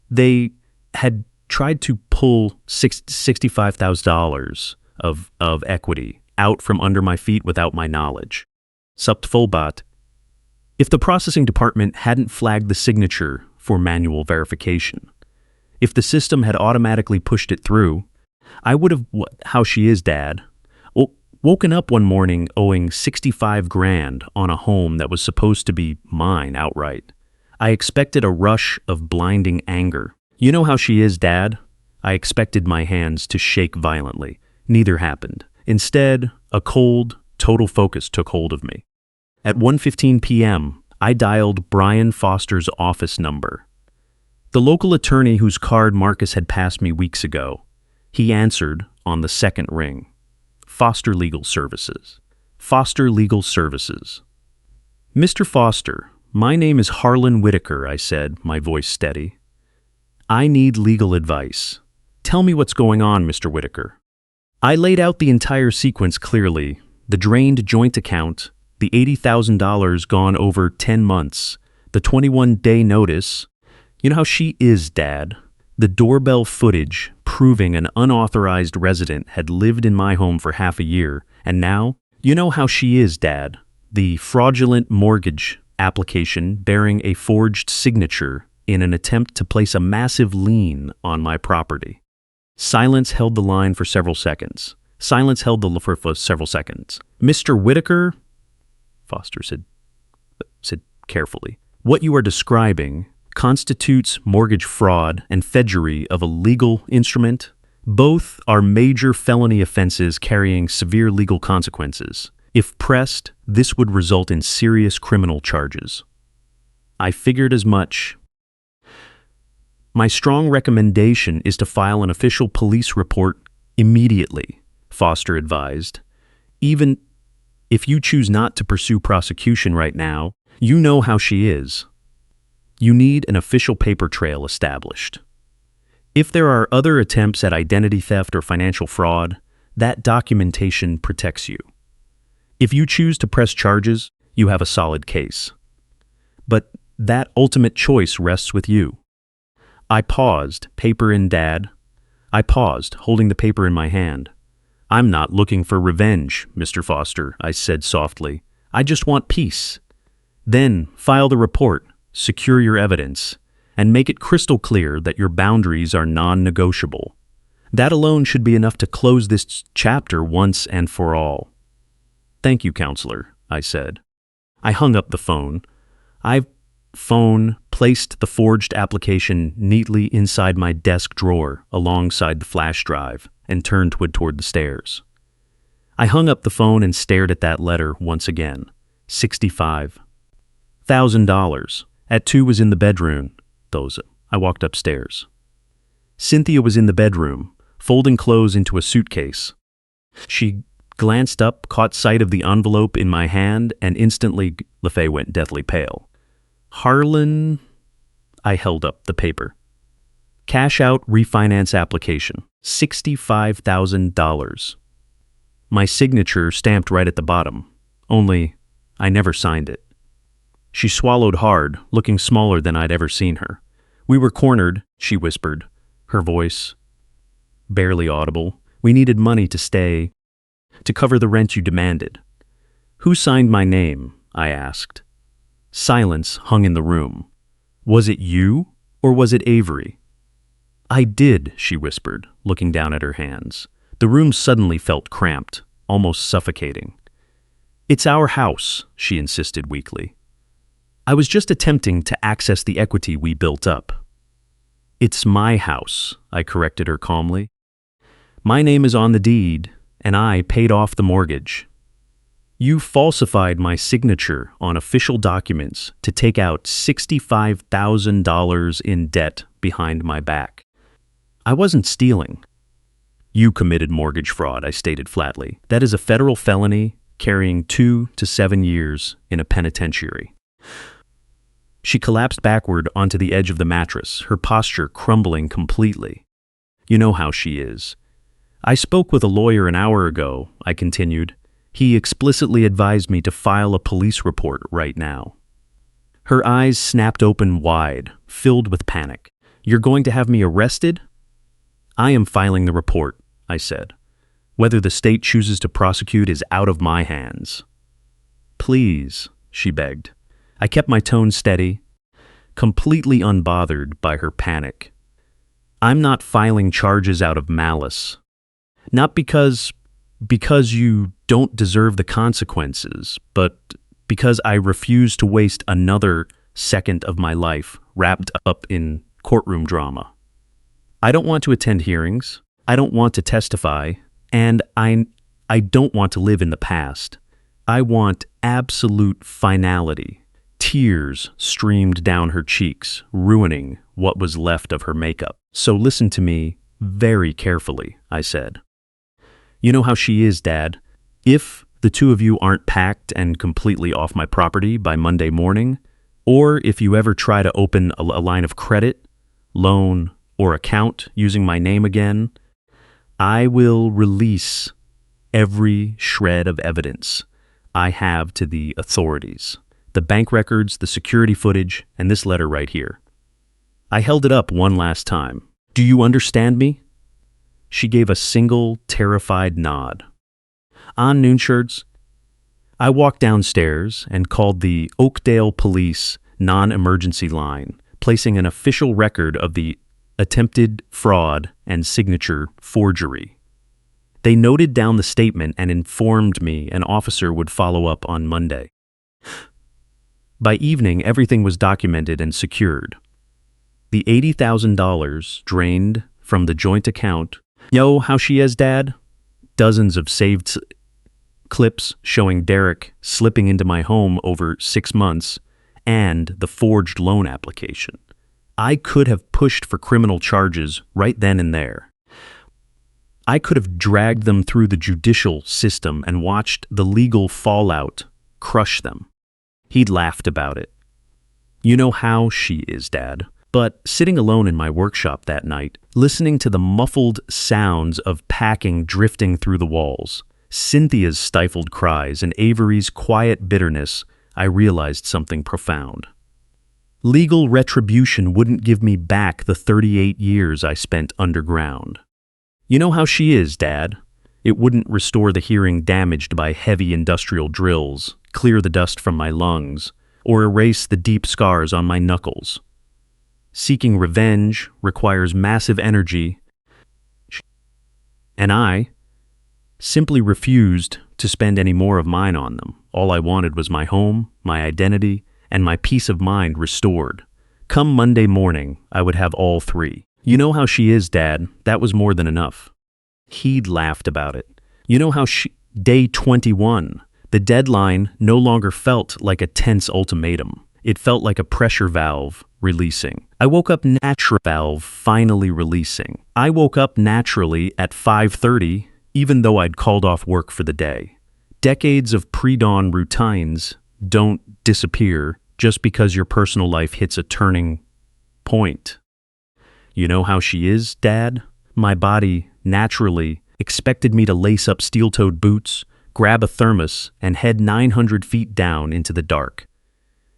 They had tried to pull $65,000 of equity out from under my feet without my knowledge. Supt fullbat. If the processing department hadn't flagged the signature for manual verification, if the system had automatically pushed it through, I would have, how she is, Dad, woken up one morning owing $65,000 on a home that was supposed to be mine outright. I expected a rush of blinding anger. You know how she is, Dad? I expected my hands to shake violently. Neither happened. Instead, a cold, total focus took hold of me. At 1:15 p.m., I dialed Brian Foster's office number. The local attorney whose card Marcus had passed me weeks ago. He answered on the second ring. Foster Legal Services. Foster Legal Services. Mr. Foster, my name is Harlan Whitaker, I said, my voice steady. I need legal advice. Tell me what's going on, Mr. Whitaker. I laid out the entire sequence clearly. The drained joint account, the $80,000 gone over 10 months, the 21-day notice. You know how she is, Dad. The doorbell footage proving an unauthorized resident had lived in my home for half a year, and now, you know how she is, Dad. The fraudulent mortgage application bearing a forged signature in an attempt to place a massive lien on my property. Silence held the line for several seconds. For several seconds. Mr. Whitaker, Foster said carefully, what you are describing constitutes mortgage fraud and forgery of a legal instrument. Both are major felony offenses carrying severe legal consequences. If pressed, this would result in serious criminal charges. I figured as much. My strong recommendation is to file an official police report immediately, Foster advised. Even if you choose not to pursue prosecution right now, you know how she is. You need an official paper trail established. If there are other attempts at identity theft or financial fraud, that documentation protects you. If you choose to press charges, you have a solid case. But that ultimate choice rests with you. I paused, paper in Dad. I paused, holding the paper in my hand. I'm not looking for revenge, Mr. Foster, I said softly. I just want peace. Then file the report, secure your evidence, and make it crystal clear that your boundaries are non-negotiable. That alone should be enough to close this chapter once and for all. Thank you, counselor, I said. I hung up the phone. Placed the forged application neatly inside my desk drawer alongside the flash drive and turned toward the stairs. I hung up the phone and stared at that letter once again. $65,000. At 2 was in the bedroom. I walked upstairs. Cynthia was in the bedroom, folding clothes into a suitcase. She glanced up, caught sight of the envelope in my hand, and instantly LaFay went deathly pale. Harlan, I held up the paper. Cash out refinance application, $65,000. My signature stamped right at the bottom, only I never signed it. She swallowed hard, looking smaller than I'd ever seen her. We were cornered, she whispered, her voice barely audible. We needed money to cover the rent you demanded. Who signed my name? I asked. Silence hung in the room. Was it you, or was it Avery? I did, she whispered, looking down at her hands. The room suddenly felt cramped, almost suffocating. It's our house, she insisted weakly. I was just attempting to access the equity we built up. It's my house, I corrected her calmly. My name is on the deed, and I paid off the mortgage. You falsified my signature on official documents to take out $65,000 in debt behind my back. I wasn't stealing. You committed mortgage fraud, I stated flatly. That is a federal felony, carrying 2 to 7 years in a penitentiary. She collapsed backward onto the edge of the mattress, her posture crumbling completely. You know how she is. I spoke with a lawyer an hour ago, I continued. He explicitly advised me to file a police report right now. Her eyes snapped open wide, filled with panic. You're going to have me arrested? I am filing the report, I said. Whether the state chooses to prosecute is out of my hands. Please, she begged. I kept my tone steady, completely unbothered by her panic. I'm not filing charges out of malice. Not because you don't deserve the consequences, but because I refuse to waste another second of my life wrapped up in courtroom drama. I don't want to attend hearings, I don't want to testify, and I don't want to live in the past. I want absolute finality. Tears streamed down her cheeks, ruining what was left of her makeup. So listen to me very carefully, I said. You know how she is, Dad. If the two of you aren't packed and completely off my property by Monday morning, or if you ever try to open a line of credit, loan, or account using my name again, I will release every shred of evidence I have to the authorities. The bank records, the security footage, and this letter right here. I held it up one last time. Do you understand me? She gave a single, terrified nod. On Noonshirts, I walked downstairs and called the Oakdale Police non-emergency line, placing an official record of the attempted fraud and signature forgery. They noted down the statement and informed me an officer would follow up on Monday. By evening, everything was documented and secured. The $80,000 drained from the joint account. Yo, how she is, Dad? Dozens of saved clips showing Derek slipping into my home over 6 months, and the forged loan application. I could have pushed for criminal charges right then and there. I could have dragged them through the judicial system and watched the legal fallout crush them. He'd laughed about it. You know how she is, Dad. But sitting alone in my workshop that night, listening to the muffled sounds of packing drifting through the walls, Cynthia's stifled cries and Avery's quiet bitterness, I realized something profound. Legal retribution wouldn't give me back the 38 years I spent underground. You know how she is, Dad. It wouldn't restore the hearing damaged by heavy industrial drills, clear the dust from my lungs, or erase the deep scars on my knuckles. Seeking revenge requires massive energy, and I simply refused to spend any more of mine on them. All I wanted was my home, my identity, and my peace of mind restored. Come Monday morning, I would have all three. You know how she is, Dad. That was more than enough. He'd laughed about it. You know how Day 21. The deadline no longer felt like a tense ultimatum. It felt like a pressure valve releasing. I woke up finally releasing. I woke up naturally at 5:30, even though I'd called off work for the day. Decades of pre-dawn routines don't disappear just because your personal life hits a turning point. You know how she is, Dad? My body naturally expected me to lace up steel-toed boots, grab a thermos, and head 900 feet down into the dark.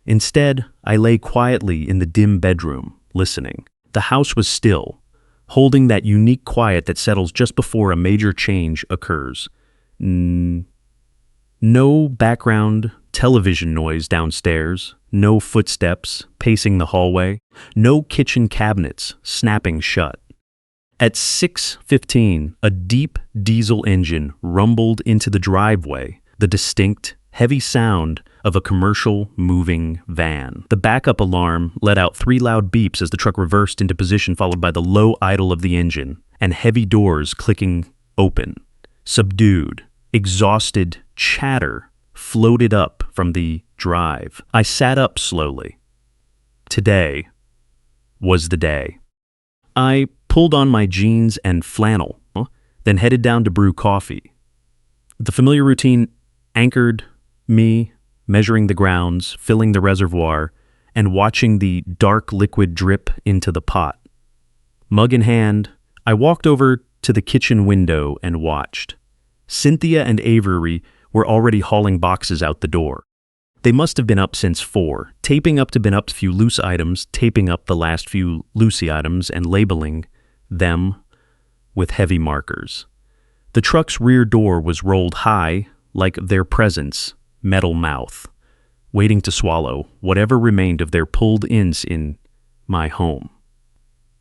Instead, I lay quietly in the dim bedroom, listening. The house was still, holding that unique quiet that settles just before a major change occurs. No background television noise downstairs, no footsteps pacing the hallway, no kitchen cabinets snapping shut. At 6:15, a deep diesel engine rumbled into the driveway, the distinct, heavy sound of a commercial moving van. The backup alarm let out 3 loud beeps as the truck reversed into position, followed by the low idle of the engine and heavy doors clicking open. Subdued, exhausted chatter floated up from the drive. I sat up slowly. Today was the day. I pulled on my jeans and flannel, then headed down to brew coffee. The familiar routine anchored me, measuring the grounds, filling the reservoir, and watching the dark liquid drip into the pot. Mug in hand, I walked over to the kitchen window and watched. Cynthia and Avery were already hauling boxes out the door. They must have been up since 4, taping up to bin up a few loose items, taping up the last few loosey items, and labeling them with heavy markers. The truck's rear door was rolled high, like their presence, metal mouth, waiting to swallow whatever remained of their pulled-ins in my home.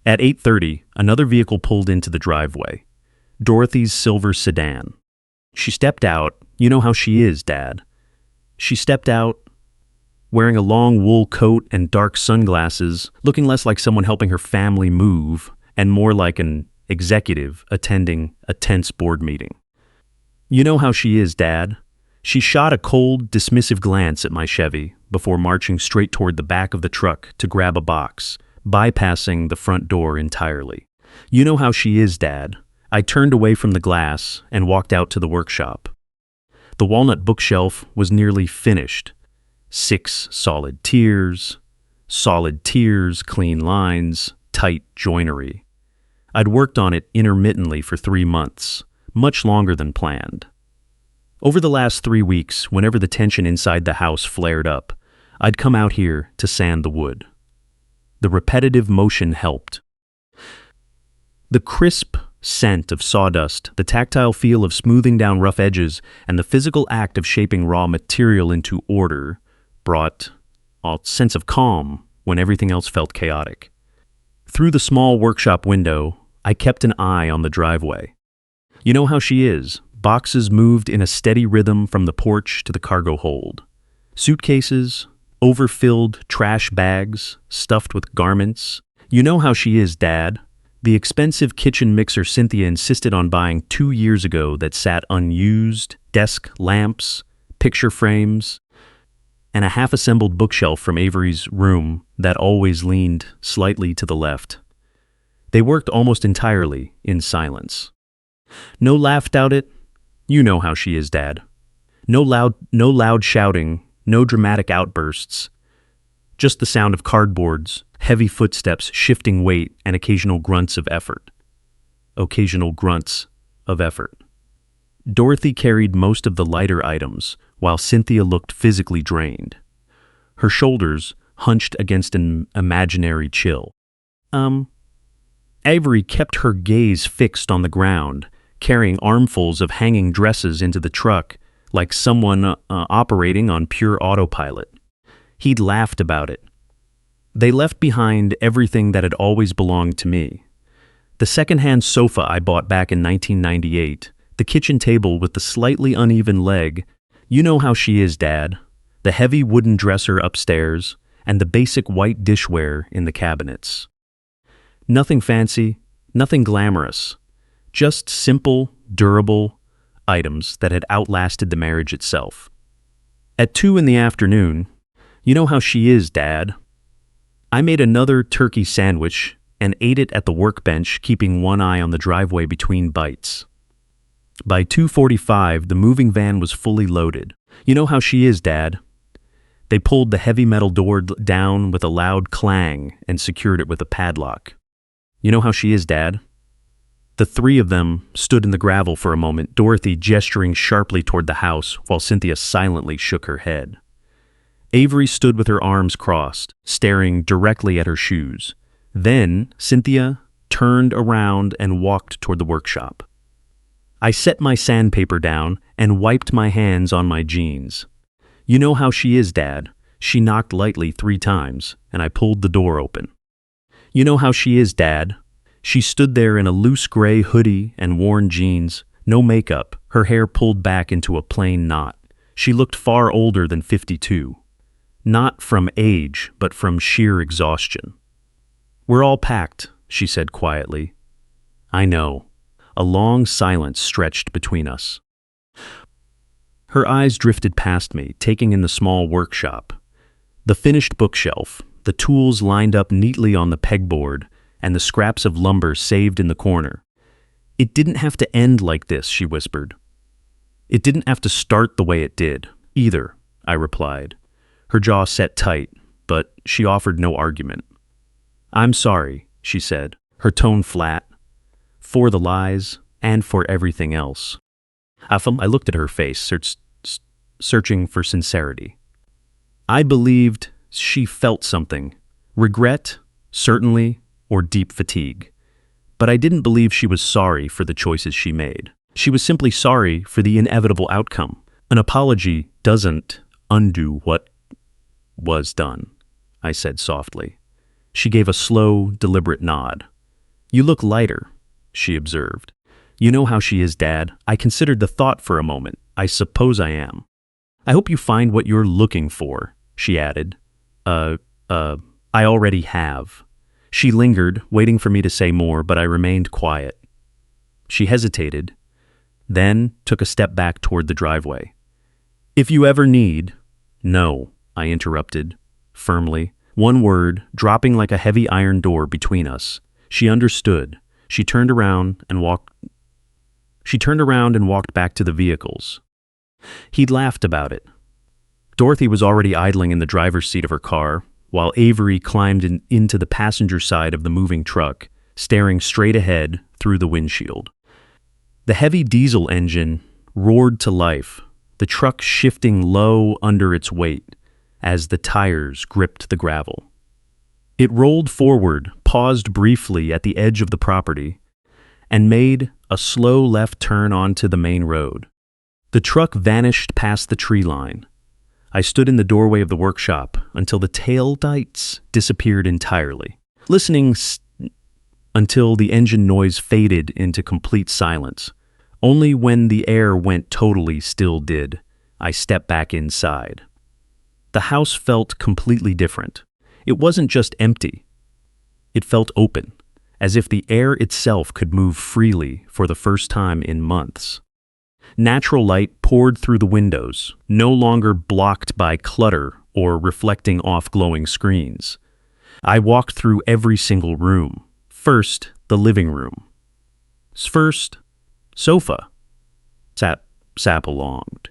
At 8:30, another vehicle pulled into the driveway. Dorothy's silver sedan. She stepped out. You know how she is, Dad. She stepped out, wearing a long wool coat and dark sunglasses, looking less like someone helping her family move and more like an executive attending a tense board meeting. You know how she is, Dad. She shot a cold, dismissive glance at my Chevy before marching straight toward the back of the truck to grab a box, bypassing the front door entirely. You know how she is, Dad. I turned away from the glass and walked out to the workshop. The walnut bookshelf was nearly finished. 6 solid tiers, clean lines, tight joinery. I'd worked on it intermittently for 3 months, much longer than planned. Over the last 3 weeks, whenever the tension inside the house flared up, I'd come out here to sand the wood. The repetitive motion helped. The crisp scent of sawdust, the tactile feel of smoothing down rough edges, and the physical act of shaping raw material into order brought a sense of calm when everything else felt chaotic. Through the small workshop window, I kept an eye on the driveway. You know how she is. Boxes moved in a steady rhythm from the porch to the cargo hold. Suitcases, overfilled trash bags, stuffed with garments. You know how she is, Dad. The expensive kitchen mixer Cynthia insisted on buying 2 years ago that sat unused, desk lamps, picture frames, and a half-assembled bookshelf from Avery's room that always leaned slightly to the left. They worked almost entirely in silence. No laughed out it. You know how she is, Dad. No loud shouting, no dramatic outbursts. Just the sound of cardboards, heavy footsteps, shifting weight, and occasional grunts of effort. Dorothy carried most of the lighter items, while Cynthia looked physically drained. Her shoulders hunched against an imaginary chill. Avery kept her gaze fixed on the ground, carrying armfuls of hanging dresses into the truck like someone operating on pure autopilot. He'd laughed about it. They left behind everything that had always belonged to me. The second-hand sofa I bought back in 1998, the kitchen table with the slightly uneven leg. You know how she is, Dad. The heavy wooden dresser upstairs, and the basic white dishware in the cabinets. Nothing fancy, nothing glamorous. Just simple, durable items that had outlasted the marriage itself. At 2 in the afternoon, you know how she is, Dad. I made another turkey sandwich and ate it at the workbench, keeping one eye on the driveway between bites. By 2:45, the moving van was fully loaded. You know how she is, Dad. They pulled the heavy metal door down with a loud clang and secured it with a padlock. You know how she is, Dad. The 3 of them stood in the gravel for a moment, Dorothy gesturing sharply toward the house while Cynthia silently shook her head. Avery stood with her arms crossed, staring directly at her shoes. Then Cynthia turned around and walked toward the workshop. I set my sandpaper down and wiped my hands on my jeans. You know how she is, Dad. She knocked lightly 3 times, and I pulled the door open. You know how she is, Dad. She stood there in a loose gray hoodie and worn jeans, no makeup, her hair pulled back into a plain knot. She looked far older than 52. Not from age, but from sheer exhaustion. We're all packed, she said quietly. I know. A long silence stretched between us. Her eyes drifted past me, taking in the small workshop. The finished bookshelf, the tools lined up neatly on the pegboard, and the scraps of lumber saved in the corner. It didn't have to end like this, she whispered. It didn't have to start the way it did, either, I replied. Her jaw set tight, but she offered no argument. I'm sorry, she said, her tone flat, for the lies and for everything else. I looked at her face, searching for sincerity. I believed she felt something, regret, certainly, or deep fatigue. But I didn't believe she was sorry for the choices she made. She was simply sorry for the inevitable outcome. An apology doesn't undo what was done, I said softly. She gave a slow, deliberate nod. You look lighter, she observed. You know how she is, Dad. I considered the thought for a moment. I suppose I am. I hope you find what you're looking for, she added. I already have. She lingered, waiting for me to say more, but I remained quiet. She hesitated, then took a step back toward the driveway. If you ever need— No, I interrupted, firmly, one word dropping like a heavy iron door between us. She understood. She turned around and walked back to the vehicles. He'd laughed about it. Dorothy was already idling in the driver's seat of her car, while Avery climbed into the passenger side of the moving truck, staring straight ahead through the windshield. The heavy diesel engine roared to life, the truck shifting low under its weight as the tires gripped the gravel. It rolled forward, paused briefly at the edge of the property, and made a slow left turn onto the main road. The truck vanished past the tree line. I stood in the doorway of the workshop until the tail lights disappeared entirely, listening until the engine noise faded into complete silence. Only when the air went totally still did I step back inside. The house felt completely different. It wasn't just empty. It felt open, as if the air itself could move freely for the first time in months. Natural light poured through the windows, no longer blocked by clutter or reflecting off glowing screens. I walked through every single room. First, the living room. First, sofa. Sap belonged.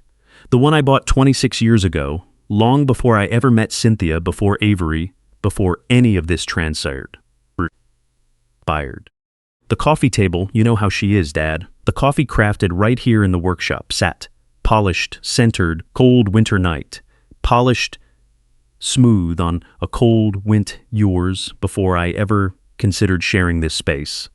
The one I bought 26 years ago, long before I ever met Cynthia, before Avery, before any of this transpired. The coffee table, you know how she is, Dad. The coffee crafted right here in the workshop, sat, polished, centered, cold winter night, polished, smooth on a cold wint yours before I ever considered sharing this space.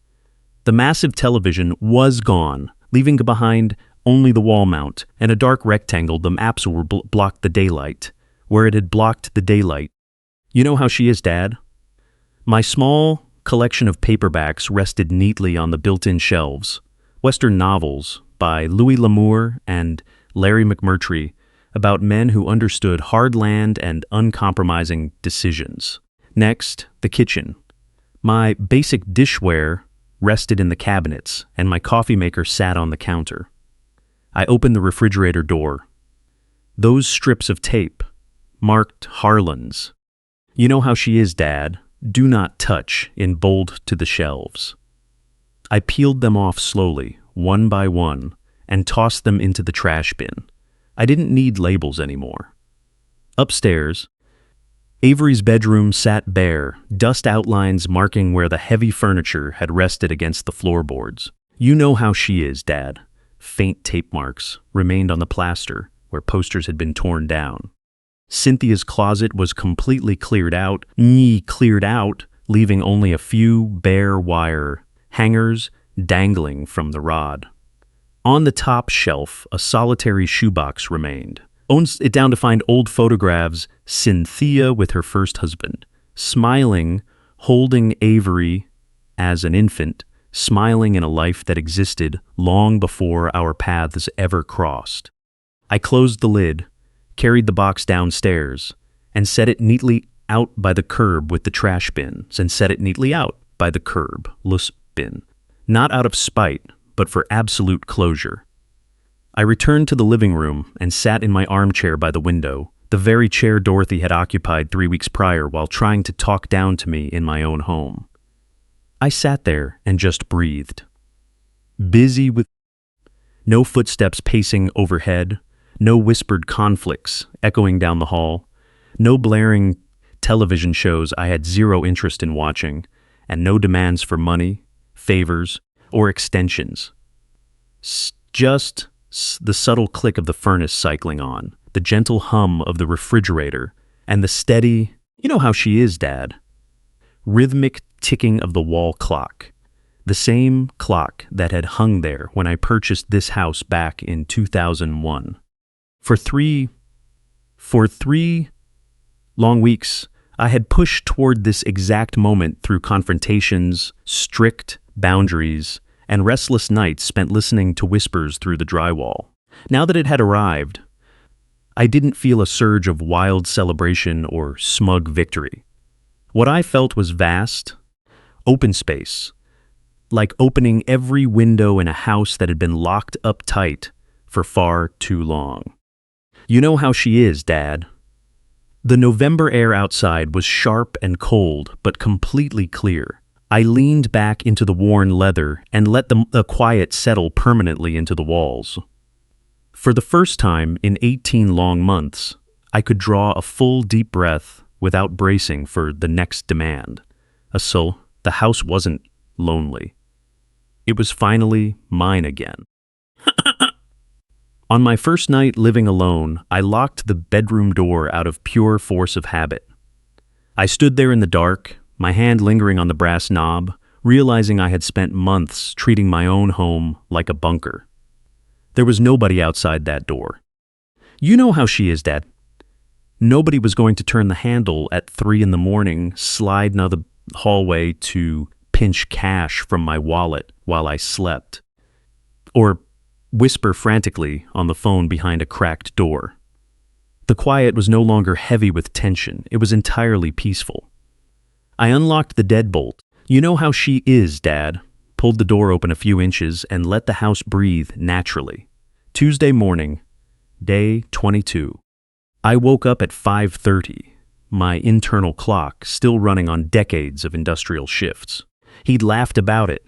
The massive television was gone, leaving behind only the wall mount and a dark rectangle the maps were blocked the daylight, where it had blocked the daylight. You know how she is, Dad. My small collection of paperbacks rested neatly on the built-in shelves. Western novels by Louis L'Amour and Larry McMurtry about men who understood hard land and uncompromising decisions. Next, the kitchen. My basic dishware rested in the cabinets, and my coffee maker sat on the counter. I opened the refrigerator door. Those strips of tape, marked Harlan's. You know how she is, Dad. Do not touch in bold to the shelves. I peeled them off slowly, one by one, and tossed them into the trash bin. I didn't need labels anymore. Upstairs, Avery's bedroom sat bare, dust outlines marking where the heavy furniture had rested against the floorboards. You know how she is, Dad. Faint tape marks remained on the plaster where posters had been torn down. Cynthia's closet was completely cleared out, leaving only a few bare wire hangers dangling from the rod. On the top shelf, a solitary shoebox remained. Owns it down to find old photographs, Cynthia with her first husband, smiling, holding Avery as an infant, smiling in a life that existed long before our paths ever crossed. I closed the lid, carried the box downstairs, and set it neatly out by the curb with the trash bins, and set it neatly out by the curb, bin. Not out of spite, but for absolute closure. I returned to the living room and sat in my armchair by the window, the very chair Dorothy had occupied 3 weeks prior while trying to talk down to me in my own home. I sat there and just breathed. Busy No footsteps pacing overhead, no whispered conflicts echoing down the hall, no blaring television shows I had zero interest in watching, and no demands for money, favors, or extensions. The subtle click of the furnace cycling on, the gentle hum of the refrigerator, and the steady, "You know how she is, Dad," rhythmic ticking of the wall clock. The same clock that had hung there when I purchased this house back in 2001. For three long weeks, I had pushed toward this exact moment through confrontations, strict boundaries, and restless nights spent listening to whispers through the drywall. Now that it had arrived, I didn't feel a surge of wild celebration or smug victory. What I felt was vast, open space, like opening every window in a house that had been locked up tight for far too long. You know how she is, Dad. The November air outside was sharp and cold, but completely clear. I leaned back into the worn leather and let the quiet settle permanently into the walls. For the first time in 18 long months, I could draw a full deep breath without bracing for the next demand. So the house wasn't lonely. It was finally mine again. On my first night living alone, I locked the bedroom door out of pure force of habit. I stood there in the dark, my hand lingering on the brass knob, realizing I had spent months treating my own home like a bunker. There was nobody outside that door. You know how she is, Dad. Nobody was going to turn the handle at 3 a.m, slide down the hallway to pinch cash from my wallet while I slept, or whisper frantically on the phone behind a cracked door. The quiet was no longer heavy with tension. It was entirely peaceful. I unlocked the deadbolt. You know how she is, Dad. Pulled the door open a few inches and let the house breathe naturally. Tuesday morning, day 22. I woke up at 5:30, my internal clock still running on decades of industrial shifts. He'd laughed about it,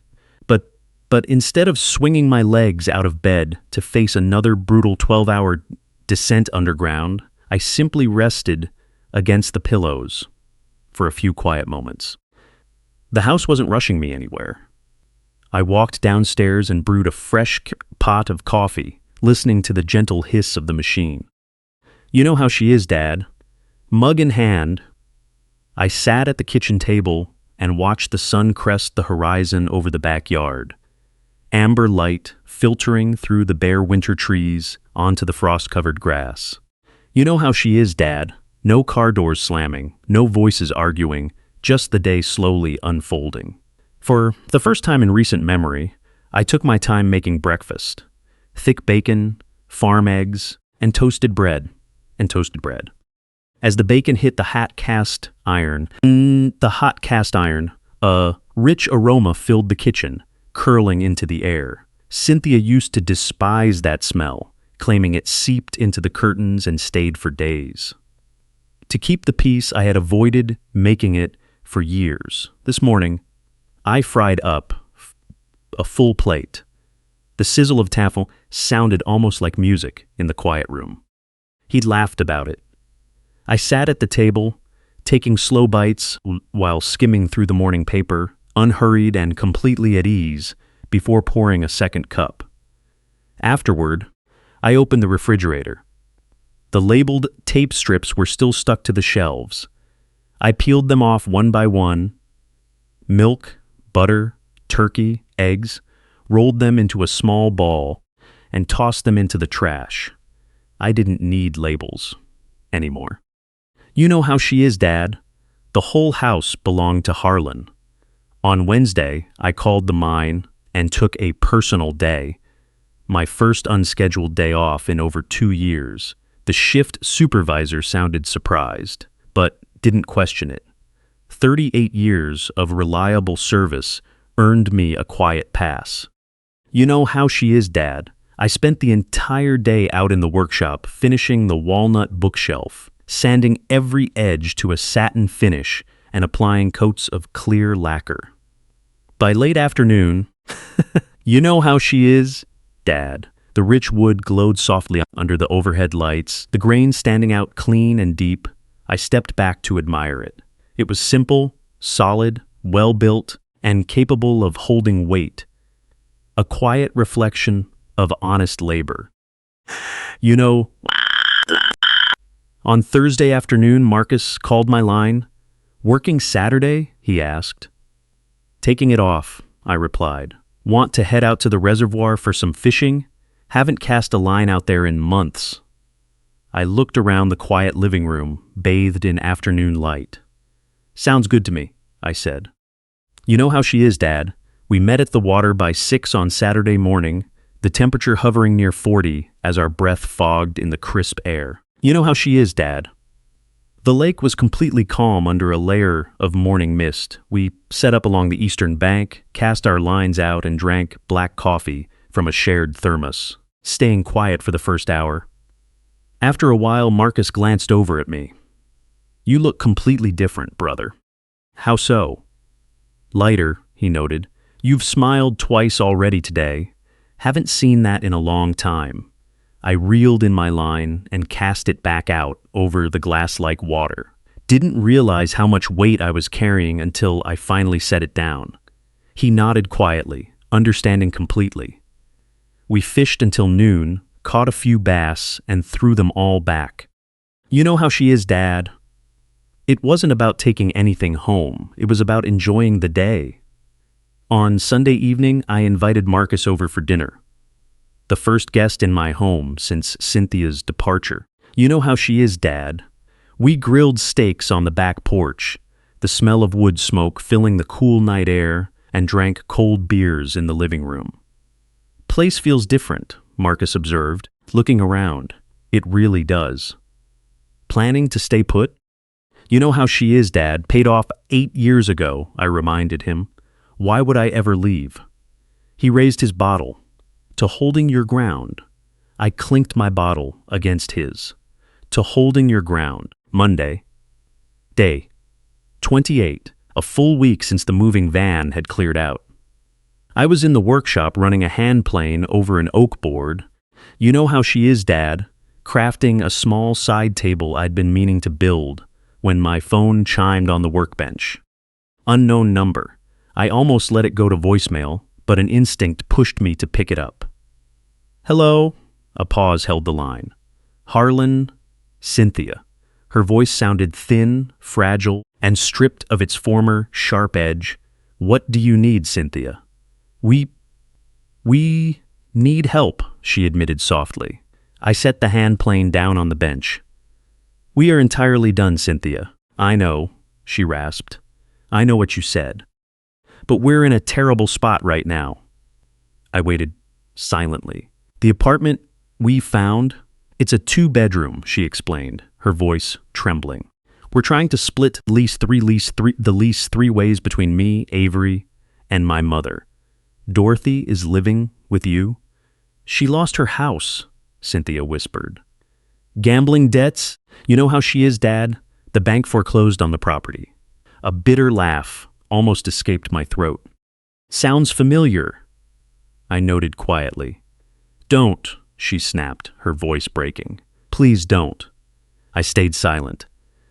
but instead of swinging my legs out of bed to face another brutal 12-hour descent underground, I simply rested against the pillows for a few quiet moments. The house wasn't rushing me anywhere. I walked downstairs and brewed a fresh pot of coffee, listening to the gentle hiss of the machine. You know how she is, Dad. Mug in hand, I sat at the kitchen table and watched the sun crest the horizon over the backyard. Amber light filtering through the bare winter trees onto the frost-covered grass. You know how she is, Dad. No car doors slamming, no voices arguing, just the day slowly unfolding. For the first time in recent memory, I took my time making breakfast. Thick bacon, farm eggs, and toasted bread. As the bacon hit the hot cast iron, a rich aroma filled the kitchen, curling into the air. Cynthia used to despise that smell, claiming it seeped into the curtains and stayed for days. To keep the peace, I had avoided making it for years. This morning, I fried up a full plate. The sizzle of taffel sounded almost like music in the quiet room. He'd laughed about it. I sat at the table, taking slow bites while skimming through the morning paper, unhurried and completely at ease, before pouring a second cup. Afterward, I opened the refrigerator. The labeled tape strips were still stuck to the shelves. I peeled them off one by one. Milk, butter, turkey, eggs, rolled them into a small ball, and tossed them into the trash. I didn't need labels anymore. You know how she is, Dad. The whole house belonged to Harlan. On Wednesday, I called the mine and took a personal day, my first unscheduled day off in over 2 years. The shift supervisor sounded surprised, but didn't question it. 38 years of reliable service earned me a quiet pass. You know how she is, Dad. I spent the entire day out in the workshop finishing the walnut bookshelf, sanding every edge to a satin finish and applying coats of clear lacquer. By late afternoon, you know how she is, Dad. The rich wood glowed softly under the overhead lights, the grain standing out clean and deep. I stepped back to admire it. It was simple, solid, well-built, and capable of holding weight. A quiet reflection of honest labor. You know, on Thursday afternoon, Marcus called my line. "Working Saturday?" he asked. "Taking it off," I replied. "Want to head out to the reservoir for some fishing? Haven't cast a line out there in months." I looked around the quiet living room, bathed in afternoon light. "Sounds good to me," I said. "You know how she is, Dad. We met at the water by 6 on Saturday morning, the temperature hovering near 40 as our breath fogged in the crisp air. You know how she is, Dad." The lake was completely calm under a layer of morning mist. We set up along the eastern bank, cast our lines out, and drank black coffee from a shared thermos, staying quiet for the first hour. After a while, Marcus glanced over at me. "You look completely different, brother." "How so?" "Lighter," he noted. "You've smiled twice already today. Haven't seen that in a long time." I reeled in my line and cast it back out over the glass-like water. Didn't realize how much weight I was carrying until I finally set it down. He nodded quietly, understanding completely. We fished until noon, caught a few bass, and threw them all back. "You know how she is, Dad." It wasn't about taking anything home. It was about enjoying the day. On Sunday evening, I invited Marcus over for dinner. The first guest in my home since Cynthia's departure. You know how she is, Dad. We grilled steaks on the back porch, the smell of wood smoke filling the cool night air, and drank cold beers in the living room. "Place feels different," Marcus observed, looking around. "It really does." "Planning to stay put?" "You know how she is, Dad. Paid off 8 years ago," I reminded him. "Why would I ever leave?" He raised his bottle. "To holding your ground." I clinked my bottle against his. "To holding your ground." Monday. Day 28, a full week since the moving van had cleared out. I was in the workshop running a hand plane over an oak board. You know how she is, Dad, crafting a small side table I'd been meaning to build when my phone chimed on the workbench. Unknown number. I almost let it go to voicemail, but an instinct pushed me to pick it up. "Hello?" A pause held the line. "Harlan, Cynthia." Her voice sounded thin, fragile, and stripped of its former sharp edge. "What do you need, Cynthia?" We need help," she admitted softly. I set the hand plane down on the bench. "We are entirely done, Cynthia." "I know," she rasped. "I know what you said. But we're in a terrible spot right now." I waited silently. "The apartment we found, it's a 2-bedroom, she explained, her voice trembling. "We're trying to split the lease three ways between me, Avery, and my mother. Dorothy is living with you." "She lost her house," Cynthia whispered. "Gambling debts? You know how she is, Dad. The bank foreclosed on the property." A bitter laugh almost escaped my throat. "Sounds familiar," I noted quietly. "Don't," she snapped, her voice breaking. "Please don't." I stayed silent.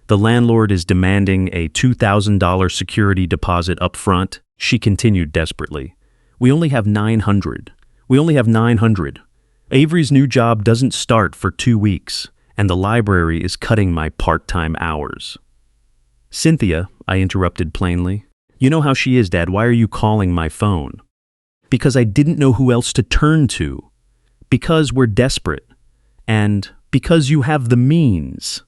"The landlord is demanding a $2,000 security deposit up front," she continued desperately. We only have 900. Avery's new job doesn't start for 2 weeks, and the library is cutting my part-time hours." "Cynthia," I interrupted plainly. "You know how she is, Dad. Why are you calling my phone?" "Because I didn't know who else to turn to. Because we're desperate. And because you have the means."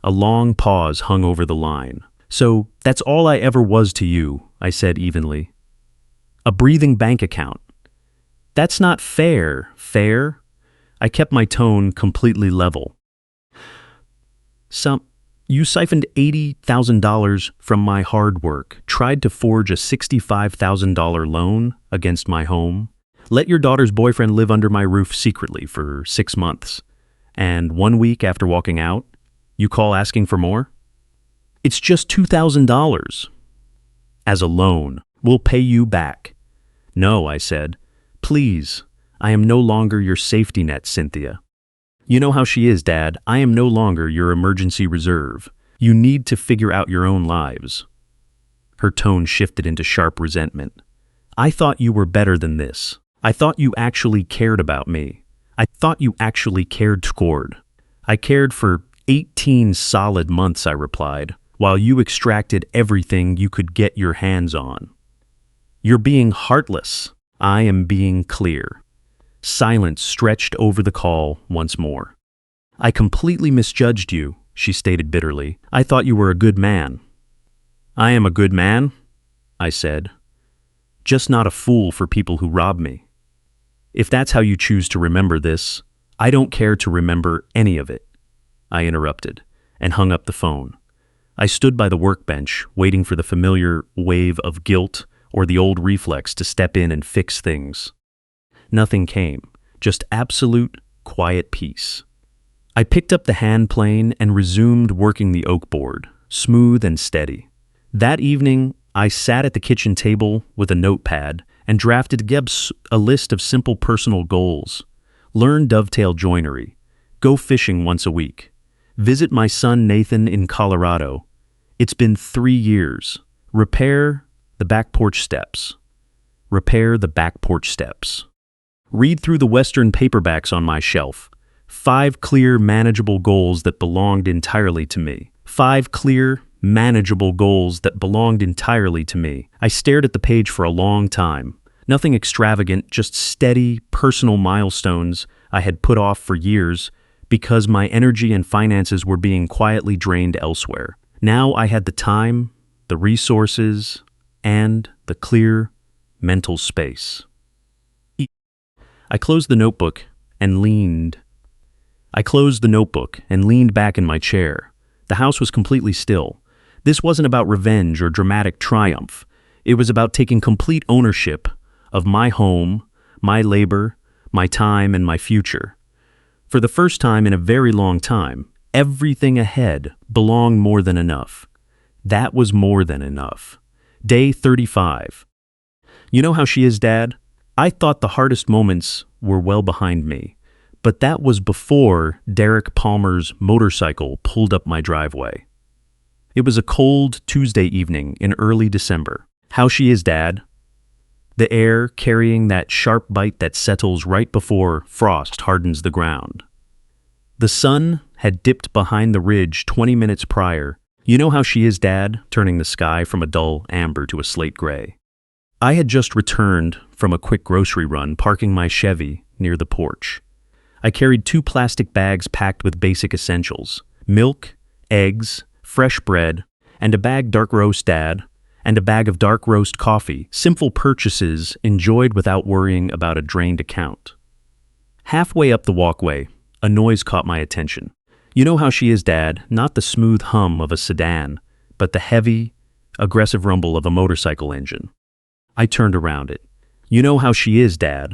A long pause hung over the line. "So that's all I ever was to you," I said evenly. "A breathing bank account." "That's not fair." "Fair?" I kept my tone completely level. You siphoned $80,000 from my hard work, tried to forge a $65,000 loan against my home, let your daughter's boyfriend live under my roof secretly for 6 months, and 1 week after walking out, you call asking for more? "It's just $2,000. "As a loan. We'll pay you back." "No," I said. "Please. I am no longer your safety net, Cynthia. You know how she is, Dad. I am no longer your emergency reserve. You need to figure out your own lives." Her tone shifted into sharp resentment. "I thought you were better than this. I thought you actually cared about me. I thought you actually cared toward." "I cared for 18 solid months," I replied, "while you extracted everything you could get your hands on." "You're being heartless." "I am being clear." Silence stretched over the call once more. "I completely misjudged you," she stated bitterly. "I thought you were a good man." "I am a good man," I said. "Just not a fool for people who rob me. If that's how you choose to remember this, I don't care to remember any of it," I interrupted, and hung up the phone. I stood by the workbench, waiting for the familiar wave of guilt or the old reflex to step in and fix things. Nothing came, just absolute, quiet peace. I picked up the hand plane and resumed working the oak board, smooth and steady. That evening, I sat at the kitchen table with a notepad and drafted a list of simple personal goals. Learn dovetail joinery, go fishing once a week, visit my son Nathan in Colorado. It's been 3 years. Repair the back porch steps. Repair the back porch steps. Read through the Western paperbacks on my shelf. 5 clear, manageable goals that belonged entirely to me. 5 clear, manageable goals that belonged entirely to me. I stared at the page for a long time. Nothing extravagant, just steady, personal milestones I had put off for years because my energy and finances were being quietly drained elsewhere. Now I had the time, the resources, and the clear mental space. I closed the notebook and leaned back in my chair. The house was completely still. This wasn't about revenge or dramatic triumph. It was about taking complete ownership of my home, my labor, my time, and my future. For the first time in a very long time, everything ahead belonged more than enough. That was more than enough. Day 35. You know how she is, Dad? I thought the hardest moments were well behind me, but that was before Derek Palmer's motorcycle pulled up my driveway. It was a cold Tuesday evening in early December. How she is, Dad? The air carrying that sharp bite that settles right before frost hardens the ground. The sun had dipped behind the ridge 20 minutes prior. You know how she is, Dad? Turning the sky from a dull amber to a slate gray. I had just returned from a quick grocery run, parking my Chevy near the porch. I carried 2 plastic bags packed with basic essentials: milk, eggs, fresh bread, and a bag dark roast, Dad, and a bag of dark roast coffee, simple purchases enjoyed without worrying about a drained account. Halfway up the walkway, a noise caught my attention. You know how she is, Dad, not the smooth hum of a sedan, but the heavy, aggressive rumble of a motorcycle engine. I turned around it. You know how she is, Dad.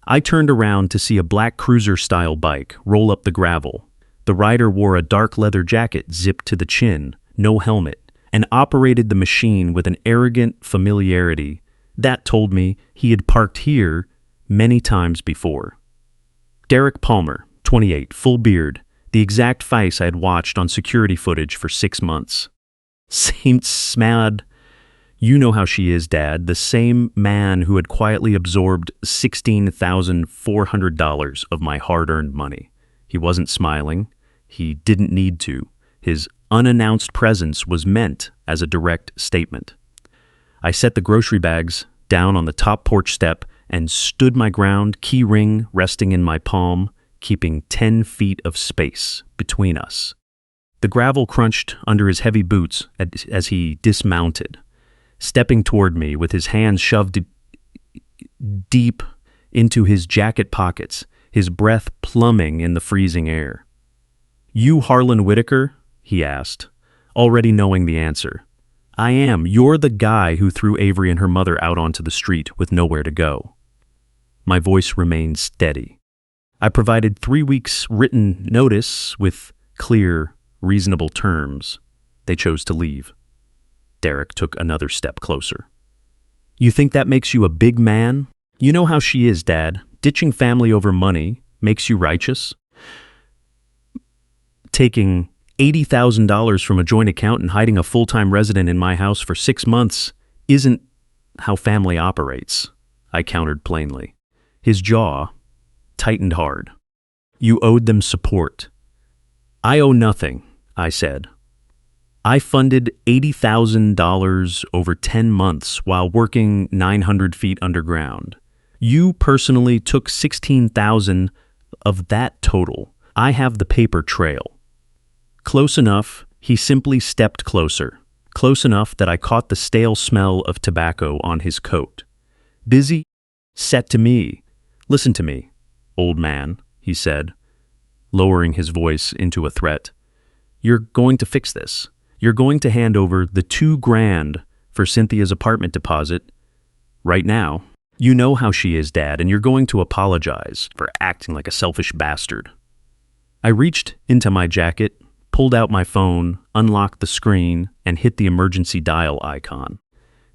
I turned around to see a black cruiser-style bike roll up the gravel. The rider wore a dark leather jacket zipped to the chin, no helmet, and operated the machine with an arrogant familiarity that told me he had parked here many times before. Derek Palmer, 28, full beard, the exact face I had watched on security footage for 6 months. Saint Smad. You know how she is, Dad, the same man who had quietly absorbed $16,400 of my hard-earned money. He wasn't smiling. He didn't need to. His unannounced presence was meant as a direct statement. I set the grocery bags down on the top porch step and stood my ground, key ring resting in my palm, keeping 10 feet of space between us. The gravel crunched under his heavy boots as he dismounted, stepping toward me with his hands shoved deep into his jacket pockets, his breath plumbing in the freezing air. You Harlan Whitaker? He asked, already knowing the answer. I am. You're the guy who threw Avery and her mother out onto the street with nowhere to go. My voice remained steady. I provided 3 weeks' written notice with clear, reasonable terms. They chose to leave. Derek took another step closer. You think that makes you a big man? You know how she is, Dad. Ditching family over money makes you righteous? Taking $80,000 from a joint account and hiding a full-time resident in my house for 6 months isn't how family operates, I countered plainly. His jaw tightened hard. You owed them support. I owe nothing, I said. I funded $80,000 over 10 months while working 900 feet underground. You personally took $16,000 of that total. I have the paper trail. Close enough, he simply stepped closer. Close enough that I caught the stale smell of tobacco on his coat. Busy? Set to me. Listen to me, old man, he said, lowering his voice into a threat. You're going to fix this. You're going to hand over the $2,000 for Cynthia's apartment deposit right now. You know how she is, Dad, and you're going to apologize for acting like a selfish bastard. I reached into my jacket, pulled out my phone, unlocked the screen, and hit the emergency dial icon.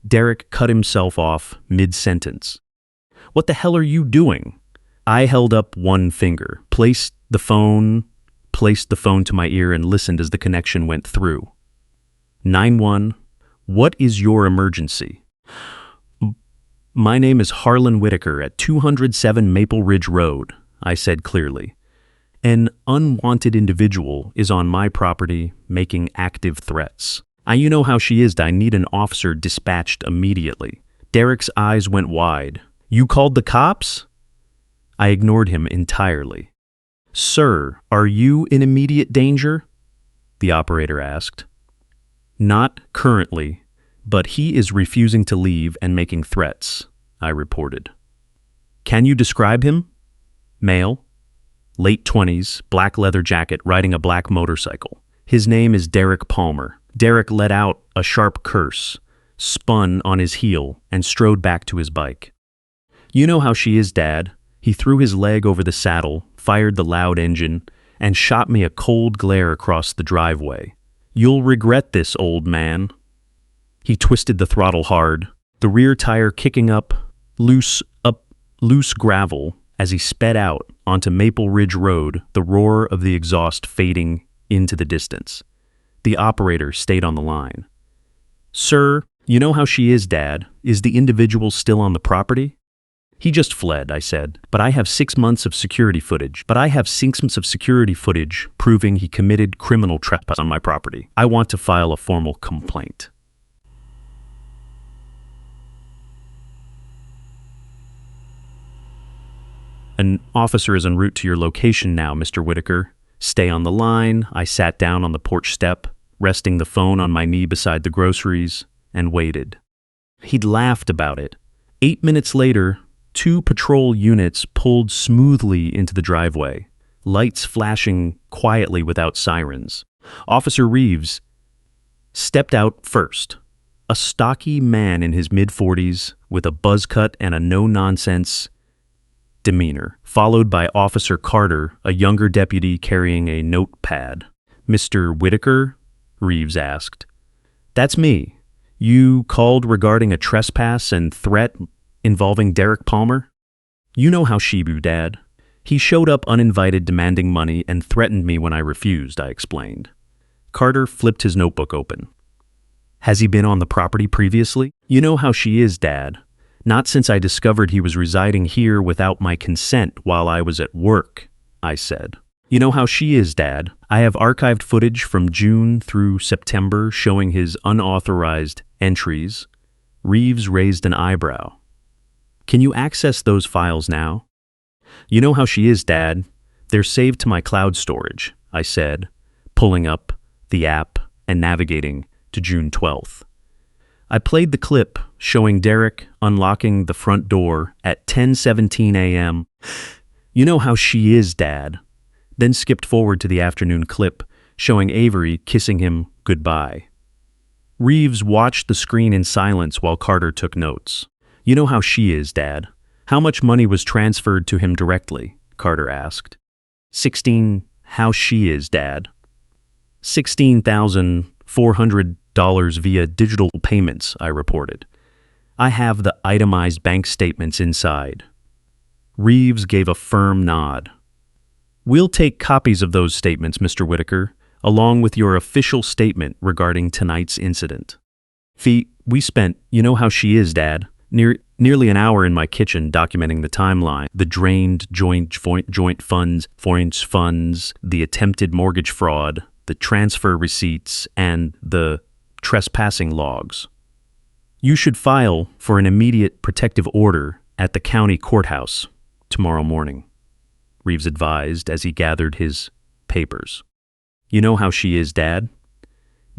Derek cut himself off mid-sentence. What the hell are you doing? I held up one finger, placed the phone to my ear, and listened as the connection went through. 9-1, what is your emergency? My name is Harlan Whitaker at 207 Maple Ridge Road, I said clearly. An unwanted individual is on my property making active threats. You know how she is. I need an officer dispatched immediately. Derek's eyes went wide. You called the cops? I ignored him entirely. Sir, are you in immediate danger? The operator asked. Not currently, but he is refusing to leave and making threats, I reported. Can you describe him? Male, late 20s, black leather jacket, riding a black motorcycle. His name is Derek Palmer. Derek let out a sharp curse, spun on his heel, and strode back to his bike. You know how she is, Dad. He threw his leg over the saddle, fired the loud engine, and shot me a cold glare across the driveway. You'll regret this, old man. He twisted the throttle hard, the rear tire kicking up loose gravel as he sped out onto Maple Ridge Road, the roar of the exhaust fading into the distance. The operator stayed on the line. Sir, you know how she is, Dad. Is the individual still on the property? He just fled, I said, but I have 6 months of security footage. Proving he committed criminal trespass on my property. I want to file a formal complaint. An officer is en route to your location now, Mr. Whitaker. Stay on the line. I sat down on the porch step, resting the phone on my knee beside the groceries, and waited. He'd laughed about it. 8 minutes later, 2 patrol units pulled smoothly into the driveway, lights flashing quietly without sirens. Officer Reeves stepped out first, a stocky man in his mid-40s with a buzz cut and a no-nonsense demeanor, followed by Officer Carter, a younger deputy carrying a notepad. Mr. Whitaker? Reeves asked. That's me. You called regarding a trespass and threat involving Derek Palmer? You know how she do, Dad. He showed up uninvited, demanding money, and threatened me when I refused, I explained. Carter flipped his notebook open. Has he been on the property previously? You know how she is, Dad. Not since I discovered he was residing here without my consent while I was at work, I said. You know how she is, Dad. I have archived footage from June through September showing his unauthorized entries. Reeves raised an eyebrow. Can you access those files now? You know how she is, Dad. They're saved to my cloud storage, I said, pulling up the app and navigating to June 12th. I played the clip showing Derek unlocking the front door at 10:17 a.m. You know how she is, Dad. Then skipped forward to the afternoon clip showing Avery kissing him goodbye. Reeves watched the screen in silence while Carter took notes. You know how she is, Dad. How much money was transferred to him directly? Carter asked. 16. How she is, Dad. $16,400 via digital payments, I reported. I have the itemized bank statements inside. Reeves gave a firm nod. We'll take copies of those statements, Mr. Whitaker, along with your official statement regarding tonight's incident. We spent, you know how she is, Dad, nearly an hour in my kitchen documenting the timeline, the drained joint funds, the attempted mortgage fraud, the transfer receipts, and the trespassing logs. You should file for an immediate protective order at the county courthouse tomorrow morning, Reeves advised as he gathered his papers. You know how she is, Dad.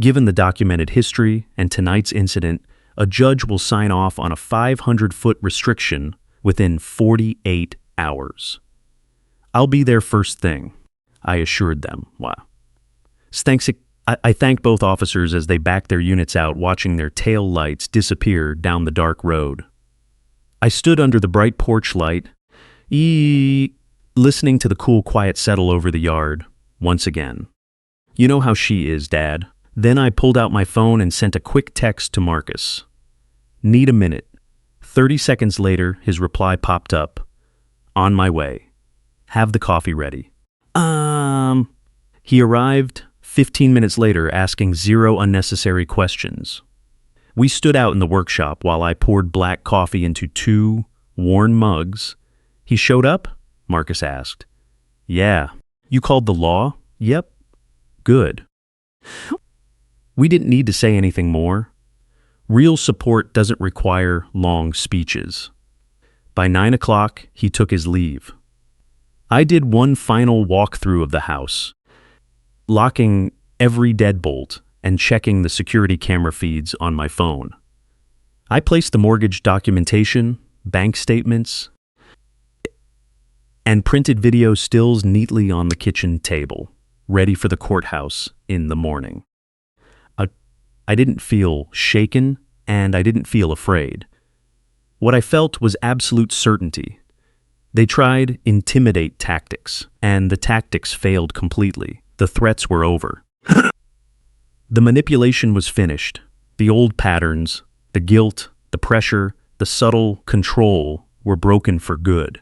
Given the documented history and tonight's incident, a judge will sign off on a 500-foot restriction within 48 hours. I'll be there first thing, I assured them. Wow. I thanked both officers as they backed their units out, watching their tail lights disappear down the dark road. I stood under the bright porch light, listening to the cool quiet settle over the yard once again. You know how she is, Dad. Then I pulled out my phone and sent a quick text to Marcus. Need a minute. 30 seconds later, his reply popped up. On my way. Have the coffee ready. He arrived 15 minutes later, asking 0 unnecessary questions. We stood out in the workshop while I poured black coffee into 2 worn mugs. He showed up? Marcus asked. Yeah. You called the law? Yep. Good. We didn't need to say anything more. Real support doesn't require long speeches. By 9 o'clock, he took his leave. I did one final walkthrough of the house, locking every deadbolt and checking the security camera feeds on my phone. I placed the mortgage documentation, bank statements, and printed video stills neatly on the kitchen table, ready for the courthouse in the morning. I didn't feel shaken, and I didn't feel afraid. What I felt was absolute certainty. They tried intimidate tactics, and the tactics failed completely. The threats were over. The manipulation was finished. The old patterns, the guilt, the pressure, the subtle control were broken for good.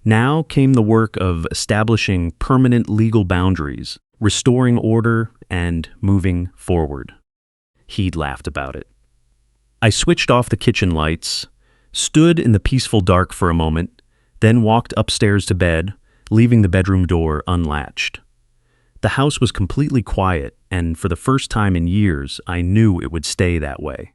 Now came the work of establishing permanent legal boundaries, restoring order, and moving forward. He'd laughed about it. I switched off the kitchen lights, stood in the peaceful dark for a moment, then walked upstairs to bed, leaving the bedroom door unlatched. The house was completely quiet, and for the first time in years, I knew it would stay that way.